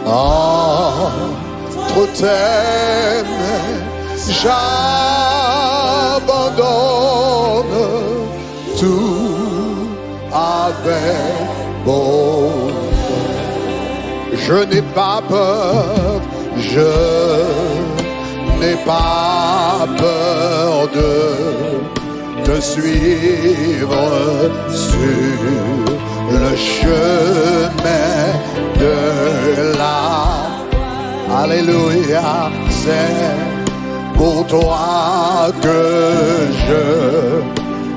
entre tes mains, j'abandonne tout avec bonheur. Je n'ai pas peur, je n'ai pas peur de te suivre sur le chemin de la. Alléluia, c'est pour toi que je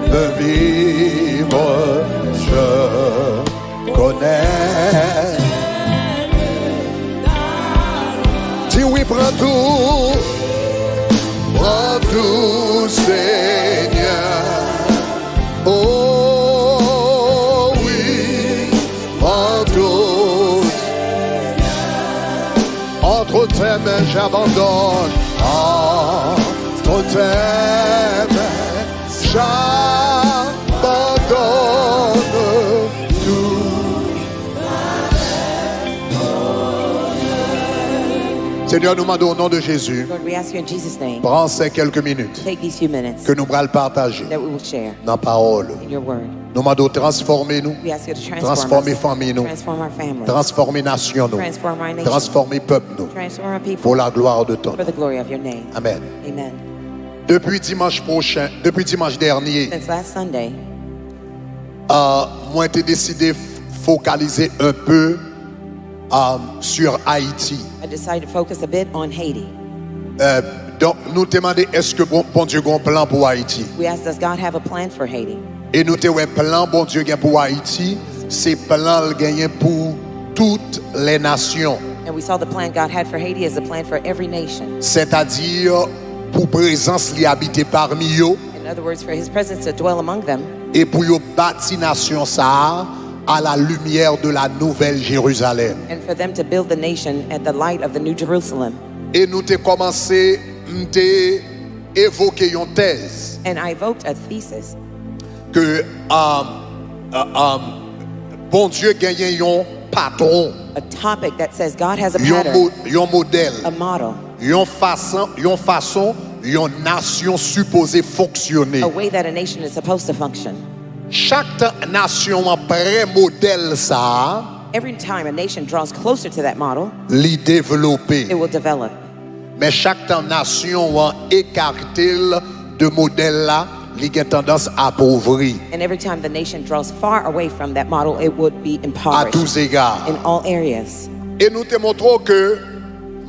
veux vivre, je connais. Dis oui, prends tout, Seigneur. Oh oui, prends tout. Entre tes mains, j'abandonne. Entre tes mains, j'abandonne tout. Seigneur, nous demandons au nom de Jésus, Lord, we ask you in Jesus' name, prends ces quelques minutes take these few minutes que nous allons partager that we will share dans la parole. in your word. Nous demandons transformer nous, We ask you to transformer transform famille nous, us, transform our families, transformer nation nous, transform our nation, transformer peuple nous, transform our people pour la gloire de ton for the nom. glory of your name. Amen. Amen. Depuis dimanche dernier, Since last Sunday, moi j'ai décidé de focaliser un peu sur Haïti. I decided to focus a bit on Haiti. Donc nous demandons est-ce que bon Dieu a un plan pour Haïti? We asked, does God have a plan for Haiti? Et nous avons un plan bon Dieu a pour Haïti, c'est plan gagné pour toutes les nations. And we saw the plan God had for Haiti as a plan for every nation. C'est-à-dire pour présence li habiter parmi eux In other words, for his presence to dwell among them, et pour yo bâti nation ça à la lumière de la nouvelle Jérusalem. and for them to build the nation at the light of the New Jerusalem. Et nous avons commencé à évoquer une thèse And I evoked a thesis que bon Dieu gagne un patron, a topic that says God has a un pattern, modèle, a model, une façon, une nation supposée fonctionner. a way that a nation is supposed to function. Chaque nation après modèle ça, Every time a nation draws closer to that model, li développer. it will develop. Mais chaque nation a écarté de modèle là, li a tendance à appauvrir And every time the nation draws far away from that model, it would be à impoverished tous égards. in all areas. Et nous te montrons que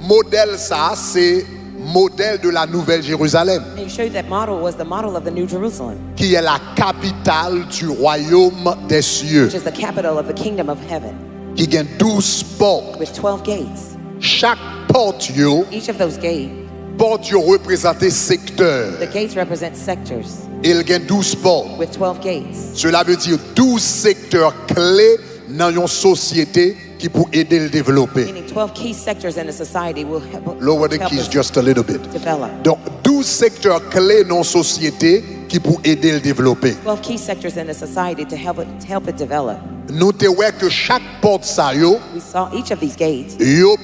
modèle ça, c'est modèle de la Nouvelle Jérusalem, And you showed that model was the model of the New Jerusalem, qui est la capitale du royaume des cieux, which is the capital of the kingdom of heaven, qui gagne 12 portes. with 12 gates. Chaque porte, Each of those gates, porte représente secteur. the gates represent sectors, Il gagne 12 portes. with 12 gates. Cela veut dire 12 secteurs clés dans une société qui peut aider le développer. Meaning 12 key sectors in a society will help, Lower the help keys us just a little bit. develop. Donc 12 secteurs clés dans une société qui peut aider le développer. 12 key sectors in a society to help it develop. Nous te voyons que chaque porte ça yo We saw each of these gates.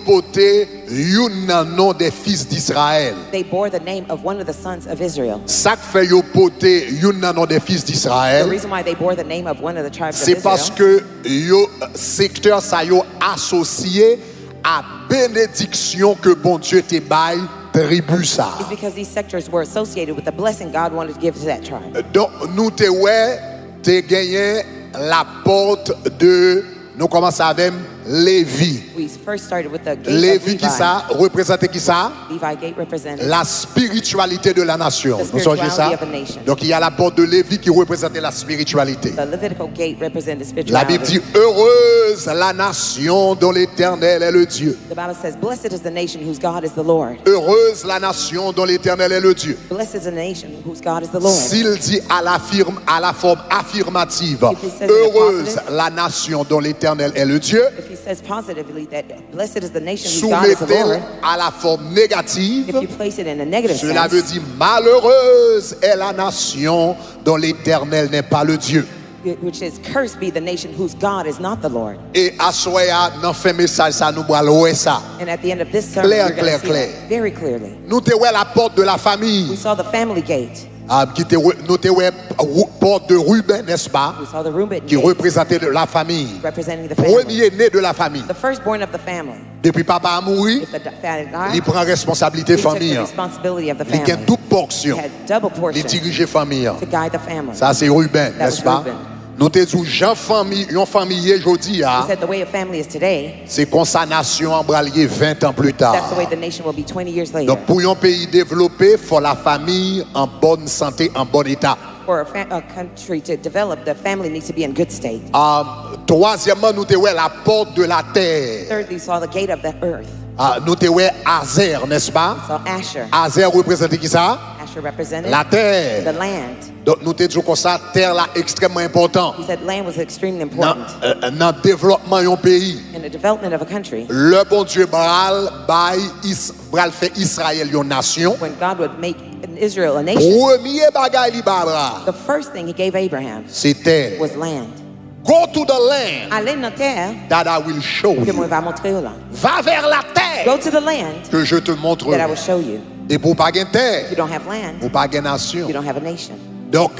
poté un nom des fils d'Israël. They bore the name of one of the sons of Israel. Ça fait yo poté un nom des fils The d'Israël. reason why they bore the name of one of the tribes of C'est parce Israel que yo secteur ça yo associé à bénédiction que bon Dieu te baille tribu ça. is because these sectors were associated with the blessing God wanted to give to that tribe. Donc nous te gagné la porte de nous commençons avec Lévi. We first started with the gate Lévi of qui Levi. ça représente qui ça? Levi gate represented La spiritualité de la nation. The Vous songez ça? spirituality of a nation. Donc il y a la porte de Lévi qui représente la spiritualité. the Levitical gate represented La Bible spirituality. dit heureuse la nation dont l'Éternel est le Dieu. The Bible says, "Blessed is the nation whose God is the Lord." Heureuse la nation dont l'Éternel est le Dieu. Blessed is the nation whose God is the Lord. S'il dit à la forme affirmative, If he says in a heureuse positive- la nation dont l'Éternel est le Dieu, If he says positively that blessed is the nation whose God is the soumettez Lord, à la forme négative. if you place it in a negative Cela sense, veut dire malheureuse est la nation dont l'Éternel n'est pas le Dieu. which is, cursed be the nation whose God is not the Lord. Et à soya dans fin message ça nous bral ça. And at the end of this sermon, Clair, we're going to see clair. that very clearly. Nous te ouais la porte de la We famille. saw the family gate. Nous te ouais porte de Ruben, n'est-ce pas? We saw the Reuben Qui gate, représentait la famille. representing the family. Premier né de la famille. The firstborn of the family. Depuis papa a mouru, If the father died, il prend responsabilité he took famille. the responsibility of the Il gagne family. toute He portion. had double Il portion dirige famille. to guide the family. Ça c'est Ruben, That n'est-ce was pas? Reuben. Nous te disons Jean famille, une famille aujourd'hui He said the way a family is today, c'est comme sa nation en bralier 20 ans plus tard. that's the way the nation will be 20 years later. Donc pour un pays développé, il faut la famille en bonne santé, en bon état. For a country to develop, the family needs to be in good state. Troisièmement, nous te ouais la porte de la terre. Thirdly, we saw the gate of the earth. Nous te ouais Azer, n'est-ce pas? We saw Asher. Azer représente qui ça? Asher represented La the terre. land. Donc nous te disons comme ça, terre là extrêmement important. He said land was extremely important Dans le développement d'un pays. in the development of a country. Le bon Dieu bral fait Israël une nation. When God would make Israel a nation, Premier bagay li babra, the first thing he gave Abraham c'était was land. go to the land Allez dans la terre that I will show que moi you. va montrer au land. Va vers la Go terre to the land que je te montre. that I will show you. Et pour pas gagner If terre, you don't have land, pour pas gagner nation. you don't have a nation. Donc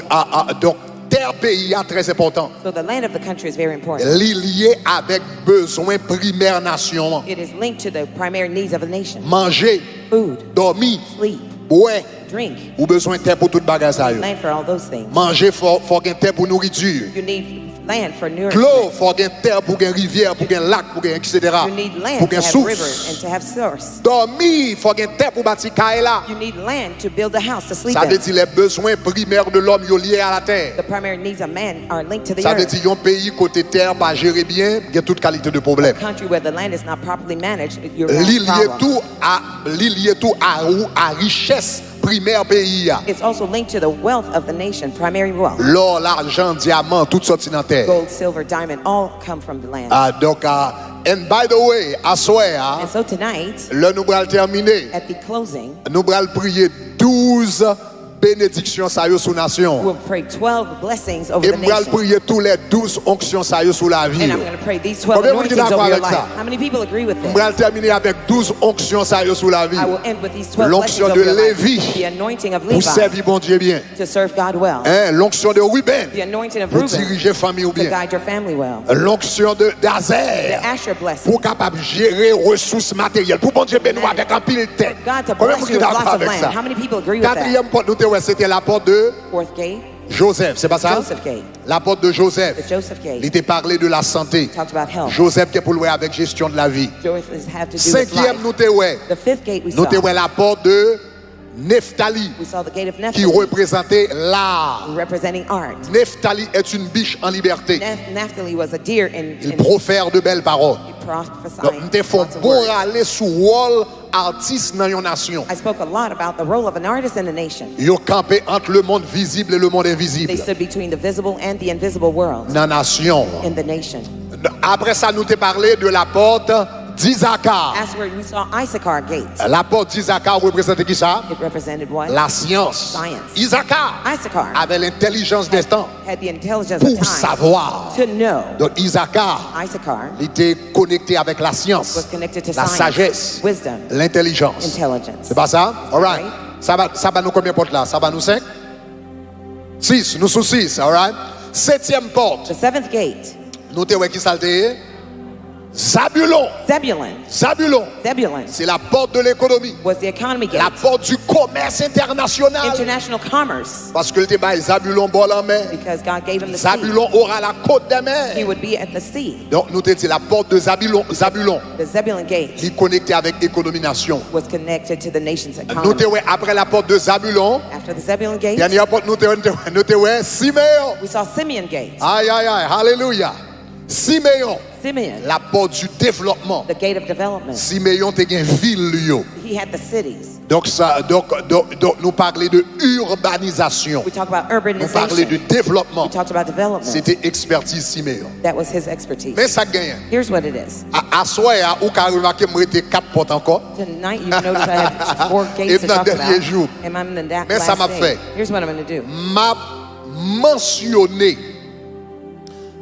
terre pays est très important. So the land of the country is very important. Lié avec besoin primaire nation. It is linked to the primary needs of a nation. Manger, Food, dormir, sleep, boire, drink, ou besoin de terre pour toute bagage ça yo. land for all those things. Manger faut gagner terre pour nourriture. You need land for L'eau, nourishment. faut gagner terre pour gagner rivière, pour gagner lac, pour gagner etc. You need Pour land to gagner have rivers and source. to have source. Dormir, faut gagner terre pour bâtir caille là. You need land to build a house to sleep Ça veut in. dire les besoins primaires de l'homme yo liés à la terre. The primary needs of man are linked to the Ça veut earth. dire un pays côté terre pas géré bien, il y a toute qualité de problème. A country where the land is not properly managed, you're having Lié problems. tout à richesse primaire pays. It's also linked to the wealth of the nation, primary wealth. L'or, l'argent, diamant, tout sorti dans terre. Gold, silver, diamond, all come from the land. Donc, and by the way, à soir, And so tonight, le nous allons terminer. at the closing, Nous allons prier 12 bénédictions ça yo sous nation. we'll pray 12 blessings over Et the nous allons nation. prier tous les 12 onctions ça yo sous la vie. And I'm going to pray these 12 Combien vous êtes anointings d'accord over your avec life. ça? How many people agree with Nous this? allons terminer avec 12 onctions ça yo sous la vie. I will end with these 12 blessings L'onction over de your life. Lévi The anointing of pour Levi servir bon Dieu bien. to serve God well. Hein, l'onction de Ruben The anointing of pour Reuben diriger famille ou to bien. guide your family well. L'onction The d'Azer Asher blessing. pour capable gérer ressources matérielles. Pour bon Dieu béni avec un pile de terre. God to Combien bless vous you êtes with d'accord lots of avec ça? land. How many people agree with that? Quatrième porte, nous te ouais, c'était la porte de Fourth gate, Joseph, c'est pas ça? Joseph gate. La porte de Joseph. The Joseph Il gate était parlé de la santé. talked about health. Joseph qui est pour louer avec gestion de la vie. Joseph had to do with Cinquième, life. nous te ouais. The fifth gate we Nous te saw. ouais la porte de Nephtali We saw the gate of qui Naphtali représentait l'art. representing art. Nephtali est une biche en liberté. Naphtali was a deer in Il profère de belles paroles. prophesying Donc, nous te font lots of bon words. aller sous rôle artiste dans une nation. I spoke a lot about the role of an artist in a nation. Ils ont campé entre le monde visible et le monde invisible. They stood between the visible and the invisible world Dans la nation. in the nation. Après ça, nous te parlé de la porte d'Isaacar. Afterward, we saw Issachar gate. La porte d'Isaacar représentait qui ça? It represented what? La science. Science. Isaacar Issachar avait l'intelligence des temps had the intelligence pour of time savoir. to know. Donc Isaacar, Issachar il était connecté avec la was science, connected to la science, sagesse, wisdom, l'intelligence. intelligence. C'est pas ça? All right. Right. Ça va nous combien de portes là? Ça va nous 5? 6. Nous sous 6. All right. Septième porte. The seventh gate, Nous te ouais qui salté? Zabulon. Zebulun. Zabulon. Zebulun C'est la porte de l'économie. was the economy La gate. porte du commerce international. International commerce, Parce que le débat est Zabulon bol en mer. because God gave him the sea. Zabulon aura la côte des He mers. would be at the sea. Donc nous te dit la porte de Zabulon, The Zebulun gate qui est connecté avec économie nation. was connected to the nation's Nous te economy. ouais après la porte de Zabulon, After the Zebulun gate, dernière porte nous te ouais Siméon. we saw Simeon gate. Aïe aïe aïe, alléluia. Siméon, Simeon, la porte du développement. the gate of development. Siméon te gen ville yo. He had the cities. Donc nous parler de urbanisation. We talk about Nous parler de urbanization. développement. We talked about development. C'était expertise Siméon. That was his expertise. Mais ça gagne. Here's what it is. À soir, ou ka remarqué moi était 4 portes encore. Tonight, you notice I had 4 gates to Et dans talk dernier about. jour. And I'm in that Mais ça last m'a day. fait. Here's what I'm going to do. M'a mentionné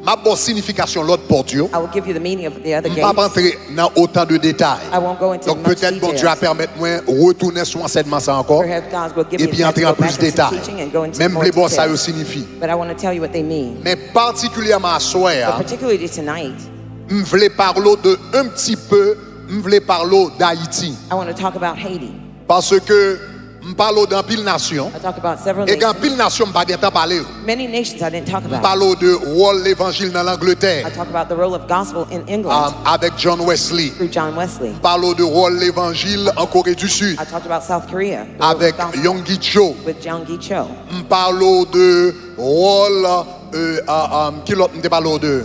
Ma bonne signification l'autre porte. I will give you the meaning of the other Je ne vais pas gates. rentrer dans autant de détails. I won't go into Donc much peut-être bon Dieu a details. permettre moi retourner sur enseignement ça encore Perhaps God will give et me puis a chance entrer to en go back plus de into détails. teaching and go into Même more les bons ça details. signifie. But I want to tell you what they mean. Mais particulièrement à But soir, particularly tonight, je voulais parler de un petit peu, je voulais parler d'Haïti I want to talk about Haiti. parce que je parle d'un pile nation I talk about several et quand nations. pile nation pas de temps parler. Many nations I didn't talk Je about. parle de rôle l'évangile dans I l'Angleterre talk about the role of gospel in England avec John Wesley. through John Wesley. Je parle de rôle l'évangile en Corée du Sud I talked about South Korea the role of avec gospel Yonggi Cho. with Jung-gi Cho. Je parle de rôle qui l'autre me parle de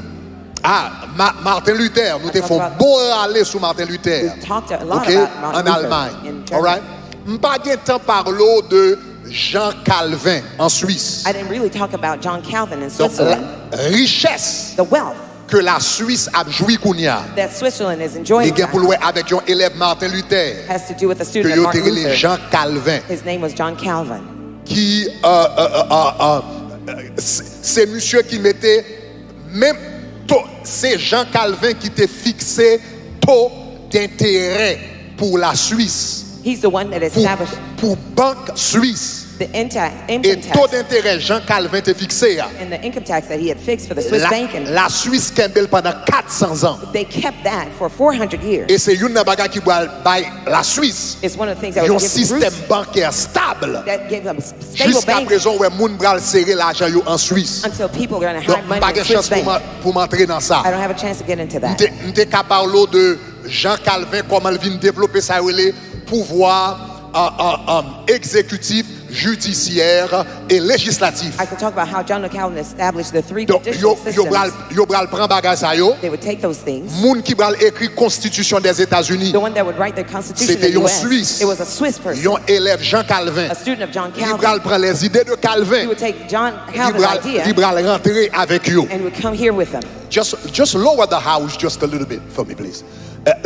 Martin Luther. Nous te font beau aller sur Martin Luther. We talked a lot OK, about en Martin Luther Allemagne. in All Germany. right. Je pas de temps parler de Jean Calvin en Suisse. I didn't really talk about John Calvin in Donc Switzerland. la richesse The wealth que la Suisse a joui kounya. that Switzerland is enjoying Les gars pour now louer avec un élève Martin Luther has to do with a que student of yo Martin te relé Luther. Jean Calvin His name was John Calvin. qui c'est monsieur qui mettait même c'est Jean Calvin qui t'a fixé taux d'intérêt pour la Suisse, He's the one that established pour banque suisse. the Et income taux tax d'intérêt Jean Calvin t'a fixé. and the income tax that he had fixed for the Swiss banking. La Suisse Campbell pendant 400 ans. They kept that for 400 years. Et c'est une bagarre qui va la Suisse. It's one of the things that Ils ont un was given système Bruce bancaire stable. that gave them stable Jusqu'à banking présent, ouais, moun bral serrer l'argent yo en Suisse. until people are going to Donc, hide pas money de in chance Swiss bank. pour m'entrer dans ça. I don't have a chance to get into that. M'te capable de Jean Calvin, comment il vient développer ça, le pouvoir exécutif, judiciaire et législatif. I could talk about how John Calvin established the three Donc, judicial systems. yo bral prend bagage ça yo. They would take those things. Moun qui bral écrit Constitution des États-Unis. The one that would write the Constitution C'était in the un US, Suisse. it was a Swiss person, Yon élève Jean Calvin. a student of John Il Calvin. bral prend les idées de He Calvin. would take John Il Calvin's idea bral rentrer avec yo. and would come here with them. Just lower the house just a little bit for me, please.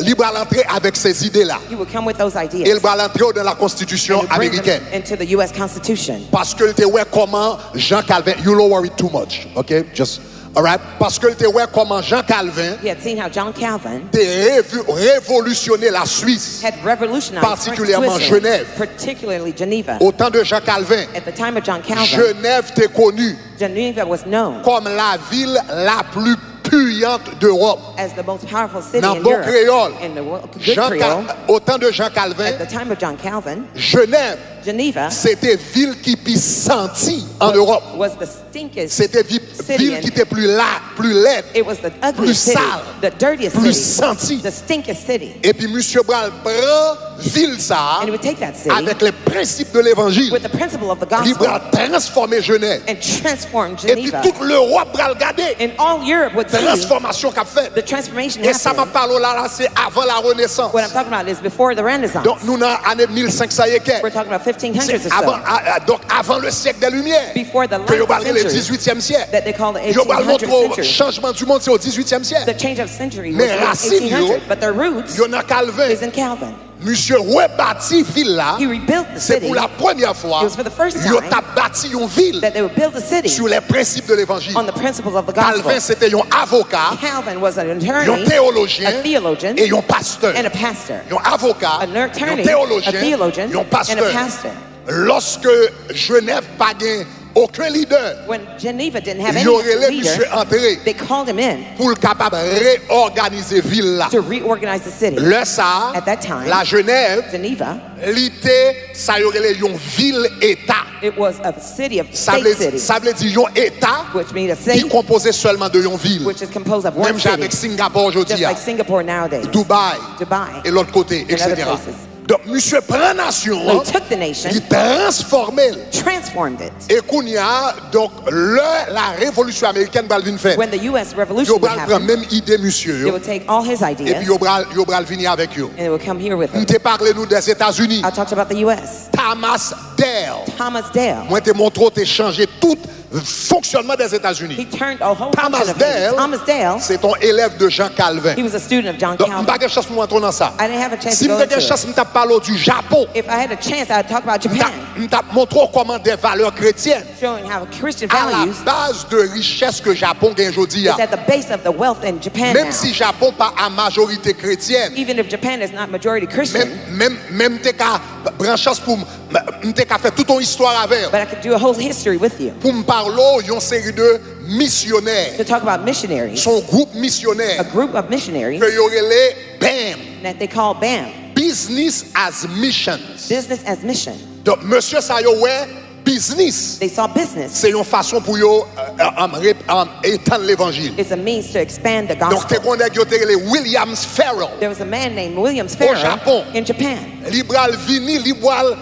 Il va entrer avec ces idées-là. He would come with those ideas. Il va entrer dans la Constitution and would bring them américaine. into the U.S. Constitution. Parce que te ouais comment Jean Calvin, you don't worry too much, okay? Just, all right? Parce que te ouais comment Jean Calvin He had seen how John Calvin révolutionné la Suisse. had revolutionized Particulièrement Switzerland, Genève. particularly Geneva. Au temps de Jean Calvin, At the time of John Calvin, Genève était connue Geneva was known comme la ville la plus puissante d'Europe. as the most powerful city Dans in bon Europe. créole, In the good Creole, au temps de Jean Calvin, at the time of John Calvin, Genève, Geneva c'était ville qui puis senti en Europe. was the stinkest C'était ville qui était plus laide, It was the plus ugliest city, sale, the dirtiest plus city, senti. the stinkest city. Et puis Monsieur Bral prend ville ça And he would take that city avec les principes de l'évangile. with the principle of the Il gospel va transformer Genève. and transform Et puis Geneva. toute l'Europe va regarder And all Europe would see transformation qu'a fait. the transformation Et ça m'a happening. parlé là, c'est avant la Renaissance. What I'm talking about is before the Renaissance. Donc nous dans l'année 1500 et quelques. We're talking about 1500s C'est or so. donc avant le siècle des Lumières. Before the Que vous light parlez le century 18e siècle. that they call the Vous parlez 1800 notre century. changement du monde c'est au 18e siècle. The change of century was Mais in racine, 1800, but their roots Il y en a Calvin. is in Calvin. Monsieur rebâti ville là. He rebuilt the C'est city pour la première fois. It was for the first Il time a bâti une ville that they would build a city sur les principes de l'évangile. on the principles of the gospel. Calvin c'était un avocat, Calvin was an un attorney, théologien a theologian, et un pasteur. and a pastor. Un avocat, An un attorney, théologien, a theologian, et un and a pasteur. pastor. Lorsque Genève pas gain aucun leader, When Geneva didn't have il any aurait les monsieur leader, entré they called him in pour le capable réorganiser ville là. to reorganize the city. Le ça, At that time, la Genève, Geneva, l'ité, ça y aurait une ville-état. it was a city of Ça state veut city, dire un état which means a qui city composé seulement de une ville. which is composed of one Même avec city, Singapour aujourd'hui, just like Singapore nowadays, Dubaï Dubai, et l'autre côté, and other etc. places. Donc, monsieur prend nation, So he took the nation, il transformait. transformed it. Et qu'on y a, donc, la révolution américaine va venir faire. When the U.S. Yo Revolution would bral prend happen, même idée, monsieur, they yo, would take all his et puis ideas yo bral venir avec yo. and they would come here with On him. te parlé nous des États-Unis. I talked about the U.S. Thomas Dale. Thomas Dale. Moi te montré te changer toute fonctionnement des He États-Unis. turned a whole Thomas function of Haiti. Dale, Thomas Dale, c'est un élève de Jean Calvin. he was a student of John Donc, je n'ai Calvin. pas de chance pour entrer dans ça. I didn't have a chance Si to go je into n'ai chance, it. je parler du Japon. If I had a chance, I would talk about Japan, Je montre comment des valeurs chrétiennes showing how Christian à la values base de richesse que Japon gagne aujourd'hui. is at the base of the wealth in Japan Même now. si Japon pas à majorité chrétienne, Even if Japan is not majority Christian, même t'es qu'à brancher pour m'te qu'à faire toute une histoire avec but I could do a whole history with you pour me parler une série de missionnaires, to talk about missionaries, son groupe a missionnaire group of missionaries que y aurait les BAM, that they call BAM, Business as Missions. business as mission. Donc monsieur ça yo ouais business, They saw business. c'est une façon pour yo étendre l'évangile. It's a means to expand the Donc t'es gospel. connais que yo te les Williams Farrell. There was a man named William Japon. Farrow in Japan. Libral vini, libral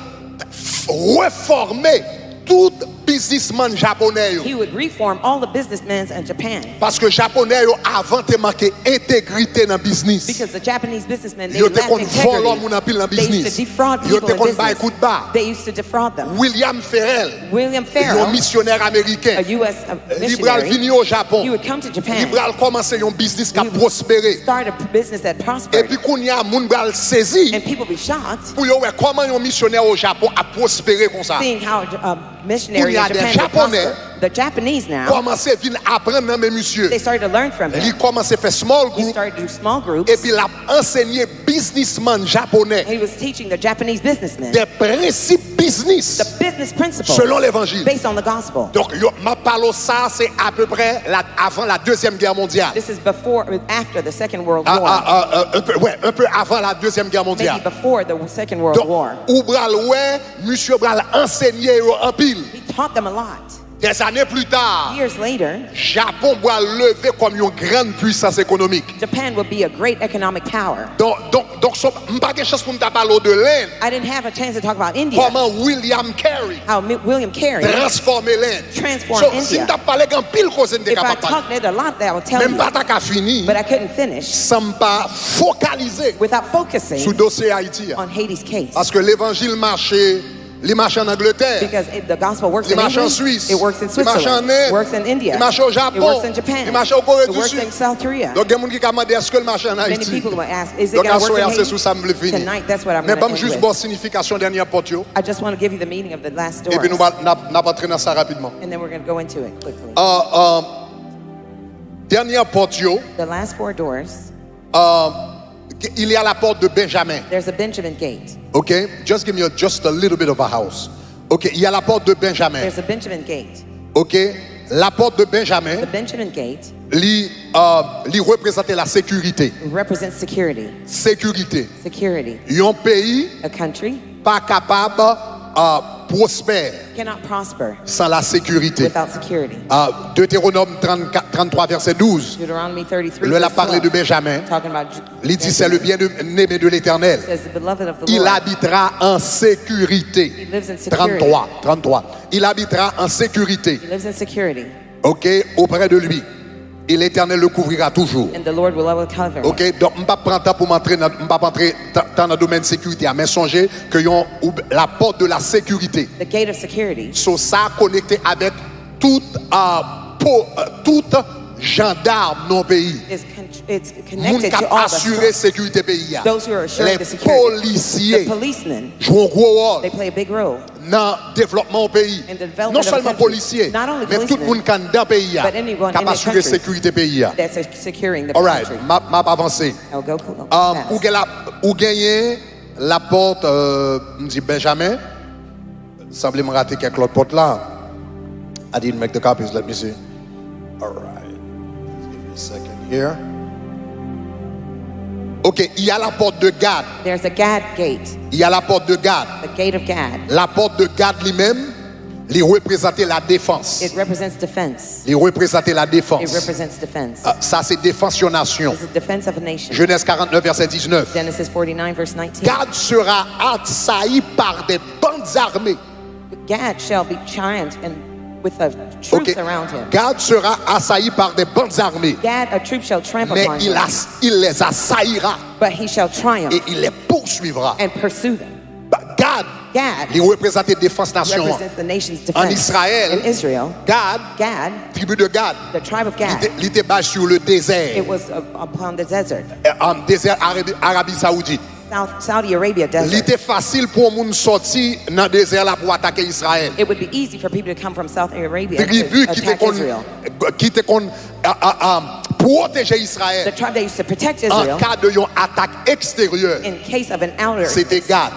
reformer tout businessman japonais yo. He would reform all the businessmen in Japan Parce que japonais yo avant te manqué intégrité dans business. because the Japanese businessmen, they Yo te lacked kon volo moun integrity. apil nan They used business. to defraud Yo people te in kon bay coup de business. bas. They used to defraud them. William Farrell, William un Farrow, missionnaire a américain, U.S. libral missionary, vini au Japon. he would come to Japan, Libral commencé un business qui a He would prospéré. start a business that Et prospered, puis qu'on y a moun bral saisi and people be shocked pour yo ouais comment un missionnaire au Japon a prospéré comme ça. seeing how a missionary in Pour y a des Japan would Japonais, prosper. The Japanese now, Commencé vinn apprendre nan men monsieur. they started to learn from Il him. commencé faire small He group started to do small groups. et puis il a enseigné businessman japonais He was teaching the Japanese businessmen des principes business the business principles selon l'évangile. based on the gospel. Donc, ma parole ça, c'est à peu près avant la Deuxième Guerre mondiale. This is after the Second World War, Un peu avant la Deuxième Guerre maybe mondiale. before the Second World Donc, War. ou bral ouais, monsieur bral enseigné yo en pile. He taught them a lot. Des années plus tard, Years later, Japon bral lever comme une grande puissance économique. Japan would be a great economic power. Donc, m'pas de chance pour me parler de l'Inde. I didn't have a chance to talk about India, Comment William Carey how William Carey transformer l'Inde. transformed Si India. m'ta parlé qu'en pile cause de If I capable. talked, there's a lot that I would tell Même you, pas ta qu'à fini. but I couldn't finish Sans pas focaliser without sur focusing le dossier Haïti. on Haiti's case. Parce que l'évangile marchait, il marche en Angleterre, Because the gospel works il in marche en England, Suisse, it works in il marche en Switzerland, Inde, it works in India, il marche au it Japon, works in Japan, il marche au Corée it du works Sud. in South Korea. Donc, il y a des gens qui demandent est-ce que le marché en Many Haïti. people will ask, is it Donc, going à to work soir, in c'est sous Haiti? ça me le finir. Tonight, that's what I'm Mais going pas to juste end bonne with. signification dernière porte. yo. I just want to give you the meaning of the last Et puis, nous doors, n'avons pas entré dans ça rapidement. and then we're going to go into it quickly. Dernière porte, yo, The last four doors, il y a la porte de Benjamin. there's a Benjamin gate. Okay, just give me just a little bit of a house. Okay, il y a la porte de Benjamin. There's a Benjamin gate. Okay, la porte de Benjamin, The Benjamin gate lui représente la sécurité. represents security. Sécurité. Security. Un pays A country pas capable prospère cannot prosper sans la sécurité. without security. Deutéronome 33 verset 12. Deuteronomy 33 Le a verse parlé de 12, Benjamin. talking about Il dit c'est le bien-aimé de l'Éternel. says the beloved of the Il Lord. habitera en sécurité. He lives in security. 33. Il habitera en sécurité. He lives in security, OK, auprès de lui. Et l'Éternel le couvrira toujours. and the Lord will always cover him. OK, donc je ne vais pas prendre temps pour m'entrer dans le domaine de sécurité, mais songez que la porte de la sécurité, The gate of security so ça connecté avec toute gendarme dans le pays. it's Moun connected qui to all assurer the sécurité pays. those who are assuring Les the security. policiers The policemen, jouent un gros they rôle play a big role. dans le développement du pays. In the development Non of the seulement country. policiers, Not only mais tout le monde qui est dans le pays but anyone qui in the assurer country. sécurité pays. That's securing the All right, country. m'a avancé. I'll go fast. Ou gagner la porte, me dit Benjamin, semble me rater quelques autres portes là. I didn't make the copies, let me see. All right, give me a second here. Ok, il y a la porte de Gad. There's a Gad gate, Il y a la porte de Gad. the gate of Gad. La porte de Gad lui-même, il représente la défense. It represents defense. Il représente la It défense. represents defense. Ça, c'est défense sur nation. This is defense of a nation. Genèse 49, verset 19. Genesis 49 verse 19. Gad sera assailli par des bandes armées. Gad shall be triumphed and with the troops Ok. around him. Gad sera assailli par des bandes armées. Gad, a troop shall trample Mais upon him, il les assaillira but he shall triumph et il les poursuivra. and pursue them. Gad Gad il représente la défense nation. represents the nation's En defense. Israël, In Israel, Gad, Gad, tribu de Gad, the tribe of Gad, il était basé sur le désert, it was upon the desert, en désert Arabie Saoudite. Saudi Arabia Il desert. était facile pour moun sortir dans le désert là pour attaquer Israël. It would be easy for people to come from Saudi Arabia Tribu to qui attack Israel. était protéger The Israël tribe that used to protect en Israel cas de une attaque extérieure. in case of an outer C'était Gad.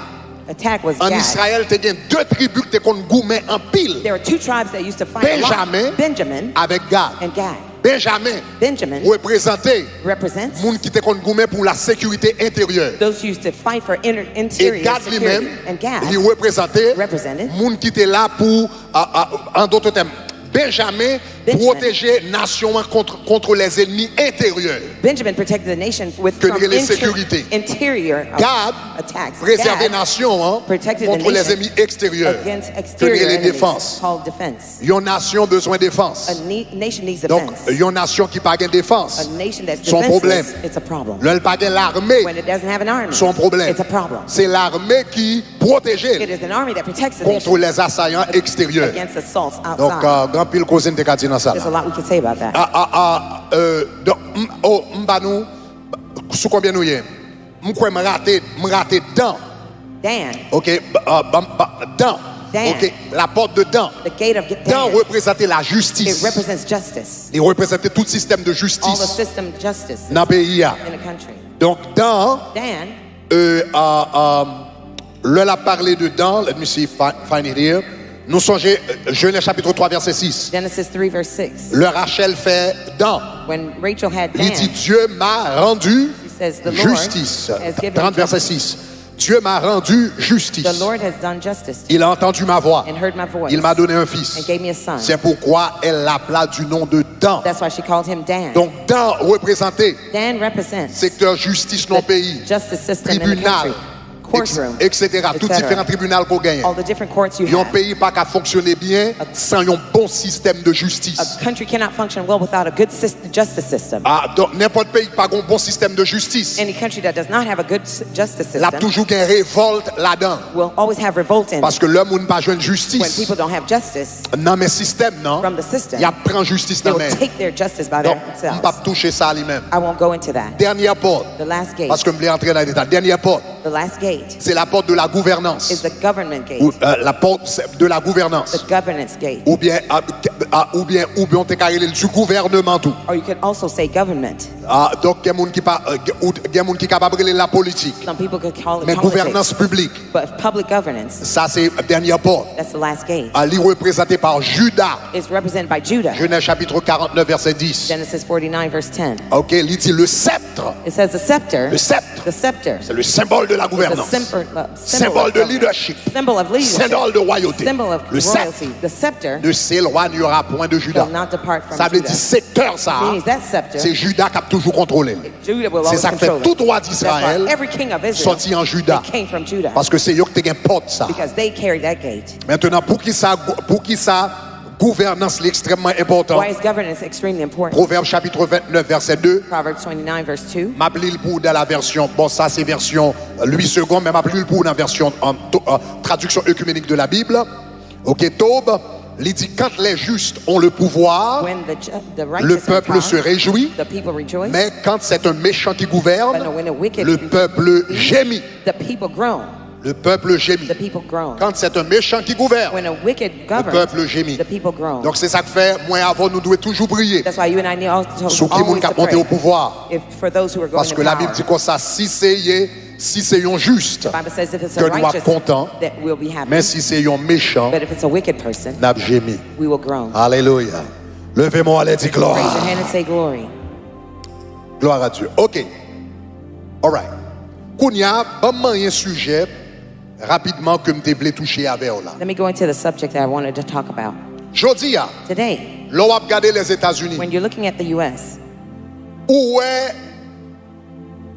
attack was En Gad. Israël, tu as deux tribus qui étaient gourmets en pile There were two tribes that used to fight a lot. Benjamin Benjamin avec Gad. and Gad. Benjamin Benjamin représentait represents moun qui étaient gourmets pour la sécurité intérieure. those who used to fight for Et interior Gad security. lui-même, And Gad il représentait represented moun qui était là pour, en d'autres termes, Benjamin protéger nation contre les ennemis intérieurs. Benjamin protected the nation with Que from les sécurités. interior Gad attacks. préserver Gad nation protected the contre les nation ennemis extérieurs. against Que exterior les enemies défenses. called defense. Une nation besoin de défense. Nation needs Donc, defense. une nation qui n'a pas de A défense, nation that's son problème. defenseless, it's a problem. elle n'a pas de l'armée, When it doesn't have an army, son problème. it's a problem. C'est l'armée qui It protège is an army that protects the contre nation les assaillants extérieurs. against assaults Donc, outside. grand pile cause de kati dans ça. There's a lot we can say about that. Donc, m'ba nou, sous combien nous y est? M'kwe m'raté Dan. Dan, OK, Dan. Dan. OK, la porte de Dan. the gate of Dan Dan, représentait la it justice. represents justice. Il représentait tout système de All the justice system of justice dans le pays. in a country. Donc, Dan, Dan, là, a parlé de Dan. Let me see, find it here. Nous songez, Genèse chapitre 3, verset 6. Genesis 3 verse 6. Le Rachel fait Dan. When Rachel had Il dit, Dan, Dieu m'a rendu he says, the Lord justice. has given 30 verset 6. Dieu m'a rendu justice. The Lord has done justice Il a entendu ma voix. and heard my voice Il m'a donné un fils. and gave me a son. C'est pourquoi elle l'appela du nom de Dan. That's why she called him Dan. Donc, Dan représentait Dan represents secteur justice dans le pays, justice system in the tribunal, country, courtroom, etc. Tous etc. différents tribunaux qu'on gagne. all the different courts you Un have. pays pas qu'à fonctionner bien sans un bon système de justice. A country cannot function well without a good justice system. Donc n'importe pays qui pas un bon système de justice, Any country that does not have a good justice il y a system toujours une révolte là-dedans. will always have revolt in Parce que l'homme n'a pas joué de when justice. people don't have justice Non, mais système, non. from the system. Il y a prend justice They dans will main. take their justice by Donc, on ne themselves. peut pas toucher ça lui-même. I won't go into that. Dernière porte, The last gate, parce que je voulais entrer dans les détails. Dernière porte, the last gate c'est la porte de la is gouvernance. the government gate, Ou, la porte de la gouvernance. the governance gate, Ou bien on te carré du gouvernement tout. or you could also say government. Donc il y a des gens qui sont capables de la politique. Some people could call it Mais gouvernance politics, publique, but public governance, ça c'est la dernière porte. that's the last gate. Elle est représentée par Judas. It's represented by Judah. Genèse chapitre 49 verset 10. Genesis 49 verse 10. OK, il dit le sceptre. It says the scepter, Le sceptre, the scepter, c'est le symbole de la the gouvernance. Symbole symbol de of leadership. symbol of leadership, Symbole de royauté. symbol of Le sceptre royalty. The scepter ne s'éloignera point de Judas. will not depart from Ça veut Judah. dire secteur ça. Meaning that scepter, C'est Judas qui a toujours contrôlé. Judah will C'est always ça que fait control tout it. roi That's why d'Israël every king of Israel sorti en Judas. they came from Judah Parce que c'est eux qui te porte ça. because they carried that gate. Maintenant, pour qui ça gouvernance est extrêmement important. Why is governance extremely important? Proverbe chapitre 29 verset 2. Proverbs 29 verse 2. M'appelle pour dans la version, bon ça c'est version 8 secondes, mais m'appelle pour dans la version traduction œcuménique de la Bible. OK, Tob, il dit quand les justes ont le pouvoir, When the le righteous have peuple se power, réjouit, the people rejoice. mais quand c'est un méchant qui But gouverne, no, when a wicked le peuple gémit. the people groan. Le peuple gémit. The people groan. Quand c'est un méchant qui gouverne, When a wicked le governs, peuple gémit. the people groan. Donc c'est ça que fait, moi avant nous devons toujours prier. That's why you and I need Sur qui always qui a to monté pray. au pouvoir. If for those who are going Parce to que la power. Bible dit comme ça, si c'est un juste, The Bible says if it's que a nous sommes righteous, contents, that we'll be happy. mais si c'est un méchant, But if it's a wicked person, nous avons gémi. we will groan. Alléluia. Levez-moi, allez dire Raise your gloire. hand and say glory. Gloire à Dieu. OK. All right. Kounia, un sujet rapidement que je voulais toucher avec vous là. Let me go into the subject that I wanted to talk about. Jodi a, Today, l'on a regardé les États-Unis. when you're looking at the U.S.,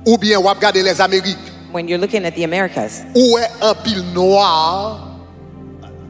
Ou bien on a regardé les Amériques. when you're looking at the Americas, Où est un pile noir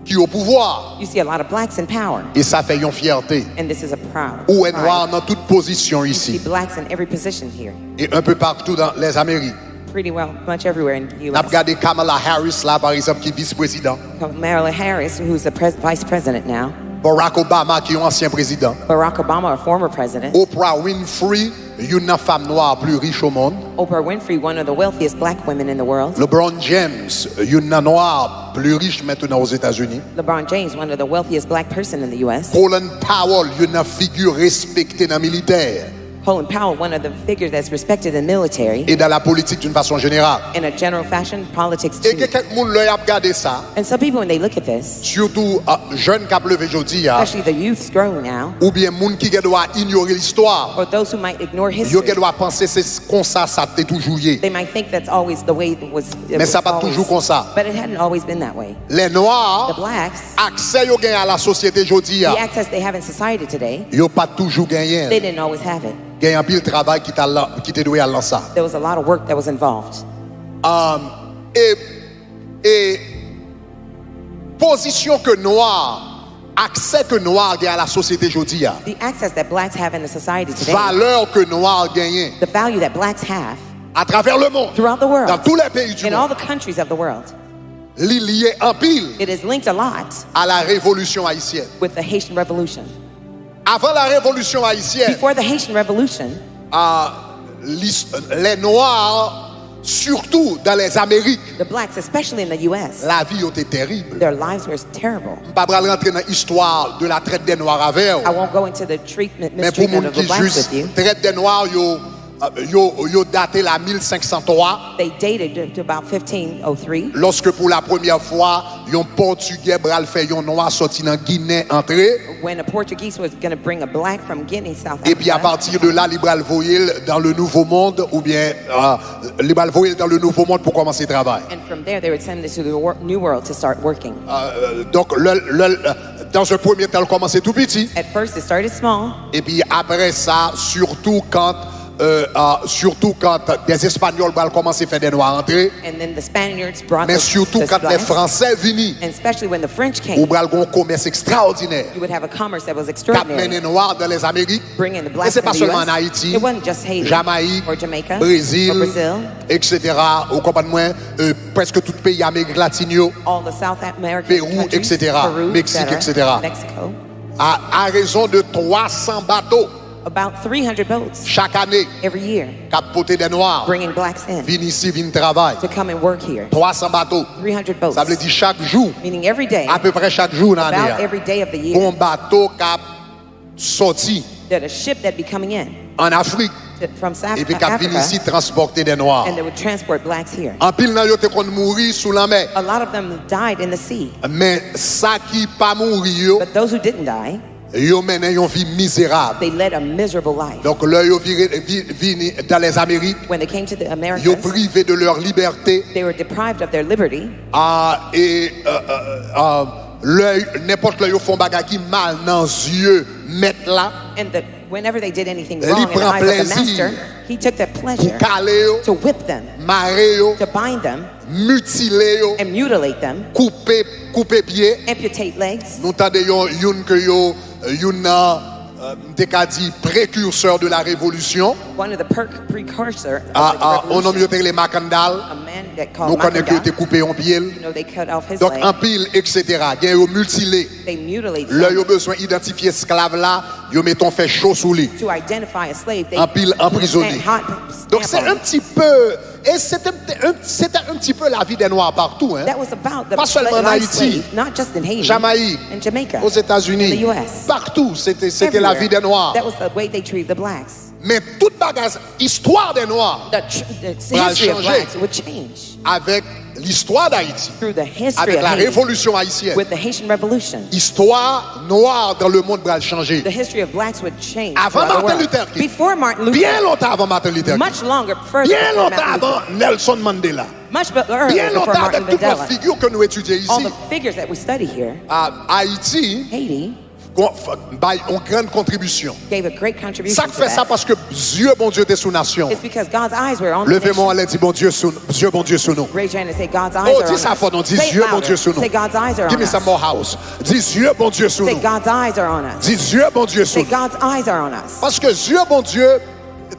qui est au pouvoir. you see a lot of blacks in power, Et ça fait une fierté. and this is a proud. Où est pride. noir dans toute position You see ici. blacks in every position here, Et un peu partout dans les Amériques. pretty well much everywhere in the N'a U.S. regardé Kamala Harris là par exemple qui est vice-président. Kamala Harris, who's the vice president now. Barack Obama qui est un ancien président. Barack Obama, a former president. Oprah Winfrey, une femme noire plus riche au monde. Oprah Winfrey, one of the wealthiest black women in the world. LeBron James, une noire plus riche maintenant aux États-Unis. LeBron James, one of the wealthiest black person in the U.S. Colin Powell, une figure respectée dans le militaire Colin Powell, one of the figures that's respected in the military. et dans la politique d'une façon générale. In a general fashion, politics Et too. que quelqu'un a regardé ça, And some people, when they look at this, surtout jeunes qui ont levé aujourd'hui, especially the youth's growing now, ou bien gens qui doivent ignorer l'histoire, or those who might ignore ils history, doivent penser que c'est comme ça t'est toujours eu. they might think that's always the way it was. Mais ça pas toujours comme ça. But it hadn't always been that way. Les The Noirs, blacks, accès yo gagne à la société aujourd'hui, the access they have in society today, yo pas toujours they gagné. didn't always have it. Gagne un pile travail qui te doit à ça. There was a lot of work that was involved. Et position que noir, accès que noir gagne à la société aujourd'hui, The access that blacks have in the society today, valeur que noir gagne the value that blacks have à travers le monde, throughout the world, dans tous les pays du in all monde, the countries of the world, li lié en pile it is linked a lot à la révolution haïtienne. with the Haitian Revolution. Avant la révolution haïtienne, Before the Haitian Revolution, les noirs, surtout dans les Amériques, the blacks, especially in the U.S., la vie était terrible. their lives were terrible. Je ne vais pas rentrer dans l'histoire de la traite des noirs avec vous, I won't go into the mais pour mistreatment les of gens the qui blacks juste with you. traite des noirs, yo daté la 1503, They dated to about 1503 lorsque pour la première fois, un Portugais bral fait un noir sorti dans Guinée entrer, when the Portuguese was going to bring a black from Guinea, South et puis à Africa. partir de là, les bral voyer dans le Nouveau Monde, ou bien les bral voyer dans le Nouveau Monde pour commencer le travail. And from there, they would send us to the New World to start working. Donc, dans un premier temps, il commençait tout petit. At first, it started small. Et puis après ça, surtout quand des Espagnols vont commencer à faire des Noirs entrer, And then the Spaniards brought mais the surtout quand les blacks. Français viennent, And especially when the French ou came, bral un commerce extraordinaire. you would have a commerce that was Cap mené extraordinary. Noirs dans les Amériques, Bringing the et blacks c'est from pas the seulement en US. Haïti, It wasn't just Haiti Jamaïque, or Jamaica Brésil, or Brazil. etc. Vous comprenez moi, presque tout pays Amérique latine, All the South American Pérou, countries, etc., Peru, Mexique, etc. Mexico. à raison de 300 bateaux About 300 boats chaque année, every year, cap poté des Noirs, bringing blacks in viennent ici, viennent travailler. to come and work here. 300 bateaux. 300 boats, Ça veut dire chaque jour, meaning every day, à peu près chaque jour dans about l'année. every day of the year, Bon bateau cap sorti that a ship that be coming in en Afrique from South et puis cap vient Africa, ici transporter des Noirs. and they would transport blacks here. En pile nan yo te kon mouri sous la mer. A lot of them died in the sea, Mais ça qui pas mouri yo, but those who didn't die, yo mène yon vie misérable. they led a miserable life. Donc là yo vini dans les Amériques, When they came to the yo Americas, privé de leur liberté they were deprived of their liberty, et n'importe là yo font bagay qui mal dans yeux mettre là and whenever they did anything Ele wrong in the prend eyes of the plaisir master, he took the pour pleasure caler yo, to whip them, marrer yo, to bind them, mutiler yo, and mutilate them, couper pied. amputate legs. Nous tendez yon que yo yon m'te ka dit précurseur de la révolution. One of the precursor of On the nomme revolution, yo les Macandal. a man that Nous called connaissons que te Makanda. coupé en pied. You know, they cut off his Donc en leg, pile etc. Gen yo mutilé. they mutilate Là yo some. besoin identifier esclave là, yo mettons fait chaud sous lui. To identify a slave, they En pile emprisonné. hot Donc stamp c'est on un it. petit peu et c'était un petit peu la vie des Noirs partout hein. That was about the Pas seulement en life Haïti, slave, not just in Haiti, Jamaïque, in Jamaica, aux États-Unis, in the US. partout c'était la Everywhere. vie des Noirs. That was the way they treated the blacks. Mais toute bagage histoire des Noirs The Va history of changer. blacks would change avec l'histoire d'Haïti, through the history avec of la Haiti, révolution haïtienne. with the Haitian Revolution. Histoire noire dans le monde va changer. The history of blacks would change Avant throughout the Martin world. Luther King. Before Martin Luther, Bien longtemps avant Martin Luther King. much longer, further Bien before longtemps Martin avant Luther, Nelson Mandela. much earlier Bien before longtemps Martin avec toutes les Mandela. figures que nous étudions All ici. the figures that we study here, À Haïti, Haiti ont grande contribution. gave a great contribution Ça to fait ça that. parce que Dieu, bon Dieu, était sous nation. It's because God's eyes were on the Levez-moi, nation. allez, dit bon Dieu, bon Dieu, sous nous. Raise your hand and say, God's eyes Oh, are dis on ça us. fort, non, dis Say it Dieu, bon louder. Dieu, sous nous. Say God's eyes are Give on me us. some more house. Dis Dieu, bon Dieu, sous Say nous. God's eyes are on us. Dis Dieu, bon Dieu, sous Say nous. God's eyes are on us. Parce que Dieu, bon Dieu,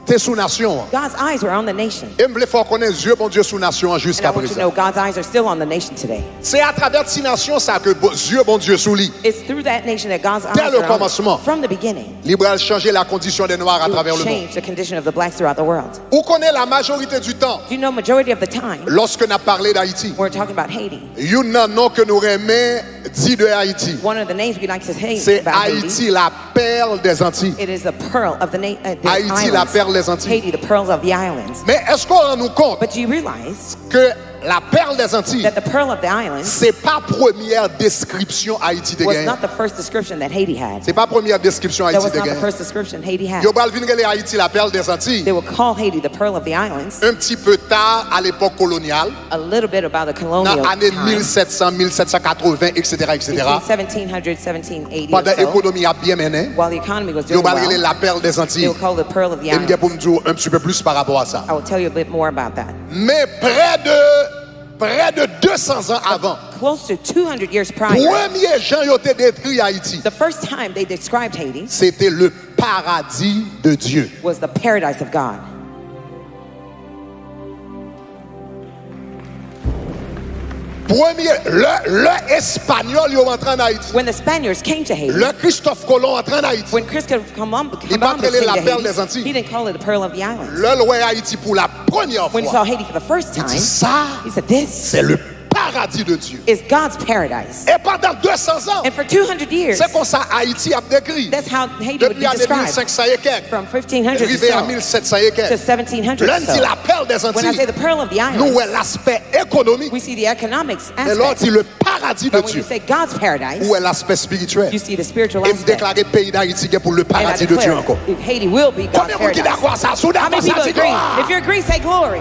t'es sous nation. God's eyes were on the nation. Et me faire connaître Dieu bon Dieu sous nation And I jusqu'à want you to présent. know God's eyes are still on the nation today. C'est à travers ces nations ça que Dieu bon Dieu sous lui. It's through that nation that God's eyes Dès le are on commencement. from the beginning. Libre à changer la condition des noirs à He travers will le monde. change the condition of the blacks throughout the world. Où connaît la majorité du temps Do you know majority of the time lorsque nous parlé d'Haïti? we're talking about Haiti? Il y a un nom que nous aimons dit de Haïti. One of the names we like to say C'est about Haiti. Haïti, la perle des Antilles. It is the pearl of the Haïti, islands. la perle des Antilles. Haiti, the pearls of the islands. Mais est-ce qu'on rend nous compte But do you realize que la perle des Antilles, that the pearl of the islands c'est pas première description Haïti de was gagner. not the first description that Haiti had? C'est pas première description That Haïti was de not the gagner. first description Haiti had. Yo bal vin rele Haïti la perle des Antilles. They will call Haiti the pearl of the islands Un petit peu tard à l'époque coloniale, a little bit about the dans colonial l'année time. 1700, 1780, etc., etc. Between 1700, 1780 Pendant or so, l'économie a bien mené, while the economy was yo doing bal rele well, la perle des they Antilles. will call it the pearl of the Et m'gè pour islands. me dire un petit peu plus par rapport à ça. I will tell you a bit more about that. Mais près de 200 ans avant, Close to 200 years prior, premier Jean yo te détruit Haïti. the first time they described Haiti C'était le paradis de Dieu. was the paradise of God. Premier, le espagnol yo rentré en Haïti. When the Spaniards came to Haiti, Le Christophe Colomb entré en Haïti. when Christopher Columbus Il came m'appelait la to perle des Haiti, Antilles. he didn't call it the pearl of the islands. Le loi Haïti pour la première When he saw fois. Haiti for the first Il time, dit ça, he said, this c'est le paradis de Dieu. is God's paradise. Et pendant 200 ans, And for 200 years, c'est comme ça Haïti a décrit. that's how Haiti would Depuis be l'année described. 1500 et quelques, From 1500 to arrivé à so 1700 et to quelques. 1700 L'un or dit so. la perle des When I say Antilles. the pearl of the Nous, islands, ouais, l'aspect économique. we see the economics Et l'autre aspect. dit le paradis de But when you Dieu. say God's paradise, Où est l'aspect spirituel? you see the spiritual Et me aspect. déclarer pays d'Haïti pour le And I paradis de Dieu declare encore. Haiti will be God's Combien de monde qui est paradise. d'accord à ça? Sous How d'accord many ça, people dit agree? gloire. If you agree, say glory.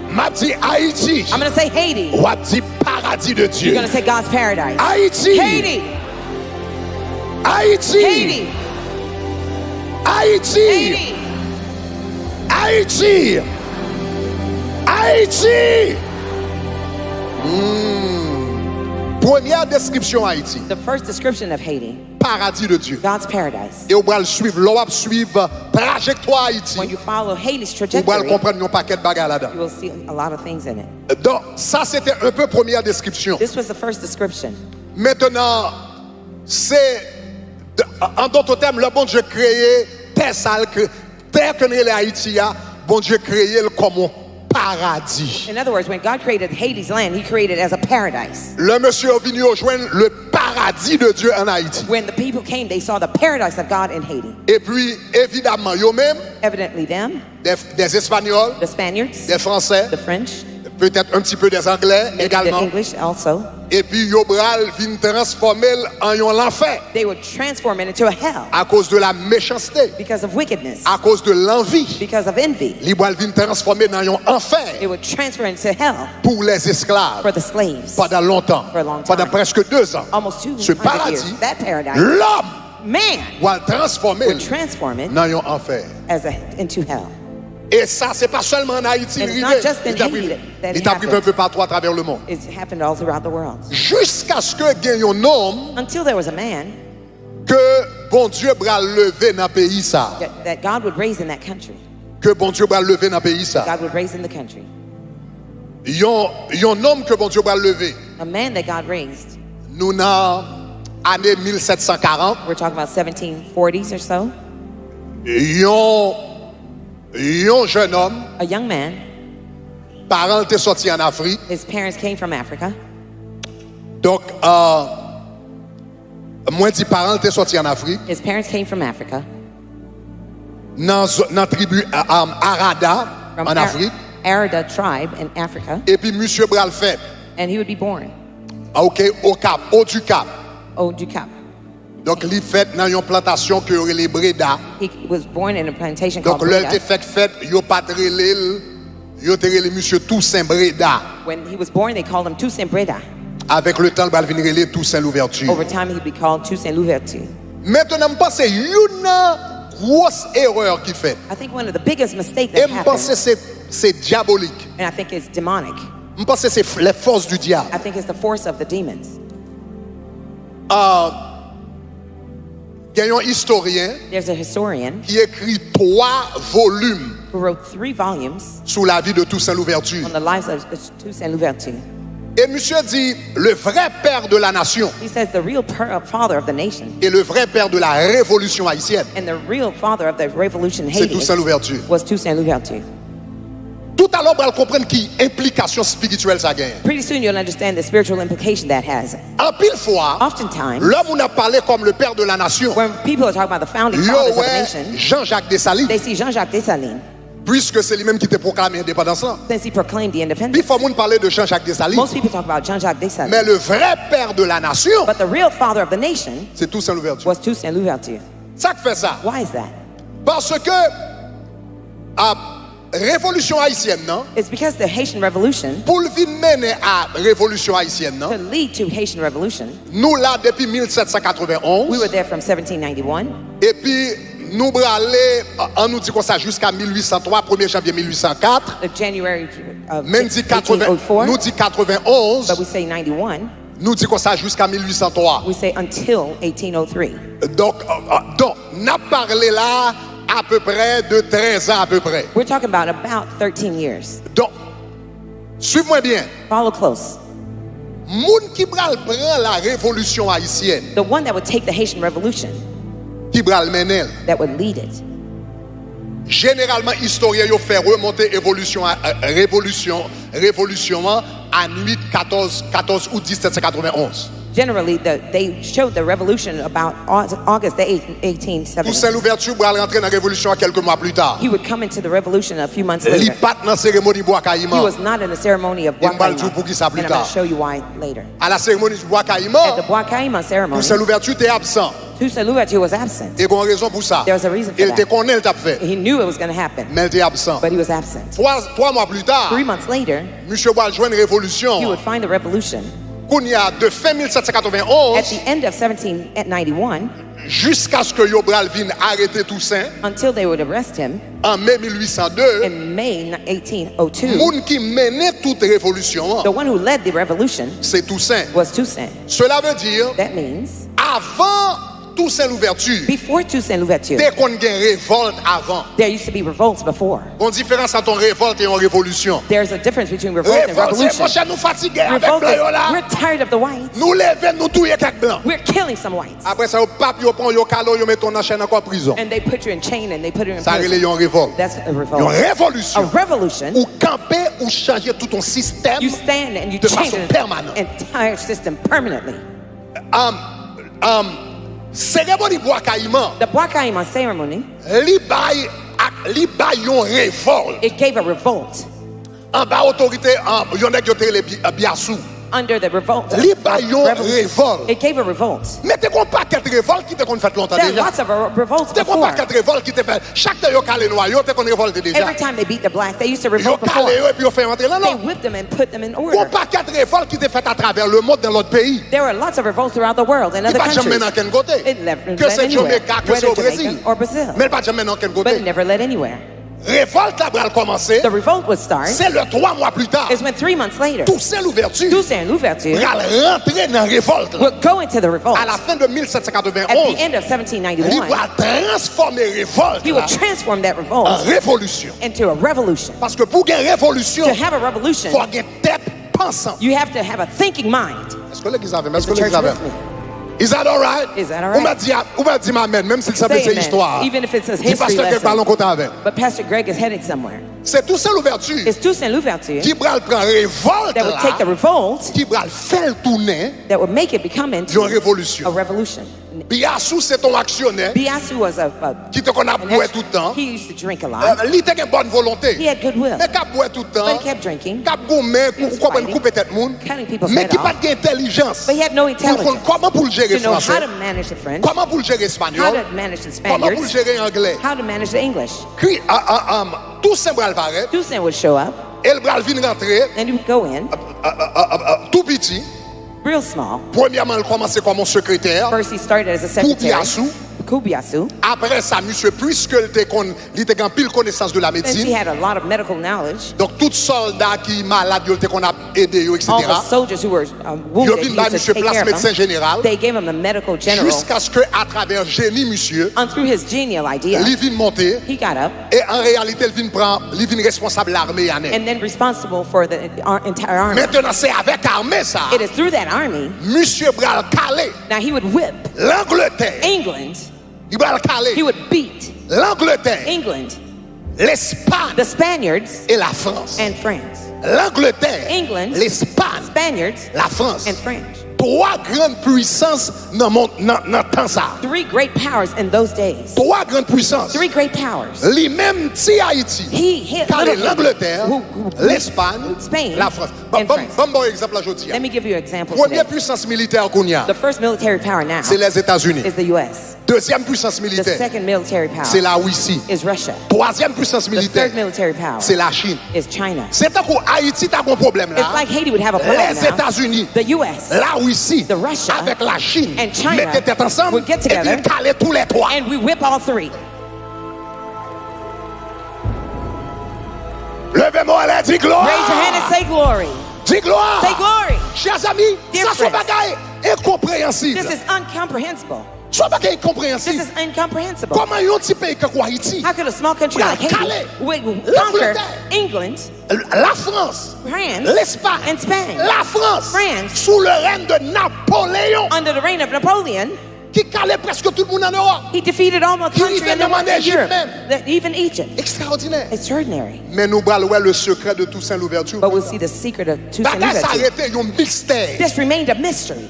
M'a dit Haïti. I'm going to say Haiti. Ou a dit paradis de You're Dieu. going to say God's paradise. Haïti. Haiti. Haïti. Haiti. Haïti. Haiti. Haïti. Haïti. Première description Haïti. The first description of Haiti, Paradis de Dieu. God's paradise. Et on va le suivre. L'on va suivre trajectoire Haïti. When you follow Haiti's On va trajectory, comprendre un paquet de bagages là-dedans. you will see a lot of things in it. Donc, ça c'était un peu première description. This was the first description. Maintenant, c'est, en d'autres termes, le bon Dieu créé terre sale, terre que nous les Haïti, bon Dieu créé comme un paradis. In other words, when God created Haiti's land, he created it as a paradise. Le monsieur est venu rejoindre le paradis de Dieu en Haïti. When the people came, they saw the paradise of God in Haiti. Et puis, évidemment, eux-mêmes, Evidently them, des Espagnols, the Spaniards, des Français, the French, peut-être un petit peu des Anglais maybe the également. English also, Et puis, Yobral vient transformer en l'enfer they would transform it into a hell à cause de la méchanceté, because of wickedness, à cause de l'envie. because of envy. L'Ibral vient transformer dans un enfer It would transfer into hell pour les esclaves for the slaves. pendant longtemps, For a long time. pendant presque 2 ans. Almost Ce 200 paradis, years. That paradise, l'homme man va le transformer would transform it dans un enfer. into hell. Et ça, c'est pas seulement en Haïti. And it's not just in Haiti that it Il t'arrive un happened. peu partout à travers le monde. It's happened all throughout the world. Jusqu'à ce que gagne un homme Until there was a man que bon Dieu bra lever dans le pays ça. that God would raise in that country. Que bon Dieu bra lever dans le pays ça. God would raise in the country. Un homme que bon Dieu bra lever. A man that God raised. Nous dans année 1740. We're talking about 1740s or so. Un jeune homme, A young man, parents étaient sortis en Afrique. his parents came from Africa. Donc, moi dis parents étaient sortis en Afrique. His parents came from Africa. Dans la tribu Arada From en Afrique. Arada tribe in Africa. Et puis monsieur Bral fait, And he would be born. ok, au Cap, au du Cap. Oh, du Cap. Donc, il fait dans une plantation que les Breda. He was born in a plantation Donc, called là, Breda. il fait, il pas trélé, il a monsieur Toussaint Breda. When he was born, they called him Toussaint Breda. Avec le temps, il va venir Toussaint l'ouverture. Over time, he'd be called Toussaint Louverture. Maintenant, je pense que c'est une grosse erreur qu'il fait. I think one of the biggest mistakes Et that je pense que happened, c'est diabolique. and I think it's demonic. Je pense que c'est les forces du diable. I think it's the force of the demons. Il y a un historien There's a historian qui écrit 3 volumes who wrote 3 volumes sur la vie de Toussaint Louverture. on the lives of Toussaint Louverture. Et monsieur dit, le vrai père de la nation He says the real father of the nation et le vrai père de la révolution haïtienne, and the real father of the revolution c'est Haiti Toussaint Louverture. was Toussaint Louverture. Tout à l'heure, on va comprendre qui implication spirituelle ça gagne. Pretty soon you'll understand the spiritual implication that has. En pile fois, Oftentimes, l'homme on a parlé comme le père de la nation. when people are talking about the founding Yo, fathers of the ouais, nation, Jean-Jacques Dessalines, they see Jean-Jacques Dessalines puisque c'est lui-même qui t'a proclamé l'indépendance. since he proclaimed the Puis il independence. faut qu'on parler de Jean-Jacques Dessalines. Most people talk about Jean-Jacques Dessalines, Mais le vrai père de la nation, but the real father of the nation c'est Toussaint Louverture. was Toussaint Louverture. Ça qui fait ça. Why is that? Parce que révolution haïtienne, non? It's because the Haitian Revolution, Pour le venir mener à révolution haïtienne, non? to lead to Haitian Revolution, Nous là depuis we 1791 were there from 1791, et puis nous bralé on nous dit comme ça jusqu'à 1803, 1er janvier 1804, the January of même dit 80, 1804, nous dit 91, but we say 91, nous dit comme ça jusqu'à 1803. we say until 1803. Donc n'a parlé là à peu près de 13 ans à peu près. We're talking about 13 years. Donc suivez-moi bien. Follow close. Moun qui bral prend la révolution haïtienne, The one that would take the Haitian Revolution, qui bral menel. that would lead it. Généralement, historiens yo fait remonter révolution à nuit 14 août 1791. Generally, they showed the revolution about August the 8th, 1870. Toussaint Louverture bral rentrer dans la révolution quelques mois plus tard. He would come into the revolution a few months Li later. pat dans cérémonie bois He caïman. was not in the ceremony of Et m'bal Bois djou pour qui ça plus and I'm going tard. to show you why later. À la cérémonie du bois At the caïman, Bois ceremony, Toussaint Louverture était absent. Toussaint Louverture was absent. Et qu'on raison pour ça. There's a reason for Il te that. connaît le t'a fait. He knew it was going to happen, Mais il était absent. but he was absent. Trois mois plus tard, 3 months later, monsieur Bois joint une he révolution. would find the revolution. Qu'on y a de fin At 1791 the end of 1791, jusqu'à ce que Yobral vienne arrêter Toussaint until they would arrest him en mai 1802. in May 1802, Moun qui menait toute révolution, the one who led the revolution c'est Toussaint. was Toussaint. Cela veut dire, That means, avant Toussaint Louverture, before Toussaint Louverture, dès qu'on gagne révolte avant. there used to be revolts before. Une différence entre révolte et une révolution. There's a difference between revolt and Révolte, c'est revolution. mon cher, nous fatigués avec Revolt blanc yo is, là. we're tired of the whites. Nous levons, nous touillons quelques blancs. We're killing some whites. Après ça, au pape, yo prend yo calo, yo met ton en chaîne encore prison. And they put you in chain and they put you in Ça relève prison. une révolte. That's a Une revolt. A révolution. revolution, Ou camper ou changer tout ton système. you stand and you de change façon an permanente. entire system permanently. Cérémonie bois caïman, The Bois Caïman ceremony, li bay yon révolte. it gave a revolt. En bas autorité, yon ek yo te le Biasou. Under the revolt, Li bay yon revolution, révolte. it gave a revolt. Mais te kon paquet révolte qui te kon fait longtemps There are déjà. lots of revolts Te kon before. paquet révolte qui te fait. Chaque te yo calé noir, yo te kon révolte déjà. Every time they beat the blacks, they used to Yo revolt before. calé yo et puis yo fait rentrer là They non. whipped them and put them in Kon order. paquet révolte qui te fait à travers le monde dans l'autre pays. There were lots of revolts throughout the world in Il other pas jamais countries. dans quel côté. It never Que led c'est anywhere, Jamaica, que c'est whether au Brésil. Jamaica or Brazil. Mais pas jamais dans quel But it côté. never led anywhere. Révolte là bral commencer. The revolt would start C'est le 3 mois plus tard. is when 3 months later, Toussaint Louverture Toussaint Louverture bral rentrer dans révolte. là. would go into the revolt. À la fin de At 1791, the end of il 1791, va transformer révolte he là, would transform that en revolt révolution. into a revolution. Parce que pour gagner révolution, To have a revolution, il faut gagner tête pensante. you have to have a thinking mind. Est-ce que l'église avait? Est-ce Is que the l'église church avait? with me? Is that all right? Is that all right? On m'a dit m'amène, même si ça Say c'est amen, histoire. even if it's a Dis history pasteur que parlons lesson. côté avec. But Pastor Greg is headed somewhere. C'est Toussaint Louverture It's Toussaint Louverture qui bral prend révolte that would take the là, revolt qui bral fait tourner that would make it become une into a révolution. revolution. Biasou c'est ton actionnaire Biasu was a qui te connaît an boire tout le temps. he used to drink a lot. Il était une bonne volonté. He had goodwill, Mais cap boire tout le temps. but he kept drinking, Cap gourmet, He was comment fighting, couper tête monde. cutting people's Mais head qui off. pas d'intelligence. but he had no Pour comprendre intelligence comment pour le gérer to know how français, to manage the French, comment pour le gérer how espagnol, to manage the comment pour le Spaniards, gérer anglais. how to manage the English. Puis Toussaint bral paraît, Toussaint would show up, et le bral vient rentrer and he would go in, tout petit. real small. Premièrement, il commençait comme un secrétaire First, he started as a pour secretary Biasou. Kobayasu. Après ça, monsieur, puisque il était en pile connaissance de la Since he médecine, had a lot of medical knowledge, donc tout soldat qui est malade, il était qu'on a aidé, etc. all the soldiers who were Yo wounded, vin he ba used to monsieur take place care of médecin them. général They gave him the medical general. jusqu'à ce que à travers génie monsieur, And through his genial idea, il vient monter he got up et en réalité il vient responsable de l'armée année. and then responsible for the entire army. Maintenant c'est avec armée ça. It is through that army. Monsieur bral calé Now he would whip l'Angleterre. England. Il bral He calé would beat l'Angleterre, England, l'Espagne the Spaniards, et la France. and France. L'Angleterre, England, l'Espagne, Spaniards, la France. and French. Trois grandes puissances dans le temps ça. Three great powers in those days. Trois grandes puissances. Three great powers. Lui-même, si Haïti, He hit car little l'Angleterre, who- l'Espagne, Spain, la France. and France. Bon exemple aujourd'hui. Let me give you an example Première today. puissance militaire qu'on y a, The first military power now c'est les États-Unis. is the U.S. Deuxième puissance The militaire, second military power c'est la Russie. is Russia. Troisième puissance The militaire, third military power c'est la Chine. is China. C'est tant que Haïti a un problème It's là. like Haiti would have a problem Les now. États-Unis, The U.S. la Russie, The Russia avec la Chine, and China mettaient tête ensemble would get et together puis calaient tous les trois. and we whip all three. Levez-moi là, dis gloire. Raise your hand and say glory. Dis gloire. Say glory. Chers amis, Dear ça sont friends. bagaille incompréhensible. This is incomprehensible. Ça bagaille This incompréhensible. is incomprehensible. Comment un petit pays comme Haïti, How could a small country like Haiti Calais, would conquer l'Angleterre, England, la France, France, l'Espagne, and Spain la France, France, sous le règne de Napoléon, under the reign of Napoleon? qui calait presque tout le monde en Europe. He defeated almost Qui country vivait in the dans l'Égypte Europe, même. even Egypt. Extraordinaire. Extraordinary. Mais nous allons voir le secret de Toussaint l'ouverture. But we'll see the secret of Toussaint Bagaille Louverture. s'arrêtait, un mystère This remained a mystery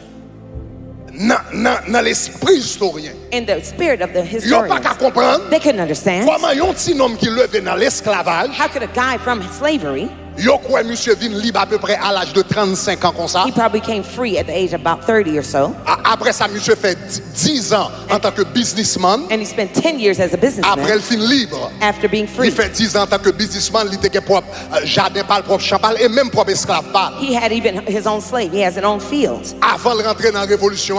dans l'esprit historien. in the spirit of the Ils n'ont pas historians. qu'à comprendre They couldn't understand. comment un petit homme qui levait dans l'esclavage, How could a guy from slavery, yo croit monsieur vin libre à peu près à l'âge de 35 ans comme ça. he probably came free at the age of about 30 or so, Après ça, monsieur fait 10 ans en tant que businessman. and he spent 10 years as a Après, businessman il fin libre. after being free. Il fait 10 ans en tant que businessman. Il était propre jardin, pas le propre champal et même propre esclave. Pas. He had even his own slave. He has his own field. Avant de rentrer dans la révolution,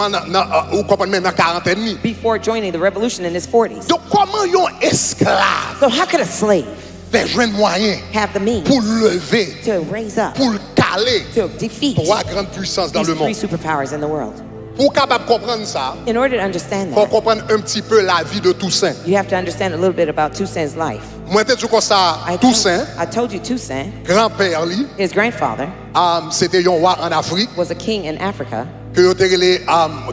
ou comprenez, dans la quarantaine. Before joining the revolution in his 40s. Donc, comment un esclave So how could a slave fait joindre moyen have the means pour lever, to raise up, pour caler to defeat trois grandes puissances dans these le three monde? superpowers in the world? Pour capable comprendre ça, In order to understand il faut that, comprendre un petit peu la vie de Toussaint. you have to understand a little bit about Toussaint's life. Moi, je dis comme ça, Toussaint, I told you Toussaint, grand-père, lui, his grandfather, c'était un roi en Afrique, was a king in Africa, que vous avez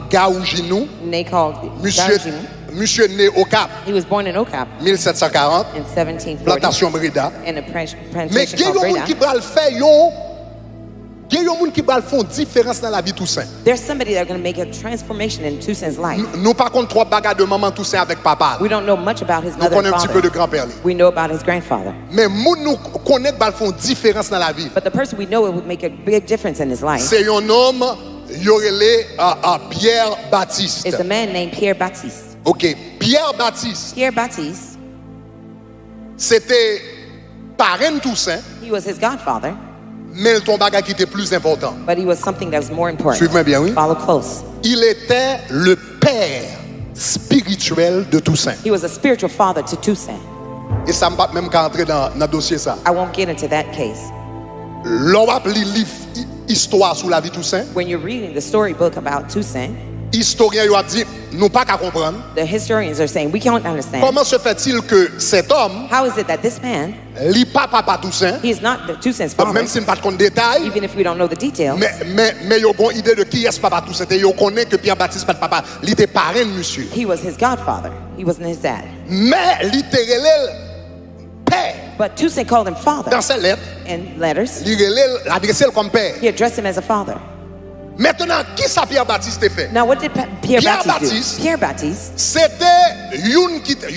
Gaouginou, and they called monsieur, Gaoujinou. monsieur né au Cap, He was born in Okap 1740, in 1740 plantation Breda. in a Mais plantation il y a called des gens qui Breda. va le faire, il y a des gens qui va faire une différence dans la vie de Toussaint. There's somebody that's going to make a transformation in Toussaint's life. Nous par contre trois bagages de maman Toussaint avec papa. We don't know much about his Nous mother and connaissons un petit peu de father. grand-père. lui. We know about his grandfather. Mais nous connaissons qui va faire une différence dans la vie. But the person we know it would make a big difference in his life C'est un homme, il à Pierre Baptiste. is a man named Pierre Baptiste. Ok, Pierre Baptiste, Pierre Baptiste, c'était parrain Toussaint, he was his godfather, mais ton bagage qui était plus important. but he was something that was more important. Suivez-moi bien, oui. Follow close. Il était le père spirituel de Toussaint. He was a spiritual father to Toussaint. Et ça ne va même qu'à entrer dans le dossier ça. I won't get into that case. L'on va lire livre histoire sur la vie de Toussaint. When you're reading the storybook about Toussaint, Historien a dit, nous pas qu'à comprendre. the historians are saying we can't understand. Comment se fait-il que cet homme, How is it that this man, lit pas papa Toussaint, he is not the Toussaint's father, même s'il n'a pas de détail, even if we don't know the details, mais il y a une idée de qui est ce papa Toussaint. Et il connaît que Pierre Baptiste pas de papa. Il était parrain de monsieur. he was his godfather. He wasn't his dad. Mais littéralement, père, But Toussaint called him father dans ses lettres, in letters. il l'adressait comme père. He addressed him as a father. Maintenant, qui ça Pierre Baptiste fait? Now, what did Pierre Pierre Baptiste Baptiste. do? Pierre Baptiste, C'était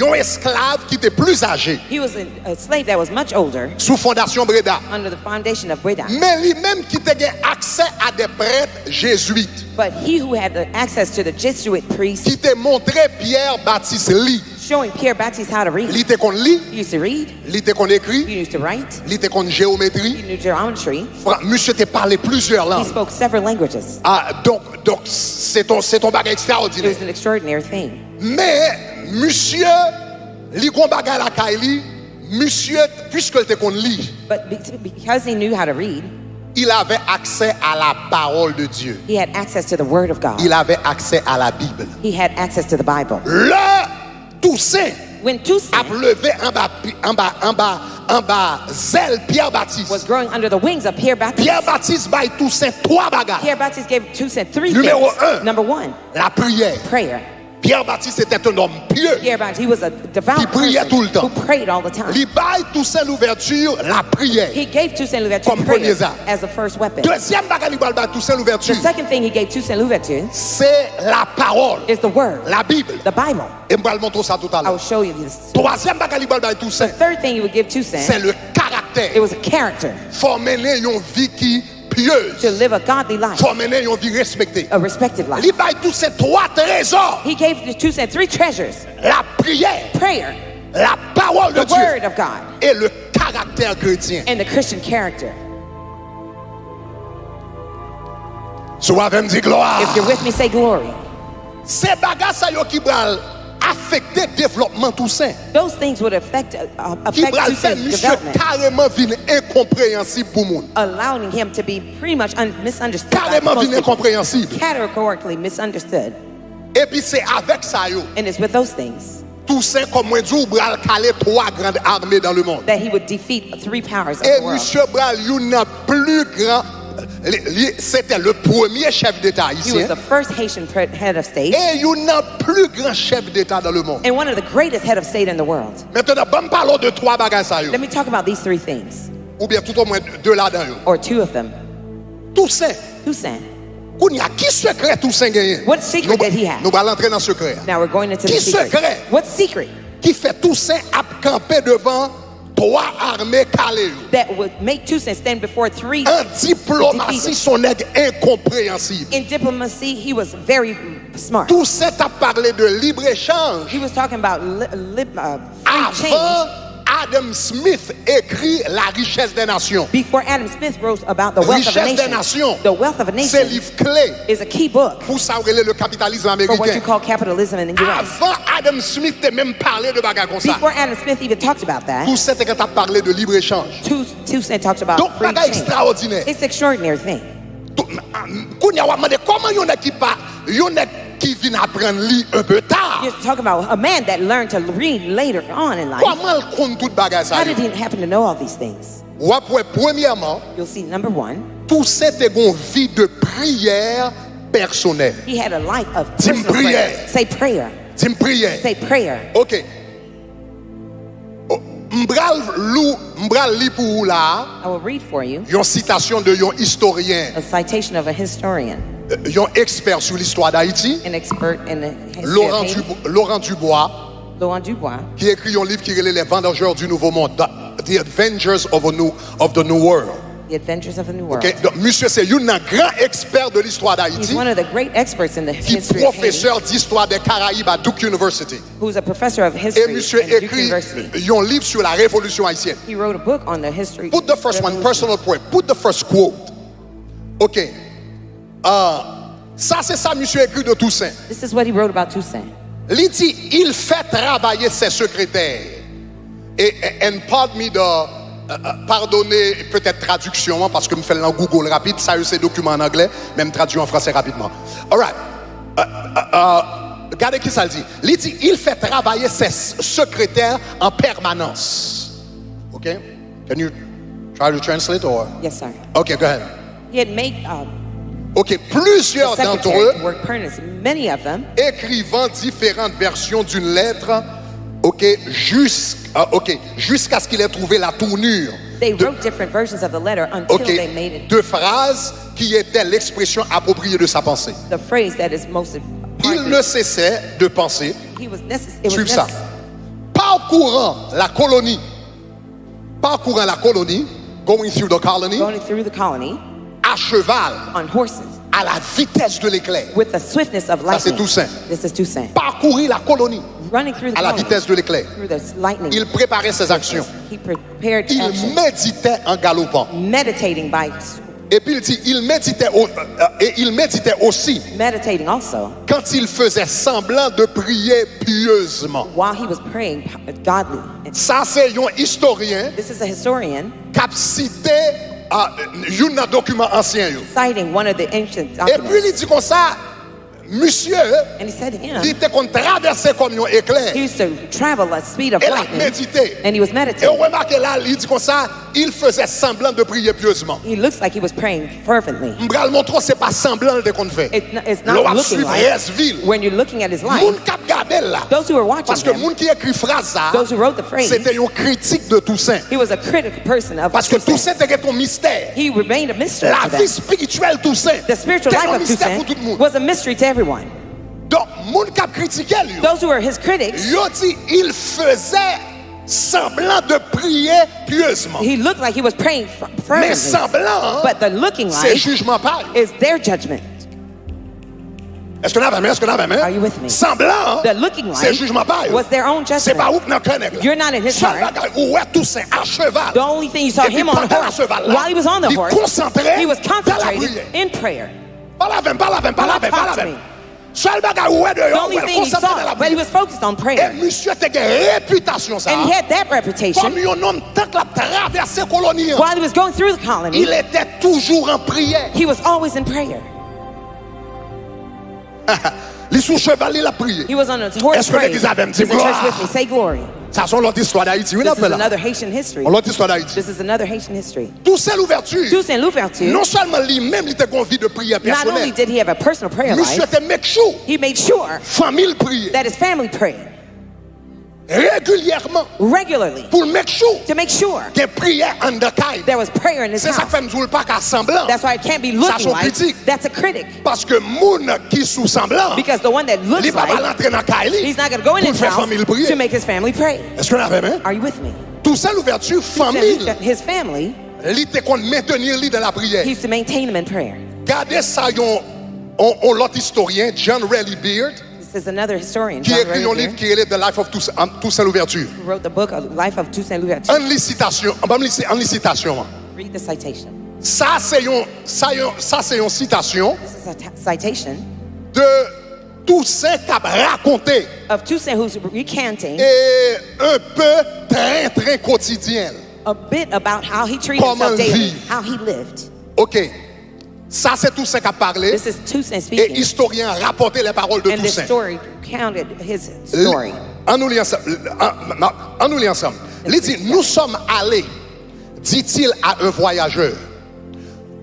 un esclave qui était plus âgé, he was a slave that was much older sous fondation Breda. under the foundation of Breda. Mais lui-même qui avait accès à des prêtres jésuites, But he who had the access to the Jesuit priests, qui t'a montré Pierre Baptiste lit. showing Pierre Baptiste how to read. Il était qu'on lit, He used to read, il était qu'on écrit, he used to write, il était qu'on he géométrie. knew geometry, Monsieur t'a parlé plusieurs he langues. spoke several languages. Donc c'est ton bagage It extraordinaire. was an extraordinary thing. Mais monsieur li gon bagay la Kaili, monsieur puisque il te kon li, But because he knew how to read, il avait accès à la parole de Dieu. he had access to the Word of God. Il avait accès à la Bible. He had access to the Bible. Le Toussaint When a Toussaint levé en bas zèle Pierre Baptiste. was growing under the wings of Pierre Baptiste, Pierre Baptiste baille Toussaint trois bagages. Pierre Baptiste gave Toussaint three Numéro things. un. Number one, La prière. prayer. Pierre Baptiste était un homme pieux. Pierre Baptiste, he was a devout Qui priait tout le person temps. who prayed all the time. Il baille Toussaint l'ouverture, la prière. He gave Toussaint Louverture Comme prayer premier arme. as the first weapon. Deuxième bagage, il baille Toussaint l'ouverture, The second thing he gave Toussaint Louverture c'est la parole, is the Word, la Bible. the Bible. Et je vais le montrer ça tout à I will l'heure. show you this. Troisième bagage, il baille Toussaint, The third thing he would give Toussaint, c'est le it caractère. was a character Former une vie qui pieuse. to live a godly life, Former une vie respectée. a respected life. Il baille tous ces trois trésors. He gave Toussaint three treasures: La prière, prayer, la parole de the Word Dieu of God, et le caractère chrétien. and the Christian character. Tu vas me dire gloire. If you're with me, say glory. Ces bagages ça yo qui va affecter le développement Toussaint. Those things would affect Qui va faire Toussant's monsieur development, carrément vin incompréhensible pour monde. allowing him to be pretty much misunderstood, by Carrément most vin people. incompréhensible. Categorically misunderstood. Et puis c'est avec ça yo And it's with those things Toussaint comme moi dit bral caler trois grandes armées dans le monde. that he would defeat three powers of Et the world. monsieur Bral n'a plus grand c'était le premier chef d'État He was haïtien. the first Haitian head of state Et il n'a plus grand chef d'État dans le monde. and one of the greatest head of state in the world. Maintenant, bon parlons de trois bagages ça yo. Let me talk about these three things, Ou bien tout au moins deux là-dedans yo. or two of them. Toussaint. Toussaint. Kounya, qui secret Toussaint gagné? What secret did he have? Nous allons entrer dans le secret. Now we're going into the Qui secret. secret? What secret Qui fait Toussaint à camper devant trois armées calées? that would make Toussaint stand before three? En diplomatie, son nègre incompréhensible. In diplomacy, he was very smart. Toussaint a parlé de libre-échange. He was talking about free change Avant, Adam Smith écrit La richesse des nations. before Adam Smith wrote about the wealth of a Richesse des nation. nations. The wealth of a C'est nation livre clé is a key book pour ça le capitalisme for what you américain. call capitalism in the U.S. Avant Adam Smith te même parlé de bagarre comme ça. Before Adam Smith even talked about that, Toussaint est quand parlé de libre-échange. Toussaint talked about Donc free bagarre change. extraordinaire. It's an extraordinary thing. Kounya wa mande comment yon qui vient apprendre li un peu tard. You're talking about a man that learned to read later on in life. Comment il compte toute bagarre ça? How did he happen to know all these things? Ou après premièrement, You'll see, number one, Toussaint a une vie de prière personnelle. he had a life of Dis personal prière. prayer. Say prayer. C'est une prière. Say prayer. OK. M'bral li pour vous là, I will read for you une citation de un historien, a citation of a historian, un expert sur l'histoire d'Haïti, an expert in the history of Haiti, Laurent Dubois, Laurent Dubois, qui écrit un livre qui est Les Vengeurs du Nouveau Monde, The Avengers of the New World. The Adventures of a New World. Okay? Donc, monsieur, c'est un grand expert de l'histoire He's d'Haïti, one of the great experts in the qui est history of Haiti, professeur d'histoire des Caraïbes à Duke University. who's a professor of Et history monsieur at Duke écrit University. un livre sur la révolution haïtienne. He wrote a book on the history. Put the first one, personal prayer. Put the first quote. OK. Ça, c'est ça, monsieur écrit de Toussaint. This is what he wrote about Toussaint. Il dit, il fait travailler ses secrétaires. And pardon me de pardonner peut-être traduction, parce que je fais en Google rapide, ça c'est document en anglais, même traduit en français rapidement. All right. Regardez qui ça le dit. Il dit, il fait travailler ses secrétaires en permanence. OK? Can you try to translate or? Yes, sir. OK, go ahead. He had made OK, plusieurs d'entre secretary eux work permanents, many of them, écrivant différentes versions d'une lettre, OK, jusqu'à ce qu'il ait trouvé la tournure they wrote different versions of the letter until they made it de phrases qui étaient l'expression appropriée de sa pensée. the phrase that is most Il important. ne cessait de penser, It was necessary. suivre ça, parcourant la colonie, going through the colony, Going through the colony à cheval, on horses à la vitesse de l'éclair. with the swiftness of Ça, c'est lightning. Toussaint. This is Toussaint. Parcourir la colonie Running through the à la colony vitesse de l'éclair. through the lightning. Il préparait ses actions. He prepared Il action, méditait en galopant. meditating by Et puis il dit, il méditait aussi meditating also quand il faisait semblant de prier pieusement. while he was praying godly. And Ça, c'est un historien this is a historian qui a cité un document ancien. citing one of the ancient Et puis documents. il dit comme ça, monsieur, And he said to him, il était qu'on traversait comme un éclair. he used to travel at the speed of Et il a lightning. médité. And he was Et on meditating. remarque là, il dit comme ça, il faisait semblant de prier pieusement. He looks like he was praying fervently. M'bral montre c'est pas semblant de qu'on fait. It's L'on not va looking suivre like Resville. when you're looking at his life. Moun k'ap gade là. Those who were watching Parce que him, moun qui écrit phrase ça, those who wrote the phrase, c'était un critique de Toussaint. he was a critical person of Parce que Toussaint. Toussaint était un mystère. He remained a mystery La to vie them. spirituelle Toussaint, The spiritual c'était life un of mystère pour Toussaint tout le monde. was a mystery to everyone. Donc, moun k'ap critiqué lui, Those who were his critics, yo dit il faisait semblant de prier pieusement. he looked like he was praying Mais fervently. semblant, But the looking c'est like jugement pareil. is their judgment. Est-ce qu'on a vraiment? Est-ce qu'on a vraiment? Are you with me? Semblant, The looking c'est like jugement pareil. was their own C'est pas judgment. où dans le cœur. You're not in his Seul heart. bagage où est Toussaint à cheval. The only thing you saw Et puis him on the pendant horse, la cheval là, while he was on the il horse, concentrait he was dans la concentrated prière. in prayer. Pas la veine, pas la veine, pas la veine, pas la Talk to veine. me. Seul bagage où est The dehors, only où est thing he concentré dans la saw, but he prière. was focused on Et prayer. monsieur était une réputation ça. And he had that reputation. Comme un homme tant que la traversée colonie. While he was going through the colony, Il était toujours en prière. he was always in prayer. Il sous cheval, il a prié. He was on his horse Est-ce que praying. l'église a même He's dit in church gloire? with me. Say glory. Ça sont l'autre histoire d'Haïti. Oui, This is là. another Haitian history. L'autre histoire d'Haïti. This is another Haitian history. Toussaint Louverture. Toussaint Louverture, Non seulement lui-même, il était convié de prière not only personnelle. did he have a personal prayer Monsieur life, était make sure, he made sure famille priait that his family prayed régulièrement regularly pour make sure to make sure qu'il y ait prière en décaille. there was prayer in his C'est ça que house. fait nous pas qu'à semblant. That's why it can't be Ça looking son like. critique. That's a critic. Parce que moun qui sous semblant, Because the one that il looks va pas like, l'entrer dans Kaili. he's not going to go in Pour his faire house famille prier. to make his family pray. Est-ce qu'on a fait, hein? Are you with me? Toussaint Louverture, famille, His family, il était qu'on maintenir lui dans la prière. he used to maintain him in prayer. Gardez ça, on l'autre historien, John Raleigh Beard, This is another historian, qui John écrit un Raleigh livre qui est The Life of Toussaint Louverture. who wrote the book of Life of Toussaint Louverture. En citation, en citation. Read the citation. Ça c'est une citation This is a citation de Toussaint qui a raconté of Toussaint who's recanting et un peu train quotidien. a bit about how he treated Comment himself daily, vivre. how he lived. Ok, ça c'est Toussaint qui a parlé This is Toussaint et speaking. historien a rapporté les paroles de And this Toussaint. story counted his story. En nous lit ensemble. En nous lit ensemble. Il dit, nous sommes allés, dit-il à un voyageur,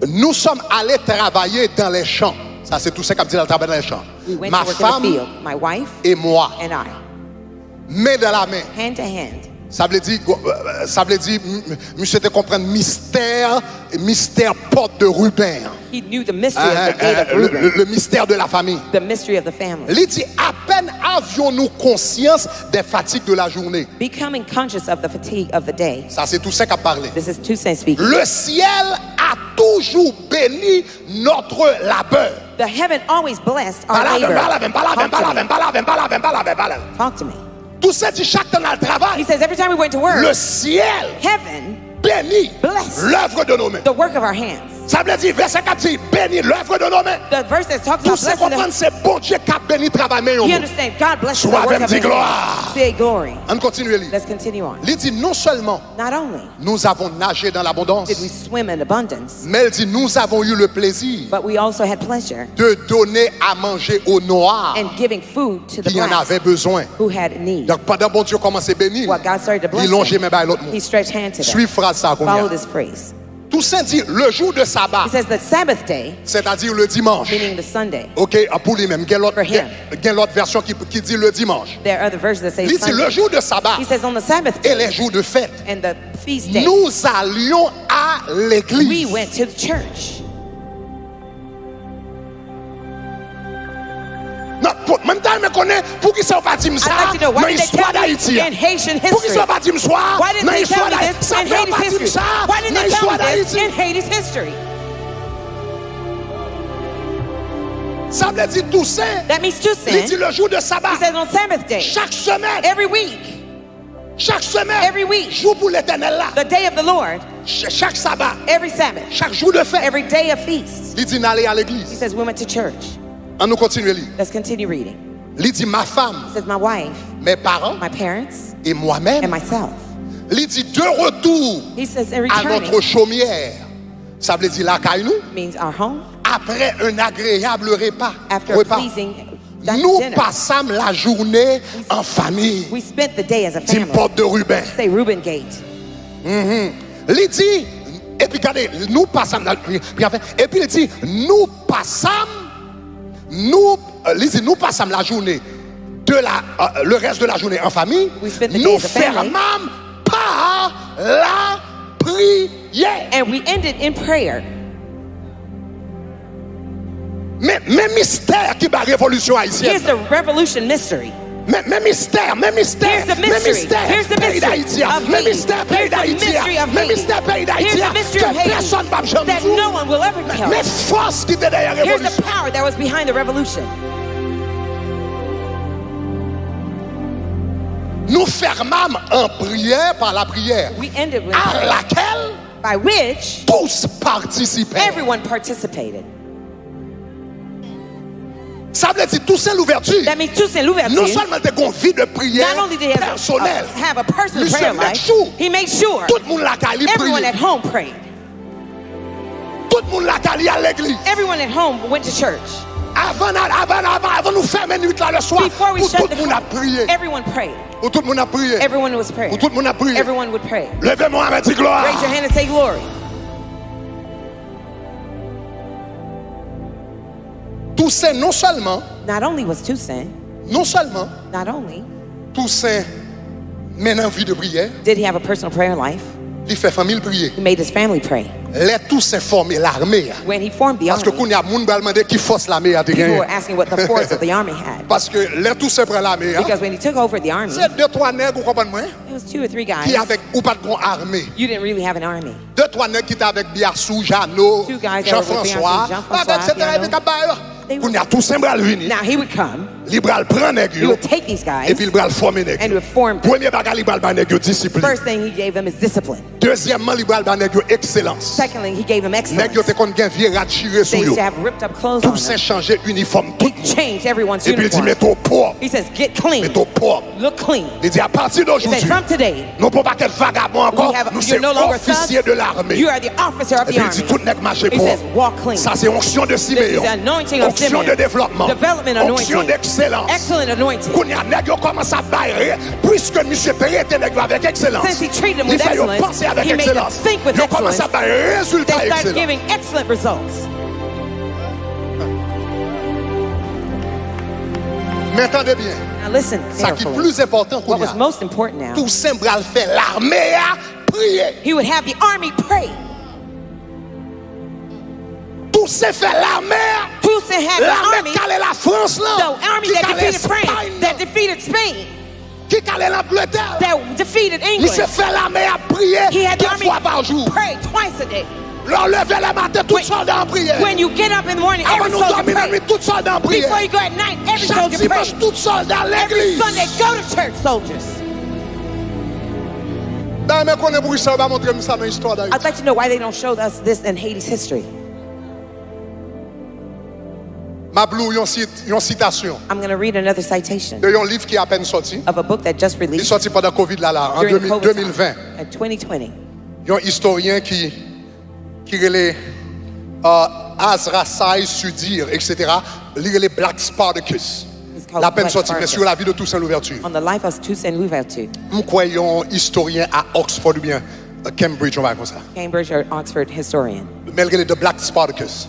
nous sommes allés travailler dans les champs. Ça, c'est tout ça qui dit travailler dans les champs. We went Ma to work in the femme field, my wife et moi, and I, main dans la main. hand to hand. Ça veut dire, monsieur te comprendre, mystère porte de Ruben. He knew the mystery of the gate of Reuben, Le mystère de la famille. the mystery of the family. Il dit, à peine avions-nous conscience des fatigues de la journée. Becoming conscious of the fatigue of the day. Ça, c'est tout ça qu'a parlé. This is Toussaint speaking. Le ciel a toujours béni notre labeur. The heaven always blessed our labor. Talk to me. Tout ça dit chaque temps dans le He travail. says every time we went to Le work, ciel heaven bénit bless l'œuvre de nos mains. the work of our hands. Ça veut dire, verset 4 dit, bénit l'œuvre de nos mains. The verse that talks Tout about ça blessing comprendre, them, c'est bon Dieu qui a béni le travail. he understands God blesses the Sois work même of dit our gloire. hands. Say glory. On continue à lire. Let's continue on. Il dit, non seulement Not only nous avons nagé dans l'abondance, did we swim in abundance, mais il dit, nous avons eu le plaisir but we also had pleasure de donner à manger aux noirs in giving food to the qui en blacks avaient besoin. who had need. Donc pendant bon Dieu commence à bénir, While God started to bless il longeait them, même par l'autre monde. he stretched hand to them. Suis phrase ça Follow combien. this phrase. Toussaint dit le jour de sabbat, He says the Sabbath day, c'est-à-dire le dimanche. meaning the Sunday. Ok, pour lui-même. Il y a For him. l'autre version qui dit le dimanche. There are other versions that say Il dit le Sunday. jour de sabbat He says on the Sabbath et day les jours de fête, and the feast day, nous allions à we l'église. went to the church. Non, même temps, je connais pour qui ça va dire ça I'd like to know dans why did they l'histoire tell me d'Haïti. in Haitian Pour qui history? ça va dire ça Why didn't dans they tell l'histoire me d'Haïti. this Ça in fait Haiti's pas dire history? ça Why didn't dans they tell l'histoire me this d'Haïti. in Haiti's history? Ça veut dire Toussaint. That means Il dit Toussaint. le jour de sabbat. He says on Sabbath day, Chaque semaine. every week, Chaque semaine. every week, Jour pour l'éternel là. the day of the Lord, chaque sabbat, every Sabbath, chaque jour de fête, every day of feast. il dit d'aller à He l'église. says we went to church. On nous continue à lire. Let's continue reading. Il dit ma femme, He says my wife, mes parents my parents, et and moi-même. myself. Il dit de retour He says in à returning notre chaumière. Ça veut dire la caille nous. means our home. Après un agréable repas. After a pleasing Nous dinner, passâmes la journée en famille. we spent the day as a Tim family. Porte de Ruben. Say Reuben Gate. Il dit, et puis regardez, nous passâmes la et puis il dit, nous passâmes la journée le reste de la journée en famille. We spent the day Nous as a family. fermâmes par la prière. And we ended in prayer. Mais mystère qui bat la révolution haïtienne. Here's the revolution mystery. Mais mystère. Here's the mystery. Here's the Pays mystery d'Haïti. of Mais Haiti. mystère pays Here's the d'Haïti. mystery of Mais Haiti. mystère pays Here's d'Haïti. the mystery of Que Haiti personne ne va jamais that dire. no one will ever tell. Mais force qui était derrière la Here's révolution. the power that was behind the revolution. Nous fermâmes en prière par la prière. We ended with À prayer, laquelle by which tous participaient. everyone participated. Ça veut dire tout c'est l'ouverture. That means tous in l'ouverture. Non seulement des vie de prière Not only did he personnelle. have a personal Lui prayer se met life, sous. he made sure Tout le monde l'a qu'à lui everyone prier. at home prayed. Tout le monde l'a qu'à lui à l'église. Everyone at home went to church. Avant nous fermer nuit là le soir. Before we Pour shut tout the le monde a prié. everyone prayed. Pour tout le monde a prié. Everyone was praying. Pour tout le monde a prié. Everyone would pray. Levez-moi avec dit gloire. Raise your hand and say glory. Toussaint non seulement Not only was Toussaint, not only Toussaint mène une vie de prière, did he have a personal prayer life, il fait famille prier. he made his family pray. Les Toussaint formé l'armée. When he formed the Parce que army, quand il y a moun bal demander qui force l'armée a people gagné. were asking what the force of the army had. Parce que les Toussaint prend l'armée. Because when he took over the army, C'est deux trois nègres, vous comprenez moi? it was 2 or 3 guys. Qui avec ou pas de grande armée. You didn't really have an army. Deux trois nègres qui étaient avec Biassou, Jeannot, Two guys that were with Jean-François, Biassou, Jean-François, avec etc. Jeannot. avec Abaye. They Quand il y a Toussaint bral venir, Now he would come, il bral prend nègre he would take these guys, et puis il bral former nègre. and would form them. Premier bagage il bral ba nègre discipline. First thing he gave them is discipline. Deuxièmement, il bral ba nègre excellence. Secondly, he gave them excellence. Nègre te kon gen virage tiré They sur used yo. to have ripped up clothes on Toussaint them. changer uniforme tout. He changed everyone's Et puis il dit uniform. mets-toi propre. He says, get clean, Mets-toi propre. look clean. Il dit à partir He said, d'aujourd'hui, from today, nous ne pouvons pas être vagabonds encore. Nous you're sommes no longer thugs. officiers de l'armée. You are the officer of Et the puis il dit army. tout nègre marcher He says, propre. walk clean. Ça c'est onction de Siméon. This is anointing of Onction Simeon. de développement. Development Onction anointing. d'excellence. Excellent anointing. Qu'on y a nègre commence à bailler puisque monsieur traité nègre avec excellence. Since he treated them Il with fait excellence, penser avec he made them excellence. think with Il commence à excellence. bailler They résultat started excellent. giving excellent results. Mais entendez bien, Now listen ça qui est carefully. plus important qu'on What y was a. most important now, Toussaint bral fait l'armée à prier. he would have the army pray. Toussaint fait l'armée. Toussaint had the L'armée army, calait la France là. the army Qui that calait defeated France, Espagne, that defeated Spain, qui calait l'Angleterre. that defeated Il se England. fait l'armée à prier He had the 2 army fois par jour. pray twice a day. Leur lever le matin, tout soldat en prière. When you get up in the morning, Avant every nous soldier dormir la nuit, pray. tout soldat en prière. Before you go at night, every Chaque soldier dimanche, pray. tout soldat à Every l'église. Sunday, go to church, soldiers. Dans mes connais pour ça, on va montrer ça dans l'histoire d'Haïti. I'd like to know why they don't show us this in Haiti's history. Ma blou, yon citation I'm going to read another citation de yon livre qui est à peine sorti. of a book that just Il est released sorti pendant Covid là, en during the COVID 2020. time, in 2020. Yon historien qui relait Azra Sai Sudir, etc. Il relait Black Spartacus. It's called La peine Black sortie, mais Spartacus. sur la vie de Toussaint Louverture. On the life of Toussaint Louverture, Nous croyons historien à Oxford ou bien à Cambridge, on va comme ça. Cambridge or Oxford historian. Malgré de Black Spartacus.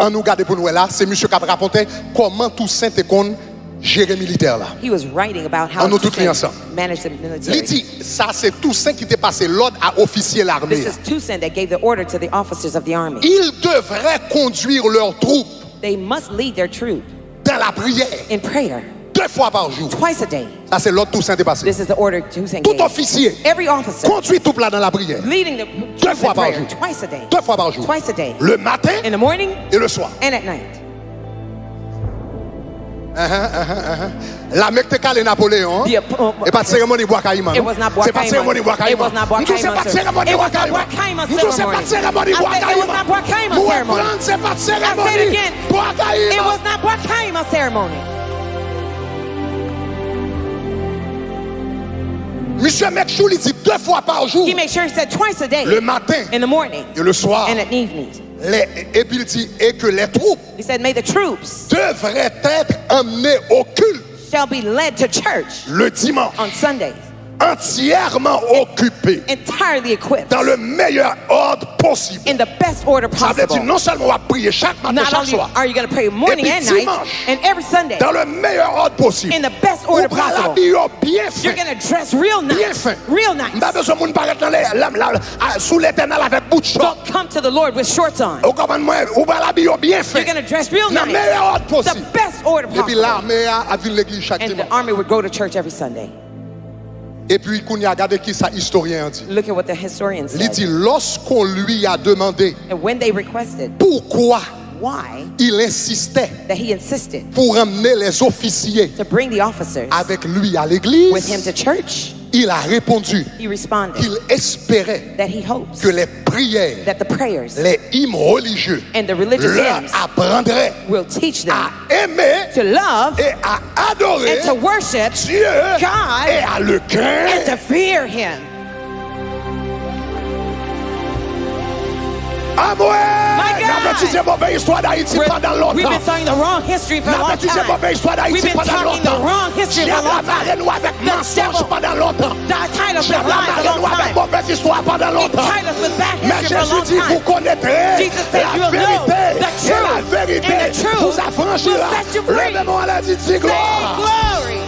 En nous garder pour nous là, c'est monsieur qui a raconté comment Toussaint était con gérer militaire là. He was writing about how On nous tous Toussaint ensemble. managed the Il military. dit, ça c'est Toussaint qui était passé l'ordre à officier l'armée. This is Toussaint that gave the order to the officers of the army. Ils devraient conduire leurs troupes They must lead their troop dans la prière in prayer 2 fois par jour. twice a day. Ça c'est l'ordre Toussaint est passé. This is the order Toussaint Tout gave. officier Every officer conduit tout là dans la prière. leading the 2 troops fois in par prayer jour. twice a day. 2 fois par jour. Twice a day. Le matin In the morning et le soir. and at night. La mec te calé Napoléon. Et pas de cérémonie bois caïman. It was not Bois C'est pas de cérémonie bois Caïman. It was caïman. not Bois Nous c'est pas de cérémonie bois Caïman. caïman. It was not Bois Caïman Nous c'est pas de cérémonie bois I said it was not Bois caïman. Caïman Nous ceremony. reprendre c'est pas de I said it cérémonie again. bois It caïman. was not Bois Caïman ceremony. Monsieur Mekchou, il dit 2 fois par jour. He made sure he said twice a day. Le matin In the morning et le soir. and at evening. Et puis il dit et que les troupes He said, may the troops devraient être emmenées au culte shall be led to church le dimanche, on Sundays, entièrement occupés entirely equipped dans le meilleur ordre possible. in the best order Ça veut dire possible. non seulement on va prier chaque matin, Not chaque only soir, are you going to pray morning Et and puis night, dimanche, and every Sunday dans le meilleur ordre possible. in the best On order prend possible. l'habillé bien You're fin, going to dress real bien nice, fin. real nice. Pas besoin de monde paraître dans sous l'éternel avec bout de short. Don't come to the Lord with shorts on. Au commandement, on va l'habiller bien fin. You're going to dress real Dans le nice, meilleur ordre the possible. best order Et puis possible. l'armée a vu l'église chaque And the dimanche. army would go to church every Sunday. Et puis, qu'on y a regardé qui ça historien dit. Look at what the historians Il dit, said. lorsqu'on lui a demandé And when they requested pourquoi why, il insistait that he insisted pour emmener les officiers to bring the officers avec lui à with him l'église, to church, il a répondu he responded qu'il espérait that he hopes que les prières, that the prayers les hymnes religieux and the religious leur hymns apprendraient will teach them à aimer to love et à adorer and to worship Dieu God et à le and craindre. to fear him. Ah ouais! My God! N'a pas étudié mauvaise histoire d'Haïti pendant We've longtemps. been talking the wrong history for a N'a pas long étudié time. mauvaise histoire We've d'Haïti been pendant talking the longtemps. wrong history for a long time. Nous avec The mensonge devil pendant longtemps. tied us with J'ai lies a long nous avec time. mauvaise histoire pendant He longtemps. tied us with bad Mais history for a Jésus long dit, vous time. connaîtrez Jesus said, la you will know vérité. the Et la truth, vérité and the truth vous affranchira. will set you free. Levez-moi la dit Say gloire. glory.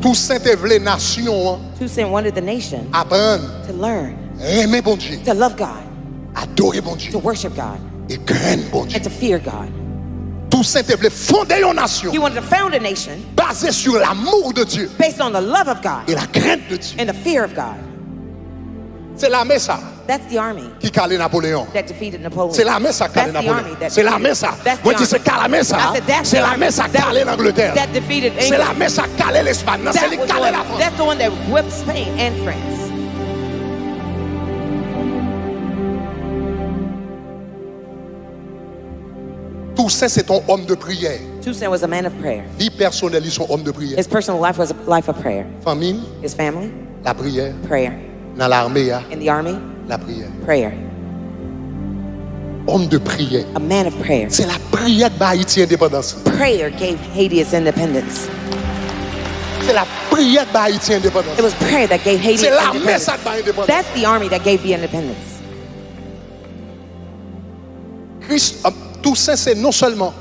Tout Saint-Évlé nation Toussaint wanted the nation apprendre, to learn aimer bon Dieu, to love God, adorer bon Dieu to worship God, et craindre bon Dieu. and to fear God. Tout Saint-Évlé fonder une nation He wanted to found a nation basée sur l'amour de Dieu based on the love of God et la crainte de Dieu. and the fear of God. C'est l'armée ça That's the army qui calait Napoléon. that defeated Napoleon. C'est l'armée ça qui That's calait the Napoléon. army that C'est l'armée ça. That's Moi the je dis c'est army. l'armée ça. I said that's C'est the l'armée army ça qui calait l'Angleterre. that defeated C'est England. l'armée ça qui calait l'Espagne. Non, c'est lui qui calait la France. That's the one that whipped Spain and France. Toussaint c'est un homme de prière. Toussaint was a man of prayer. Vie personnelle, ils sont hommes de prière. His personal life was a life of prayer. Famille, His family, la prière. prayer. Dans l'armée, In the army, la prière. prayer. Homme de prière. A man of prayer. C'est la prière de Haïti indépendance. Prayer gave Haiti its independence. C'est la prière de Haïti indépendance. It was prayer that gave Haiti C'est its l'armée independence. ça qui bat indépendance. That's the army that gave the independence. Christ, Toussaint c'est non seulement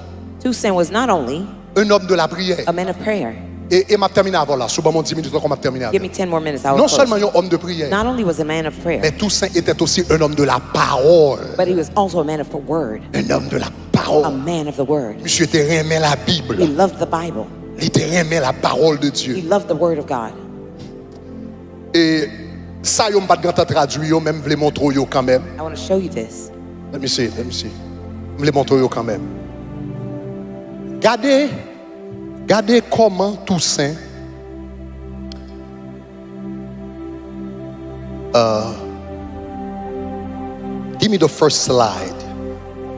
Toussaint was not only un homme de la prière. a man of prayer. Et m'a terminé avant là. Souvent mon 10 minutes qu'on m'a terminé avant. Give me 10 more minutes. I will Non close. seulement un homme de prière, Not only was a man of prayer, mais Toussaint était aussi un homme de la parole. but he was also a man of the word. Un homme de la A parole. man of the word. Monsieur Terrain aimait la Bible. He loved the Bible. Il aimait la parole de He Dieu. loved the word of God. Et ça, yo m'pas de grand traduit, yo même vle montrer yo quand même. I want to show you this. Let me see. Vle montrer yo quand même. Regardez comment Toussaint give me the first slide.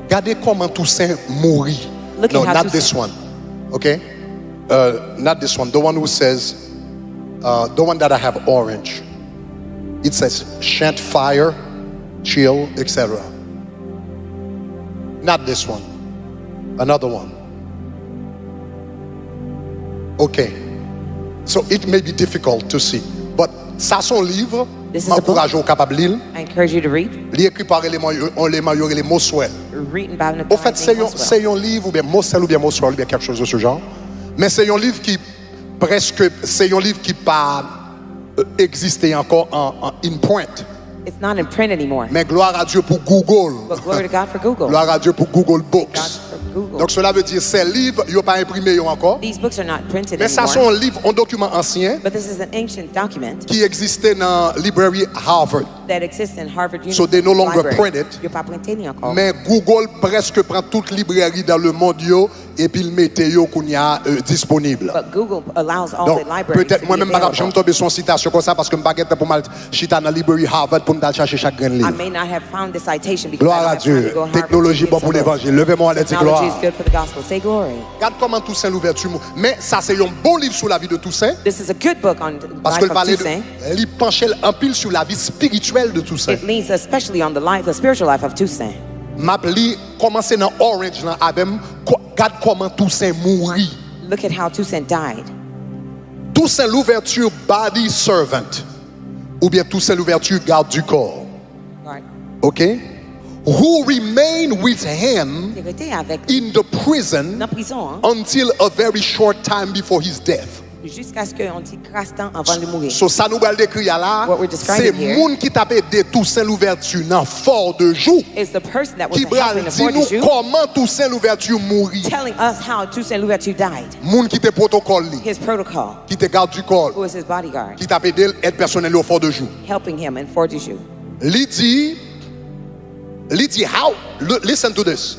Regardez comment Toussaint mourit. Look No, at how not Toussaint- this one. Okay? Not this one. The one who says, the one that I have orange. It says, shan't fire, chill, etc. Not this one. Another one. Okay. So it may be difficult to see. But ça son livre, This is a book. m'encourage au capable lire. I encourage you to read. Il est écrit par les Moswell. Written by Au fait, c'est Nathaniel un livre, ou bien Moswell, ou bien Moswell, ou bien quelque chose de ce genre. Mais c'est un livre qui presque, c'est un livre qui pas existé encore in print. It's not in print anymore. Mais gloire à Dieu pour Google. But glory to God for Google. Gloire à Dieu pour Google God Books. for Google. Donc cela veut dire ces livres, ils n'ont pas imprimé encore. These books are not printed Mais ça anymore. sont un livre, un document ancien But this is an ancient document qui existait dans la librairie Harvard. that exists in Harvard So they no longer Library. print it. You're pas printé encore. Mais Google presque prend toute librairie dans le monde yo, et puis il met yo qu'on y a disponible. But Google allows all Donc the libraries peut-être to moi be même pas available. jamais tomber sur une citation comme ça parce que je pas pour mal chita dans la librairie Harvard pour me chercher chaque grand I livre. may not have found the citation because Gloire I à don't have time Dieu. to go Harvard Technologie to bon get pour some books. l'évangile. Levez-moi à dire Technology gloire. is good for the gospel. Say glory. Regarde comment Toussaint Louverture. Mais ça c'est un bon livre sur la vie de Toussaint This is a good book on the parce life qu'il of parlait Toussaint. de il penchait en pile sur la vie spirituelle de Toussaint. It leans especially on the spiritual life of Toussaint. M'a li commencé dans Orange là avec regarde comment Toussaint mourit. Look at how Toussaint died. Toussaint Louverture body servant ou bien Toussaint Louverture garde du corps. Right. OK? Who remained with him Il était avec in the prison dans la prison hein, until a very short time before his death. jusqu'à ce qu'on dit grâce temps avant de mourir. So ça nous va le décrire là, What we're c'est describing here moun qui t'a aidé Toussaint Louverture dans fort de jour Is the person that was qui va helping the dire nous 40 Jew comment Toussaint Louverture mourit. telling us how Toussaint Louverture died. Moun qui te protocole li, His protocol, qui te garde du corps, who was his bodyguard, qui t'a aidé aide personnelle au fort de jour. helping him in 40 Jew. Li dit how listen to this.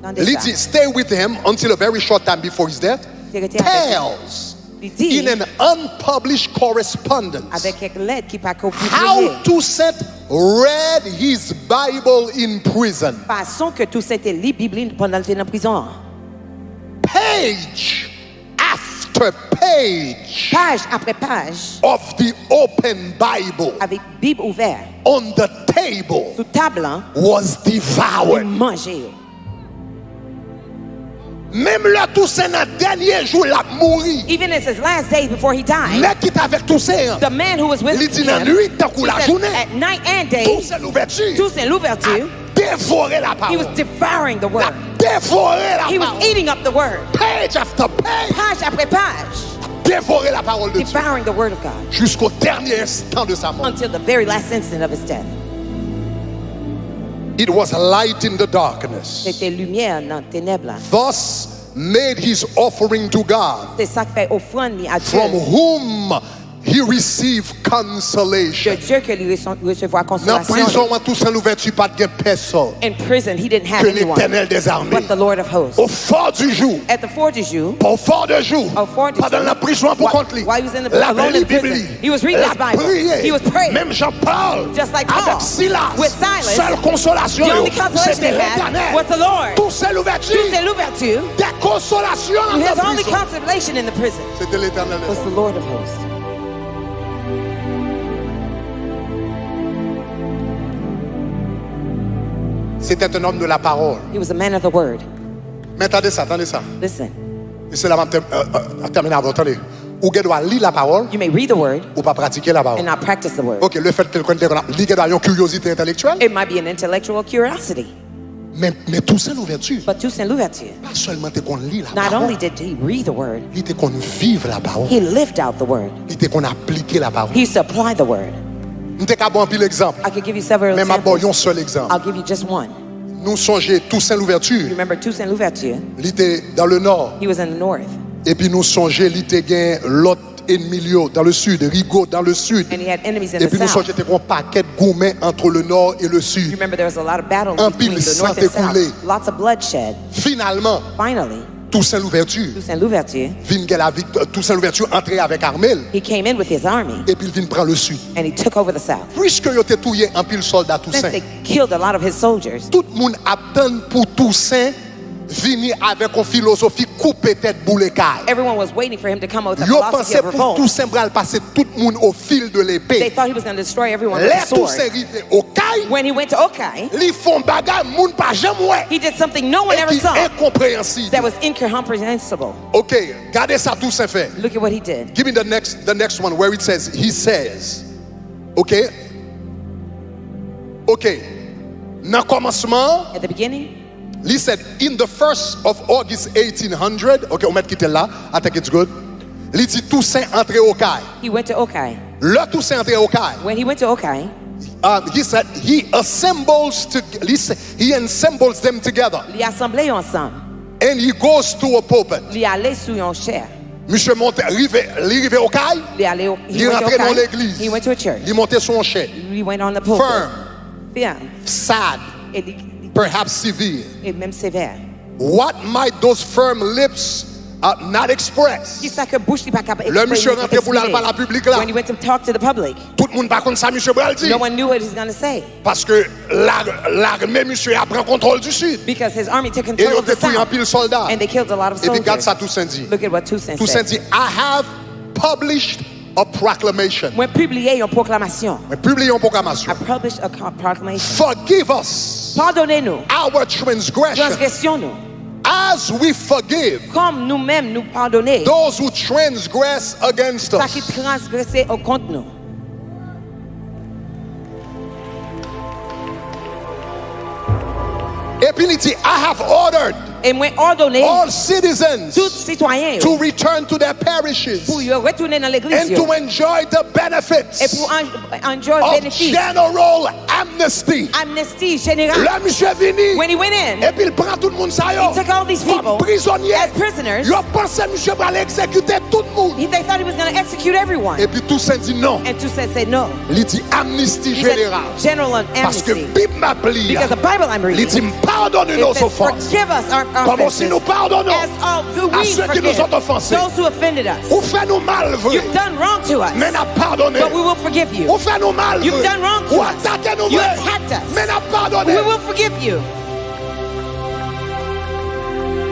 Dans Li dit stay with him until a very short time before his death. Tells Il dit in an unpublished correspondence avec quelques lettres qui pas copiées. how Toussaint read his Bible in prison. Façon que Toussaint lit la Bible pendant qu'il était en prison. Page after page Page après page, of the open Bible avec Bible ouverte, on the table sous table, hein, was il devoured. mangeait. Même là, Toussaint, dans le dernier jour, il a mouru. Even in his last days before he died, Mais qui était avec Toussaint, the man who was with il dit dans la him, nuit, tant que he la said, journée, at night and day, Toussaint Louverture Toussaint Louverture, dévorait la he was parole. devouring the Il a word. dévoré la He was parole. eating up the word. Page after page, Page après page, dévorer la parole de Dieu. devouring the word of God Jusqu'au dernier instant de sa mort. until the very last instant of his death. It was light in the darkness. C'était lumière dans les ténèbres. Thus made his offering to God, C'est ça qui fait offrande à Dieu. from whom he received De consolation. Dieu que lui recevoir Dans la consolation. prison, Toussaint Louverture, pas de personne In prison, he didn't have que anyone l'Éternel des armées. but the Lord of hosts. Au fort du jour, At the 40 Jew, au fort de jour, Au fort du pendant jour, la prison pour while- contre lui, while he was in the- la alone in prison, Bible, he was reading la his Bible. prière, He was praying. même Jean-Paul, Just like Paul, avec Silas, with Silas, seule consolation, the only consolation c'était he had l'Éternel. was the Lord. Toussaint Louverture, Toussaint Louverture, des consolations dans his la only prison, consolation in the prison c'était l'Éternel. was the Lord of hosts. C'était un homme de la parole. He was a man of the word. Mais attendez ça, attendez ça. Listen, Et c'est là terminer avant, attendez. Ou qu'elle doit lire la parole, you may read the word ou pas pratiquer la and parole. not practice the word. Ok, le fait que quelqu'un lit qu'elle doit avoir une curiosité intellectuelle, It might be an intellectual curiosity. mais Toussaint Louverture, But Toussaint Louverture, pas seulement t'es qu'on lit la not parole, only did he read the word, il était qu'on vive la parole, he lived out the word. il était qu'on applique la parole. He used to apply the word. Nous t'es qu'à bon pile exemple, I could give you several mais ma bon examples. un seul exemple. I'll give you just one. Nous songeons Toussaint You Louverture, remember Toussaint Louverture? il était dans le nord, He was in the north, et puis nous songeons il était gain l'autre ennemi dans le sud, Rigaud dans le sud. and he had enemies in Et the puis nous south. songeons qu'il y avait un paquet de gourmets entre le nord et le You sud. remember there was a lot of battles Un between pile the sang north and south. écoulé. Lots of bloodshed. Finalement, Finally, Toussaint Louverture, Toussaint Louverture, Toussaint Louverture entré avec Armel, he came in with his army et puis il vient prendre le sud. and he took over the south. Puisque il était touillé en pile soldat Since Toussaint, they killed a lot of his soldiers, tout le monde attend pour Toussaint venir avec une philosophie couper tête boule caille. everyone was waiting for him to come out with a Yo philosophy pensait of pour revolt. Toussaint bral passer tout le monde au fil de They l'épée. thought he was going to destroy everyone with Les a sword. Toussaint arrivé au caille, When he went to Okai, ils font bagarre, moun pas jamais ouais. he did something no one Et ever qui saw est incompréhensible. that was incomprehensible. Ok, regardez ça Toussaint fait. Look at what he did. Give me the next one where it says, he says. Ok? Ok. Dans le commencement, At the beginning, he said, in the 1st of August 1800, ok, on met quitter là, I think it's good. Il dit Toussaint entré au Caille. he went to Okai. Le Toussaint entré au Caille. When he went to Okai, He said, he assembles them together. il assemblait ensemble. And he goes to a pulpit. Il est allé sur un chair. Monsieur monte, arrivé au caille. Il est allé au, Il est rentré dans l'église. He went to a church. Il montait sur un chair. He went on the pulpit. Firm, Firm. sad, Et, perhaps severe. et même sévère. What might those firm lips not express? Qui ça que bouche n'est pas capable Le monsieur rentré pour aller d'exprimer. parler à la public là. When he went to talk to the public, Tout le monde par contre ça monsieur Bral dit. no one knew what he was going to say Parce que l'armée monsieur a pris contrôle du sud. because his army took Et control ils ont of the détruit un south pile soldat. and they killed a lot of Et puis regarde soldiers. ça Toussaint dit. Look at what Toussaint Toussaint said. dit, I have published a proclamation. Moi publié une proclamation. Mais publié une proclamation. I published a proclamation. Forgive us Pardonnez-nous, our transgression transgressions-nous, as we forgive comme nous-mêmes nous pardonnons those who transgress against ça qui us. transgressait au contre nous. Et puis il dit, I have ordered Et moi ordonné all citizens tous citoyens to return to their parishes pour y retourner dans l'église and to enjoy the et benefits pour enjoy of bénéfice. general amnesty. Amnesty générale. Le monsieur vini When he went in, et puis il prend tout le monde ça yo he took all these comme people prisonniers. as prisoners. Yo pensé monsieur va aller exécuter tout le monde. They thought he was going to execute everyone. Et puis Toussaint dit non. And Toussaint said no. Il dit amnistie He said générale. general Parce que amnesty. Bible m'a pris. Because the Bible I'm Il reading, dit pardonne it nos says, offenses. forgive us our Comme aussi offenses nous pardonnons as all do à we ceux qui forgive nous ont offensés. those who offended us. Ou fait nous mal vrai. You've done wrong to us, Mais n'a pardonné. but we will forgive you. Ou fait nous mal You've vrai. done wrong to Ou us. attaqué nous You vrai. attacked us. Mais n'a pardonné. We will forgive you.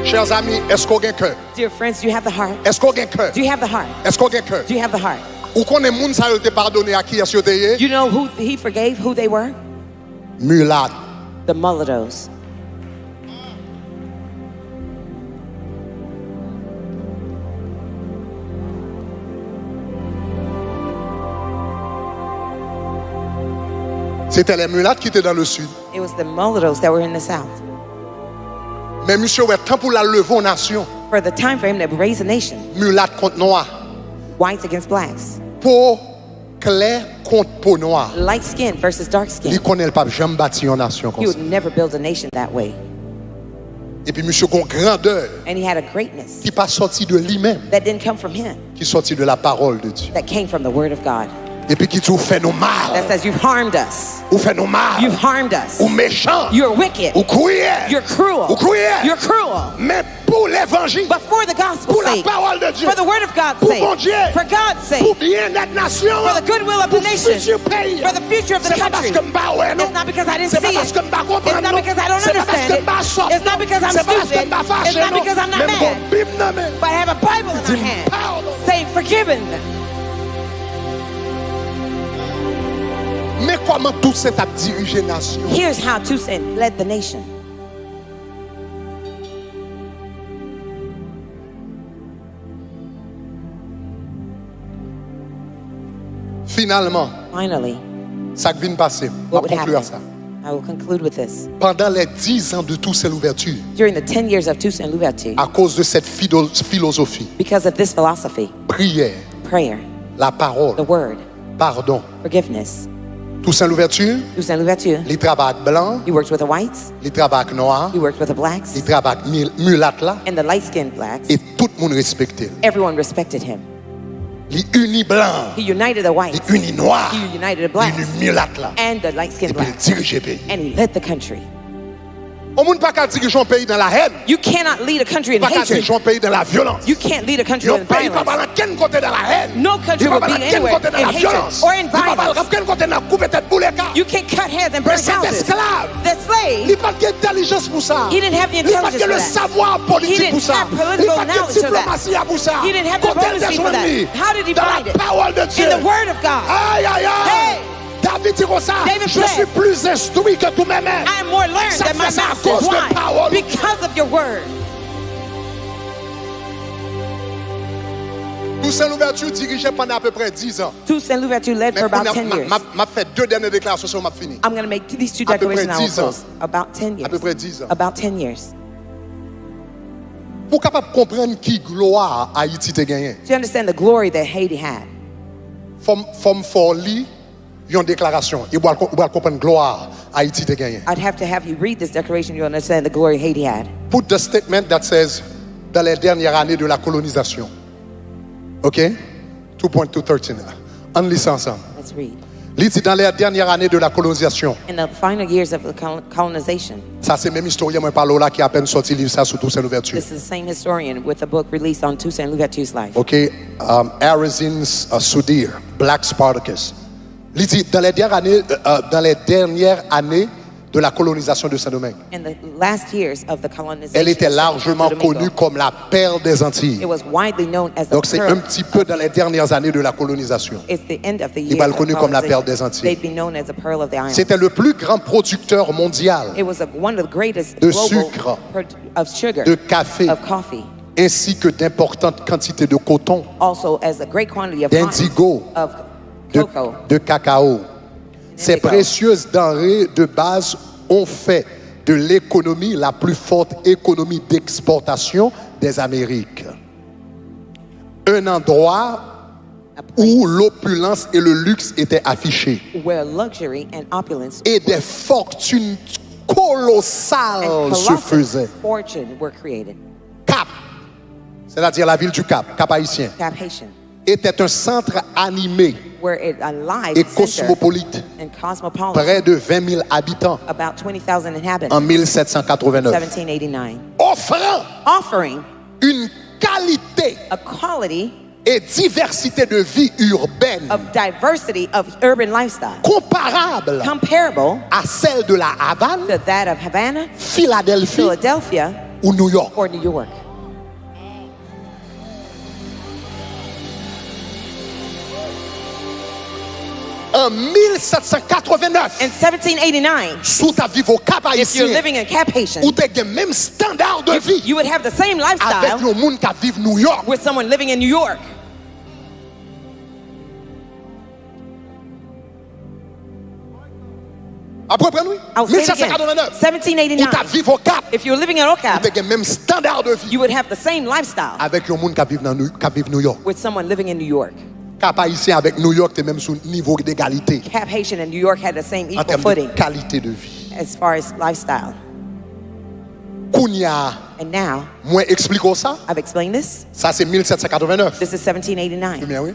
Chers amis, est-ce qu'on a un cœur? Dear friends, do you have the heart? Est-ce qu'on a un cœur? Do you have the heart? Est-ce qu'on a un cœur? Do you have the heart? Ou qu'on est moun ça yo te pardonné à qui est-ce que t'es? You know who he forgave, who they were? Mulat. The mulattoes. C'était les mulattes qui étaient dans le sud. It was the mulattoes that were in the south. Mais monsieur, ouais, tant pour la lever aux nations, For the time for him to raise a nation, mulat contre noir, whites against blacks, peau claire contre peau noire. light skin versus dark Il skin. connaît le pape jamais bâti une nation He comme ça. would never build a nation that way. Et puis monsieur con grandeur And he had a greatness qui pas sorti de lui-même, that didn't come from him, qui sorti de la parole de Dieu. that came from the word of God. Et puis qui tout fait nous mal, That says, you've harmed us. ou fait nous mal, You've harmed us. ou méchant, You're wicked. ou cruel, You're cruel. ou cruel. You're cruel. Mais pour l'évangile, But for the gospel's pour la sake, parole de Dieu, for the word of God's pour sake, mon Dieu, for God's sake, pour bien notre nation, for the goodwill of the pour nation, futur pays. for the future of the C'est pas parce country. que m'ba ouais, non. It's not because I didn't C'est see pas parce it. que m'ba comprendre, It's not non. because I don't C'est pas parce understand que it. m'ba soft, It's not because I'm c'est pas parce que stupid. m'ba fâché, It's not non. because I'm not Même mad. bon Bible dans mes- But I have a Bible in my Dis, hand pardon. saying, forgiven. Mais comment tout cet a dirigé nation? Here's how Toussaint led the nation. Finalement, Finally, ça qui vient de passer, on what va would conclure happen? ça. I will conclude with this. Pendant les 10 ans de Toussaint Louverture, During the 10 years of Toussaint Louverture, à cause de cette philosophie, because of this philosophy, prière, prayer, la parole, the word, pardon, forgiveness, Toussaint Louverture, Toussaint Louverture, les travaux blancs, he worked with the whites, les travaux noirs, he worked with the blacks, les travaux mulattes là, and the light-skinned blacks. et tout le monde respectait. Everyone respected him. Les unis blancs, He united the whites, les unis noirs, he united the les blacks, unis mulattes là, and the et light-skinned puis il blacks, dirigeait le pays. and he led the country. On ne peut pas diriger un pays dans la haine, You cannot lead a country in pas hatred. diriger un pays dans la violence. You can't lead a country Le in pays pas violence. dans quel côté dans la haine. No country Il will pas be dans quel anywhere côté dans in la hatred violence. or in Il pas violence. dans quel côté dans couper tête pour les cas. You can't cut heads and Mais burn cet houses. esclave, The slave, il pas d'intelligence pour ça. he didn't have the Il pas intelligence que le for that. savoir He politique didn't pour ça. have Il political pas de knowledge for that. diplomatie pour ça. He didn't have the Quand elle diplomacy for that. déjoignit How did he dans find la it? parole de Dieu. In the word of God. Aïe, aïe, aïe. Hey. David dit comme ça. David Je said, suis plus instruit que tous mes mains. I am more learned Ça than my fait ça à masters. cause de Why? parole. Because of your word. Toussaint Louverture dirigeait pendant à peu près 10 ans. Toussaint Louverture led for about 10 years. m'a fait deux dernières déclarations sur ma fini. I'm going to make these two À peu près declarations and I will 10 ans. close. About 10 years. À peu près 10 ans. About 10 years. Pour capable comprendre qui gloire Haïti te gagné. To understand the glory that Haiti had, Femme for li une déclaration. Il doit comprendre gloire Haïti te gagné. I'd have to have you read this declaration. You'll understand the glory Haiti had. put the statement that says dans les dernières années de la colonisation. OK? 2.213. On lit ça ensemble. Let's read. Il dit dans les dernières années de la colonisation. In the final years of the colonization. Ça c'est même historien moi parle là qui a à peine sorti livre ça sur Toussaint Louverture. This is the same historian with a book released on Toussaint Louverture's life. OK, Arizin Soudir, Black Spartacus. Il dit dans les dernières années de la colonisation de Saint-Domingue. In the last years of the colonization. Elle était of largement Santo Domingo, connue comme la perle des Antilles. It was widely known as the Donc c'est pearl. un petit peu dans les dernières années de la colonisation. It's the end of the Il years va le of connu comme la colonization. perle des Antilles. They'd be known as the pearl of the islands. C'était le plus grand producteur mondial It was one of the greatest de global sucre, of sugar, de café, of coffee, ainsi que d'importantes quantités de coton, also as a great quantity of d'indigo, cotton, of de, cocoa. de cacao. Ces indigo. précieuses denrées de base ont fait de l'économie la plus forte économie d'exportation des Amériques. Un endroit A place où l'opulence et le luxe étaient affichés where luxury and opulence et des fortunes colossales and se colossal faisaient. fortune were created. Cap, c'est-à-dire la ville du Cap, Cap-Haïtien, Cap Haitian, était un centre animé where it alive et center cosmopolite, and cosmopolitan, près de 20 000 habitants about 20,000 inhabitants, en 1789, 1789, offrant offering une qualité a quality et diversité de vie urbaine of diversity of urban lifestyle comparable comparable à celle de la Havane, to that of Havana, Philadelphie Philadelphia, ou New York. or New York. En 1789, In 1789, sous ta vie au Cap if you're Haïtien, living in Cap Haitian, où tu as le même standard de vie you would have the same avec lifestyle le monde qui vit New York. with someone living in New York. Après, oui. I'll say it again. 1789, où tu 1789, vis au Cap, if you're living in où Ocap, tu as le même standard de vie you would have the same lifestyle avec le monde qui vit New York. with someone living in New York. Cap Haïtien avec New York, tu es même sous niveau d'égalité Cap Haitian and New York had the same en equal termes footing de qualité de vie. as far as lifestyle. Kounia, And now, moi expliquons ça. I've explained this. Ça c'est 1789. This is 1789. Bien oui.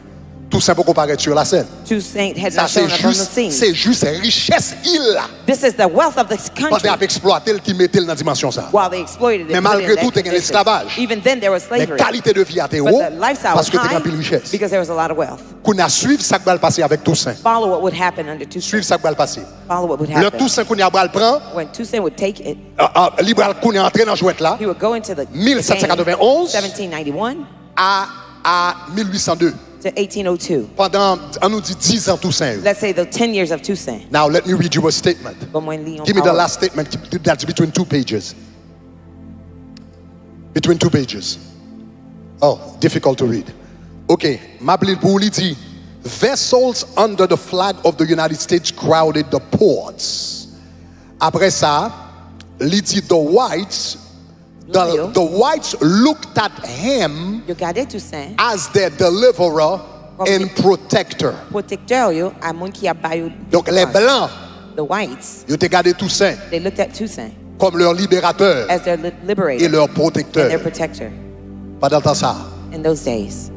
Tout ça pour paraître sur la scène. Toussaint had Ça not shown up on the scene. c'est juste richesse île là. This is the wealth of this Pendant country. à exploiter le qui mettait dans la dimension ça. While they exploited it, Mais put it malgré in tout, that il y a condition. l'esclavage. Even then, there was Mais slavery. qualité de vie a été But haut the lifestyle parce was que tu as high pris richesse. because there was a lot of wealth. Qu'on a suivi ça qui va le passer avec Toussaint. Follow what would happen under Toussaint. Suivre ça qui va le passer. Follow what would Le happen. Toussaint qu'on a le prend, When Toussaint would take it, libéral qu'on est entré dans jouette là he would go into the 1791 1791 à 1802. to 1802. Pendant on nous dit 10 ans Toussaint. Let's say the 10 years of Toussaint. Now let me read you a statement. Give me the last statement that's between 2 pages. Between 2 pages. Oh, difficult to read. Okay, Mablil Bouli dit vessels under the flag of the United States crowded the ports. Après ça, il dit the whites looked at him You regardez Toussaint, as their deliverer and protector. protecteur yo, à moun qui a bayou Donc les blancs, the whites, ils ont regardé Toussaint they looked at Toussaint comme leur libérateur as their et liberator leur and their protecteur. protector Pendant temps ça, in those days.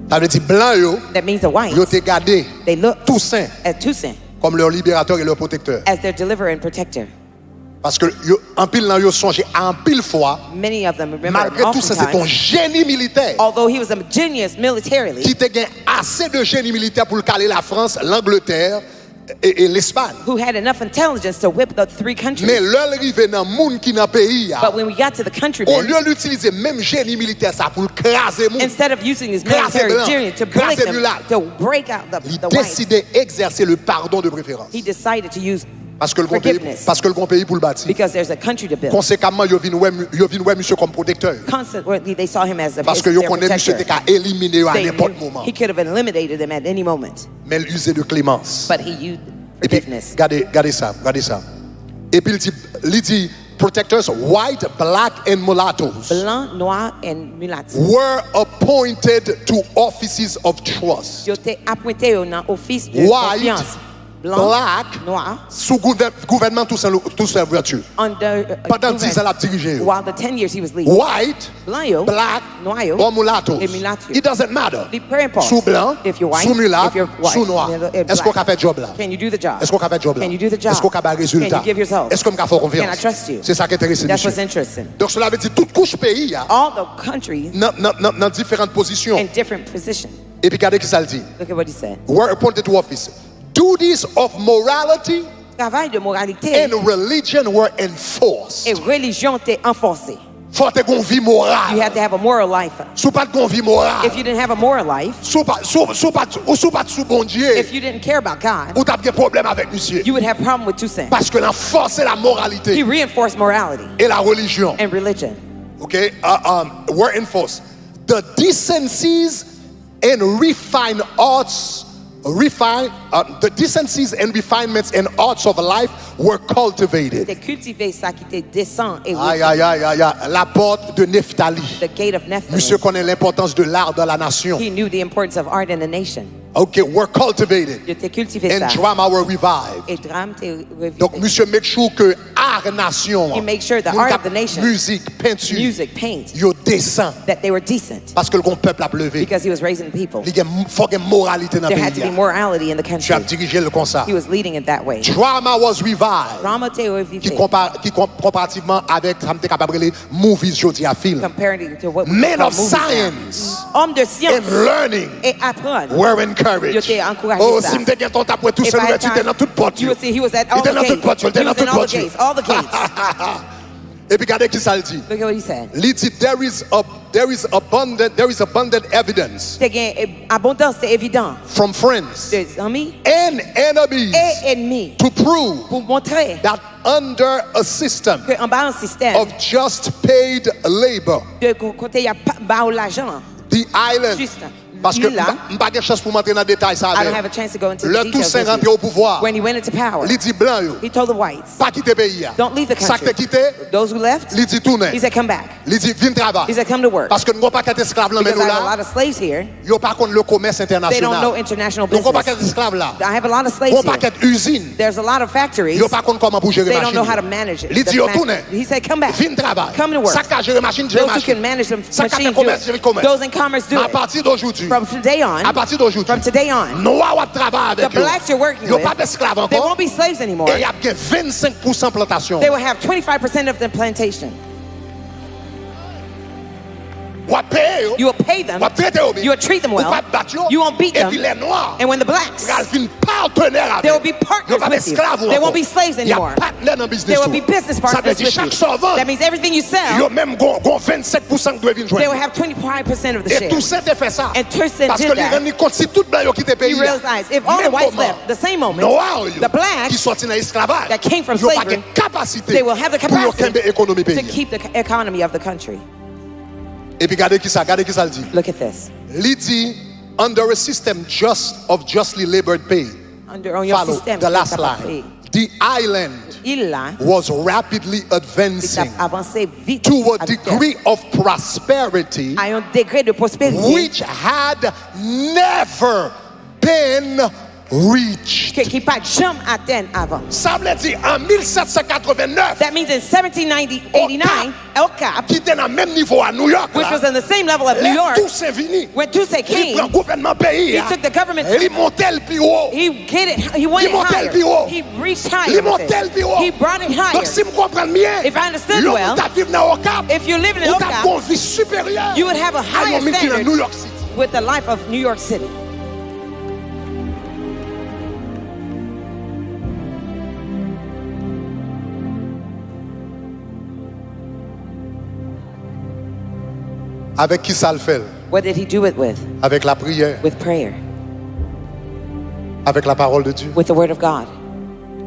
ça veut dire blanc yo, That means the ils ont whites, regardé they looked Toussaint at Toussaint comme leur libérateur et leur protecteur. as their deliverer and protector. Parce que en pile là, ils songé en pile fois, Many of them remember malgré tout ça, c'est un oftentimes, génie militaire although he was a genius militarily, qui te gagne assez de génie militaire pour caler la France, l'Angleterre et l'Espagne. who had enough intelligence to whip the three Mais countries. l'heure arrivé dans le monde qui dans le pays, But when we got to the au countrymen, lieu d'utiliser même génie militaire ça pour craser le monde, instead of using his Grâce military blanc, genius to grâce break them, mulat. to break out il the whites, décidait d'exercer le pardon de préférence. he decided to use Parce que le grand pays, forgiveness parce que le grand pays pour le bâtir. because there's a country to build. Conséquemment, ils viennent ouais monsieur comme protecteur. Consequently, they saw him as Parce que their ils connaissent monsieur protector. qui a éliminé à They n'importe knew moment. he could have eliminated them at any moment, Mais il usait de clémence. but he used Et puis, forgiveness. regardez ça. Et puis il dit protectors, white, black and mulattoes Blanc, noir, and mulatto. were appointed to offices of trust. Ils ont été appointés dans office de White, confiance. Blanc, black, noir, sous gouvernement tous en vertu. under Pendant 10 ans, il a dirigé. while the 10 years he was leading. White, Blanc yo, black, noir yo, or mulattoes. et mulatto. It doesn't matter. Peu importe. Sous blanc, If you're white, sous mulat, if you're white, sous noir. Est-ce qu'on a fait job là? Can you do the job? Est-ce qu'on a fait job là? Can you do the job? Est-ce qu'on a fait résultat? Can you give yourself? Est-ce qu'on a fait confiance? Can I trust you? C'est ça qui est intéressant. That's what's monsieur. interesting. Donc cela veut dire toute couche pays All the countries dans différentes positions. in different positions. Et puis regardez qui ça le dit. Look at what he said. Were appointed to office. Duties of morality Travail de moralité and religion were enforced. et religion t'est enforcée. Faut te gon vie You morale. have to have a moral life. Sous pas de gon vie morale. If you didn't have a moral life, Sous pas sous bon Dieu. if you didn't care about God, Ou t'as des problèmes avec monsieur. you would have problem with Toussaint. Parce que la force et la He moralité reinforced morality et la religion. and religion. Okay, were enforced. The decencies and refined arts, the decencies and refinements and arts of life were cultivated. T'es cultivé ça qui te descend et Aïe, aïe, aïe, aïe, aïe. La porte de Nephtali. the gate of Nephilim. Monsieur connaît l'importance de l'art dans la nation. He knew the importance of art in the nation. Okay, were cultivated. Il t'es cultivé And ça. drama were revived. Et drame t'es revivé. Donc, monsieur make sure que art nation, He make sure the moun art kap of the nation, musique, peinture, music, paint, yo descend. that they were decent Parce que le peuple a pleuvé. because he was raising people. Il faut qu'il y ait moralité dans le There had to be pays. morality in the Tu country. as dirigé le comme ça. He was leading it that way. Drama was revived. Drama t'est Qui revivé. comparativement avec ça me capable de movies jodi a film. Comparing to what we Men call of movies now. science Hommes de science and learning et apprendre. were Yo encouraged. t'ai encouragé Oh, ça. si m'te gen ton tapoué tout If seul, I had tu étais time, dans toute porte. you would see he was at all Il était the dans toute gates. porte. Il était He dans was in toute all the porte. gates. All the gates. Et puis regardez qui ça le dit. Look at what he said. Il dit there is abundant evidence C'est gain abondance, c'est évident. from friends Des amis and enemies et ennemis to prove pour montrer that under a system que en bas un système of just paid labor, de côté il y a pas l'argent. the island, Juste. parce que Là, je n'ai pas de chance pour m'entrer dans le détail ça I don't have avec. a chance to go into the Le details. Toussaint with rentré you. au pouvoir. When he went into power, Il dit blanc yo, he told the whites, pas quitter pays. don't leave the Ça que country. quitté, Those who left, il dit tourner. he said, come back. Il dit viens He travailler. said, come to work. Parce que nous n'avons pas qu'être esclaves là, mais Because nous I have a là, lot of slaves here. yo pas contre le commerce They don't know international. international Donc on pas business. qu'être esclaves là. I have a lot of On slaves pas here. qu'être usine. There's a lot of factories. Yo pas contre comment pour gérer They don't know how to machine. manage it. Il dit yo tourner. He said, come back. Viens travailler. Come to work. Ça qu'a géré machine, gérer Those who can machine. manage the Ça qu'a fait machine do commerce, gérer it. commerce. Those in commerce do À it. partir d'aujourd'hui, From today on, à partir d'aujourd'hui, from today on, noir ou travail the avec eux. blacks you're working Yo with, pas d'esclaves they encore. won't be slaves anymore. Et il y a bien 25% plantation. They will have 25% of the plantation. Ou à payer yo. You will pay them. Ou à traiter yo bien. You will treat them Ou well. pas battre yo. You won't beat Et them. puis les noirs, And when the blacks, ils vont partenaire avec. they will be Yo partners pas with you. d'esclaves They encore. won't be slaves Il y a anymore. partenaire dans le business. They will tout. be business Ça veut partners dire with chaque you. servant, That means everything you sell, yo même gon 25% doit venir they will joindre. have 25% of the Et share. Toussaint a fait ça. And Toussaint Parce did que les that. rendu compte si tout blanc yo quitté He pays. realized if all the Même whites moment, left, the same moment, noirs yo, the blacks qui sorti dans l'esclavage, that came from yo pas slavery, de capacité they will have the pour yo capacity kembe économie to pays. keep the economy of the country. Et puis regardez qui ça le dit. Look at this. Il dit under a system of justly labored pay. Under on your Follow system, the last line. The island il a was rapidly advancing avancé vite to a avec degree of prosperity à un degré de prospérité which had never been reached. qui pas jamais atteint avant. Ça veut dire en 1789, That means in 1789, El Cap, qui était dans le même niveau à New York, which là, was on the same level of New les York, Toussaint vini. when Toussaint Il prend came, le gouvernement pays. he took the government, Il montait le plus haut. he went Il montait higher. le plus haut. He reached higher. Il with montait le it. plus haut. He brought it higher. Donc si vous comprenez bien, If I understood l'homme well, qui vivre dans le Cap, if you're living in vous El avez Cap, une vie supérieure you would have a à higher l'homme qui est dans New standard York City. with the life of New York City. Avec qui ça le fait? What did he do it with? Avec la prière, With prayer, avec la parole de Dieu, with the word of God,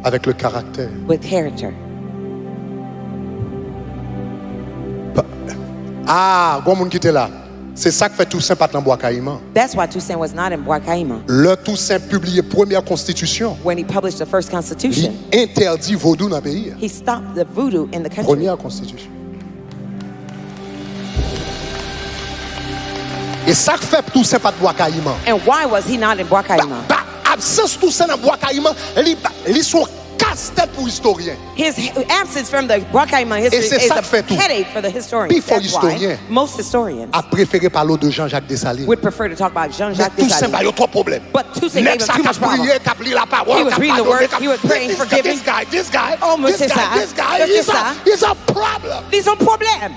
avec le caractère. with character. Ah, bon monde qui était là. C'est ça que fait Toussaint pas dans Bois Caïman. That's why Toussaint was not in Bois-Caïman. Le Toussaint publié première constitution, When he published the first il constitution, interdit vaudou dans le pays. he stopped the voodoo in the country. Première constitution. Et ça que fait Toussaint pas de Bois Caïman. And why was he not in Bois-Caïman? absence Toussaint dans bois Caïman, ils sont casse-tête pour historien. His absence from the Brockheim history Et c'est is ça a qui fait tout. headache for the historians. Puis faut That's why historien. most historians A préféré parler de Jean-Jacques Dessalines. would prefer to talk about Mais Jean-Jacques Toussaint Dessalines. il y a trop de problèmes. But Toussaint Nèg gave ça him too qu'a much problem. prié, qu'a pris la parole, He was qu'a reading the pardonné, word, he was praying, forgiving. This guy, Oh, mais c'est ça. this guy, C'est ça. he's a problem. These are problems.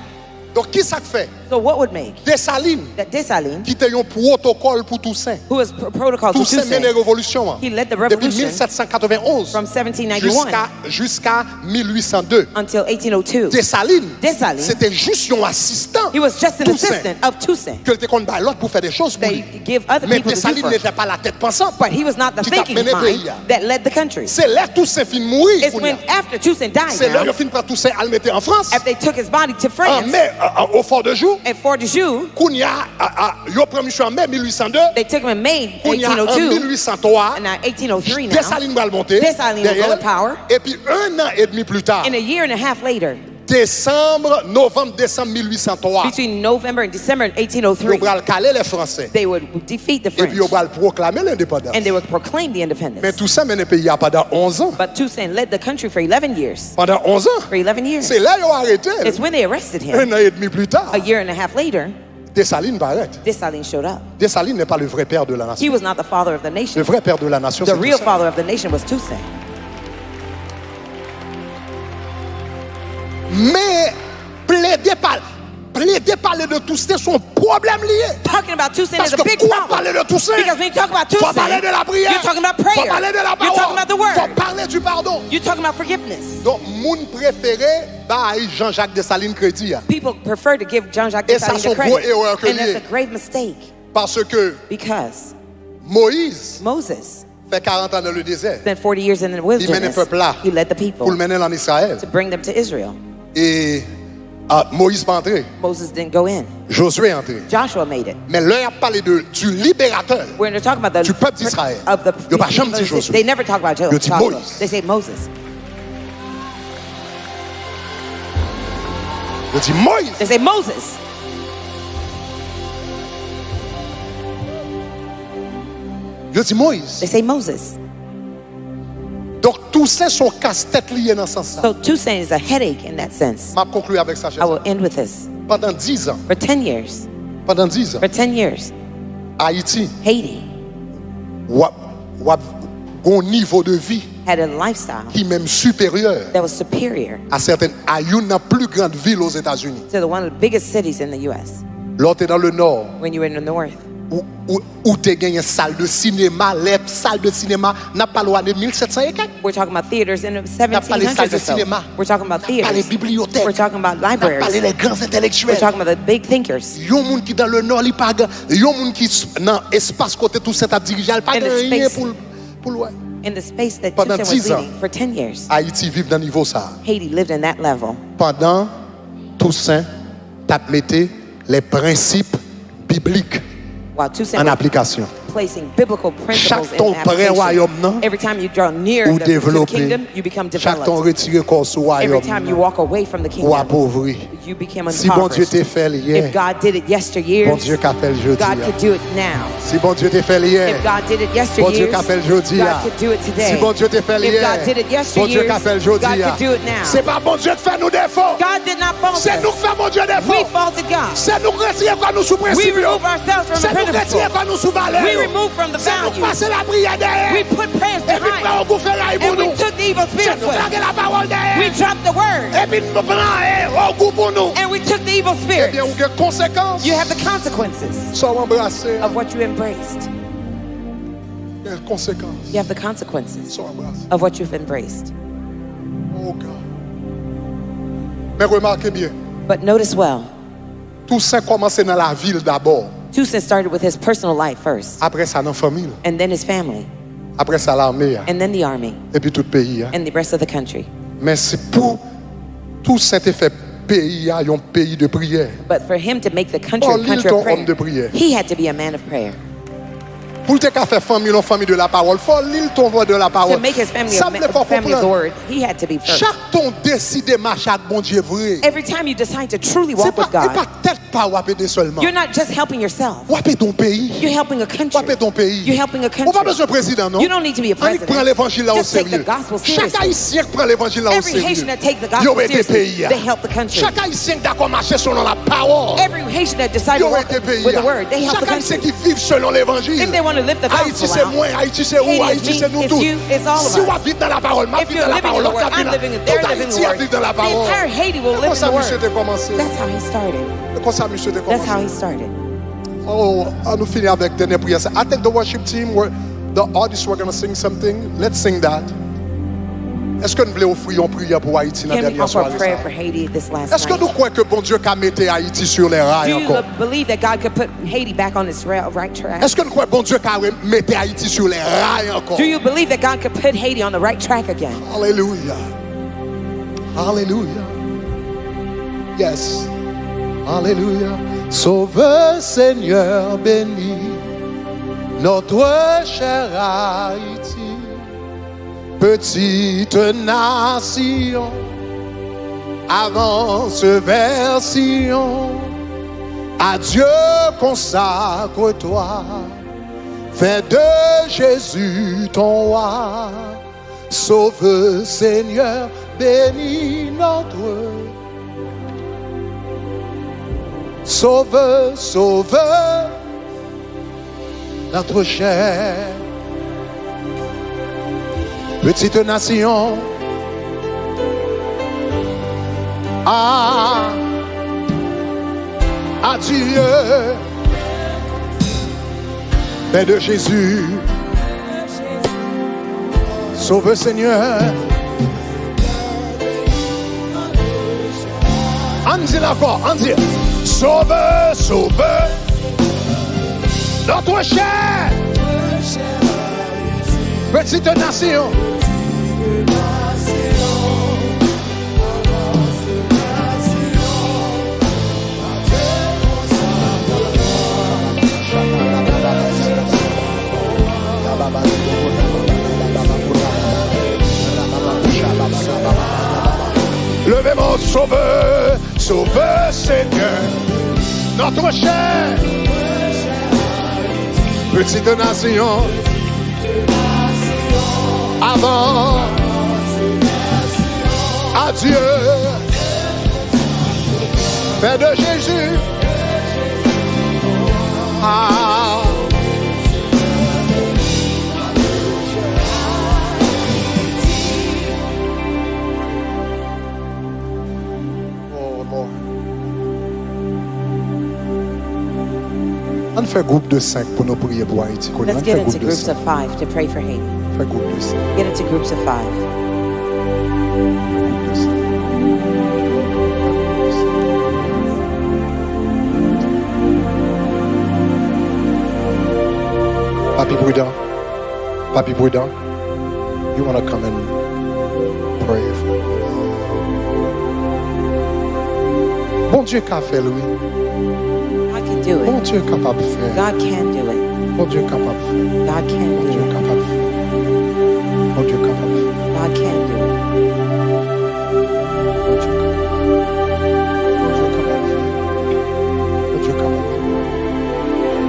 Donc qui ça fait? So what would make Dessalines that Dessalines, qui était un protocole pour Toussaint. who was protocol to Toussaint mène la Toussaint, révolution. he led the Depuis revolution 1791 from 1791 jusqu'à 1802. until 1802. Dessalines, Dessalines, c'était juste un assistant. he was just an Toussaint. assistant of Toussaint. Que était contre l'autre pour faire des choses pour They lui. give other Mais people to do Dessalines for him. n'était pas la tête pensante. But he was not the Qui t'a thinking mené mind pays. that led the country. C'est là Toussaint fin mourir. It's when after Toussaint died C'est là now, qu'il fin par Toussaint à le mettre en France. after they took his body to En France mai, au fort de jour. and Fort de Joux, Kounia, yo pris monsieur en mai 1802. they took him in May Kounia en 1802, 1803. and now 1803 now. Dessalines va le monter. Dessalines will go in power. Et puis un an et demi plus tard, And a year and a half later, novembre-décembre 1803, between November and December ils 1803, vont caler les Français. they would defeat the Et puis ils French vont proclamer l'indépendance. and they would proclaim the Mais independence. tout ça mène le pays pendant 11 ans. But Toussaint led the country for 11 years. Pendant 11 ans. For 11 years. C'est là qu'ils ont arrêté. It's when they arrested him. Un an et demi plus tard, A year and a half later, Dessalines va arrêter. Dessalines showed up. Dessalines n'est pas le vrai père de la He nation. was not the father of the Le nation. vrai père de la nation, The c'est real Toussaint. father of the nation was Toussaint. Mais plaider parler de Toussaint, son problème lié. Talking about Toussaint Parce is a que big pour problem. parler de Toussaint, Because when you talk about faut Toussaint, parler de la prière. you're talking about Faut prayer. parler de la You're talking about the parole. Faut word. parler du pardon. You're talking about forgiveness. Donc, mon préféré, bah, Jean-Jacques Dessalines crédit. People prefer to give Jean-Jacques Et ça, Dessalines c'est the une grosse credit. erreur que And that's lié. a grave mistake Parce que because Moïse Moses fait 40 ans dans le désert spent 40 years in the mène le wilderness. peuple là. He led the pour le people mener en Israël. to bring them to Israel. Et Moïse pas entré. Moses didn't go in. Josué est entré. Joshua made it. Mais là, il a parlé du libérateur. When they're talking about the Du peuple d'Israël. of the Yo pas jamais dit Josué. they never talk about Yo dit Joshua. Moïse. They say Moses. Il dit Moïse. They say Moses. Il dit Moïse. They say Moses. Donc, tout ça sont casse-tête liés dans ce sens. So Toussaint is a headache in that sense. Je vais conclure avec ça. I will end with this. Pendant 10 ans, For 10 years, pendant 10 ans, for 10 years, Haïti, Haiti un niveau de vie had a lifestyle qui est même supérieur that was superior à certaines, à une plus grande ville aux États-Unis. to the one of the biggest cities in the U.S. L'autre est dans le nord, when you were in the north. où tu as gagné une salle de cinéma, les salles de cinéma, n'a pas loin de 1700 et quelques. We're talking about theaters in the pas les salles 1700s de or so. cinéma. We're talking about Pas les theaters. bibliothèques. We're talking about N'a pas libraries. les grands We're intellectuels. talking about the big thinkers. Yon moun qui dans le nord, il pas yon moun qui dans espace côté tout ça t'a dirigé, il pas In the rien space. pour loin. In the space that Pendant Toussaint was 10 ans. leading for 10 years, Haïti vit dans niveau ça. Haiti lived in that level. Pendant Toussaint, t'as metté les principes bibliques While Toussaint en was application. placing biblical principles Chaque in ton près royaume, non? application. Every time you draw near Ou to the développer. kingdom, you become Chaque ton developed. retiré corps sous Every royaume, time you walk away from the ou kingdom, appauvri. you become Si bon Dieu impoverished. t'est fait hier, If God did it bon yesteryears, Dieu qu'a fait le jeudi. God could do it now. Si bon Dieu t'est fait hier, If God did it bon Dieu yesteryears, qu'a fait le jeudi. God could do it today. Si bon Dieu t'est fait If hier, God did it bon Dieu qu'a yesteryears, fait le jeudi. God could do it now. C'est pas bon Dieu qui fait nous défaut. God did not fault C'est nous us. qui fait mon Dieu défaut. We faulted God. C'est nous qui retirons quoi nous sous We principe. remove ourselves from C'est the nous qui principle. retirons quoi nous sous valeur. We remove from the C'est nous values. passer la prière derrière. We put prayers Et puis behind. on gouffe la pour And we nous. took the evil C'est spirit nous with flaguer us. la parole We derrière. dropped the word. Et puis nous prenons au goût pour nous. And we took the evil Eh spirit. bien, ou que conséquences. You have the consequences Sois embrassé. of what you embraced. Quelles conséquences. You have the consequences Sois embrassé. of what you've embraced. Oh God. Mais remarquez bien, But notice well, Toussaint commençait dans la ville d'abord. Toussaint started with his personal life first, Après ça, dans la famille. and then his family, Après ça, l'armée. and then the army, Et puis tout le pays. and the rest of the country. Mais c'est pour Toussaint fait pays, un pays de prière. But for him to make the country Oh, a country l'île of ton homme de prayer, prière. he had to be a man of prayer. Pour te faire famille, une famille de la parole, faut lire ton voix de la parole. To make his family Ça a me fait pas family of the comprendre. word, he had to be first. Chaque ton décide de marcher avec bon Dieu vrai. Every time you decide to truly C'est walk with pas God, tête pas ou aider seulement. you're not just helping yourself. Ou aider ton pays. You're helping a Ou country. aider ton pays. You're helping a On pas country. besoin de président, non? You don't need to be a On prend president. l'évangile là au Just take the sérieux. gospel Chaque seriously. haïtien qui prend l'évangile là au Every Haitian sérieux. that takes the Yo gospel aide seriously, pays. they help the country. Chaque haïtien qui d'accord marcher selon la parole. Every Haitian that decides to Yo walk aide pays. with the word, they help the Chaque haïtien country. qui vit selon l'évangile. If they want to lift the Haïti gospel c'est out, moi, Haïti c'est où, Haiti is Haïti me, c'est nous it's tous. you, it's all of Si us. on habite dans la parole, ma If vie you're dans la living in parole, the l'autre word, I'm living in tout they're living in Haïti the a word. vivre dans la The parole. entire Haiti will Comment live in ça the monsieur word. a commencé? That's how he started. Comment ça monsieur a That's how commencé? he started. Oh, on nous finit avec dernière prière. I think the worship team, the artists were going to sing something. Let's sing that. Est-ce que nous voulons offrir une prière pour Haïti dans la Can we dernière offer a soirée? prayer for Haiti this last Est-ce que nous night? croyons que bon Dieu a mis Haïti sur les rails Do you encore? believe that God could put Haiti back on its right track? Est-ce que nous croyons que bon Dieu a mis Haïti sur les rails encore? Do you believe that God could put Haiti on the right track again? Alléluia. Alléluia. Yes. Alléluia. Sauveur Seigneur béni notre cher Haïti, petite nation, avance vers Sion. À Dieu consacre-toi, fais de Jésus ton roi. Sauve Seigneur, bénis notre. Sauve, sauve notre cher. Petite nation. Adieu. Paix de Jésus. Sauve Seigneur. On dit encore, on dit. Sauve, sauve notre cher. Petite nation. Levez mon sauveur, sauveur Seigneur, notre cher, petite nation, avant, adieu, Père de Jésus, On fait groupe de 5 pour nous prier pour Haïti. Let's get into groups of 5 to pray for Haiti. Fait groupe de 5. Get into groups of 5. Papi Prudent. Papi Prudent. You want to come and pray for me? Bon Dieu qu'a fait lui. God can do Bon it. Dieu capable de faire. God can do it. Bon Dieu capable de faire. God can Bon Dieu do it. capable de faire. Bon Dieu capable de faire. God can do it. Bon Dieu capable de faire. Bon Dieu capable de faire. Bon Dieu capable de faire.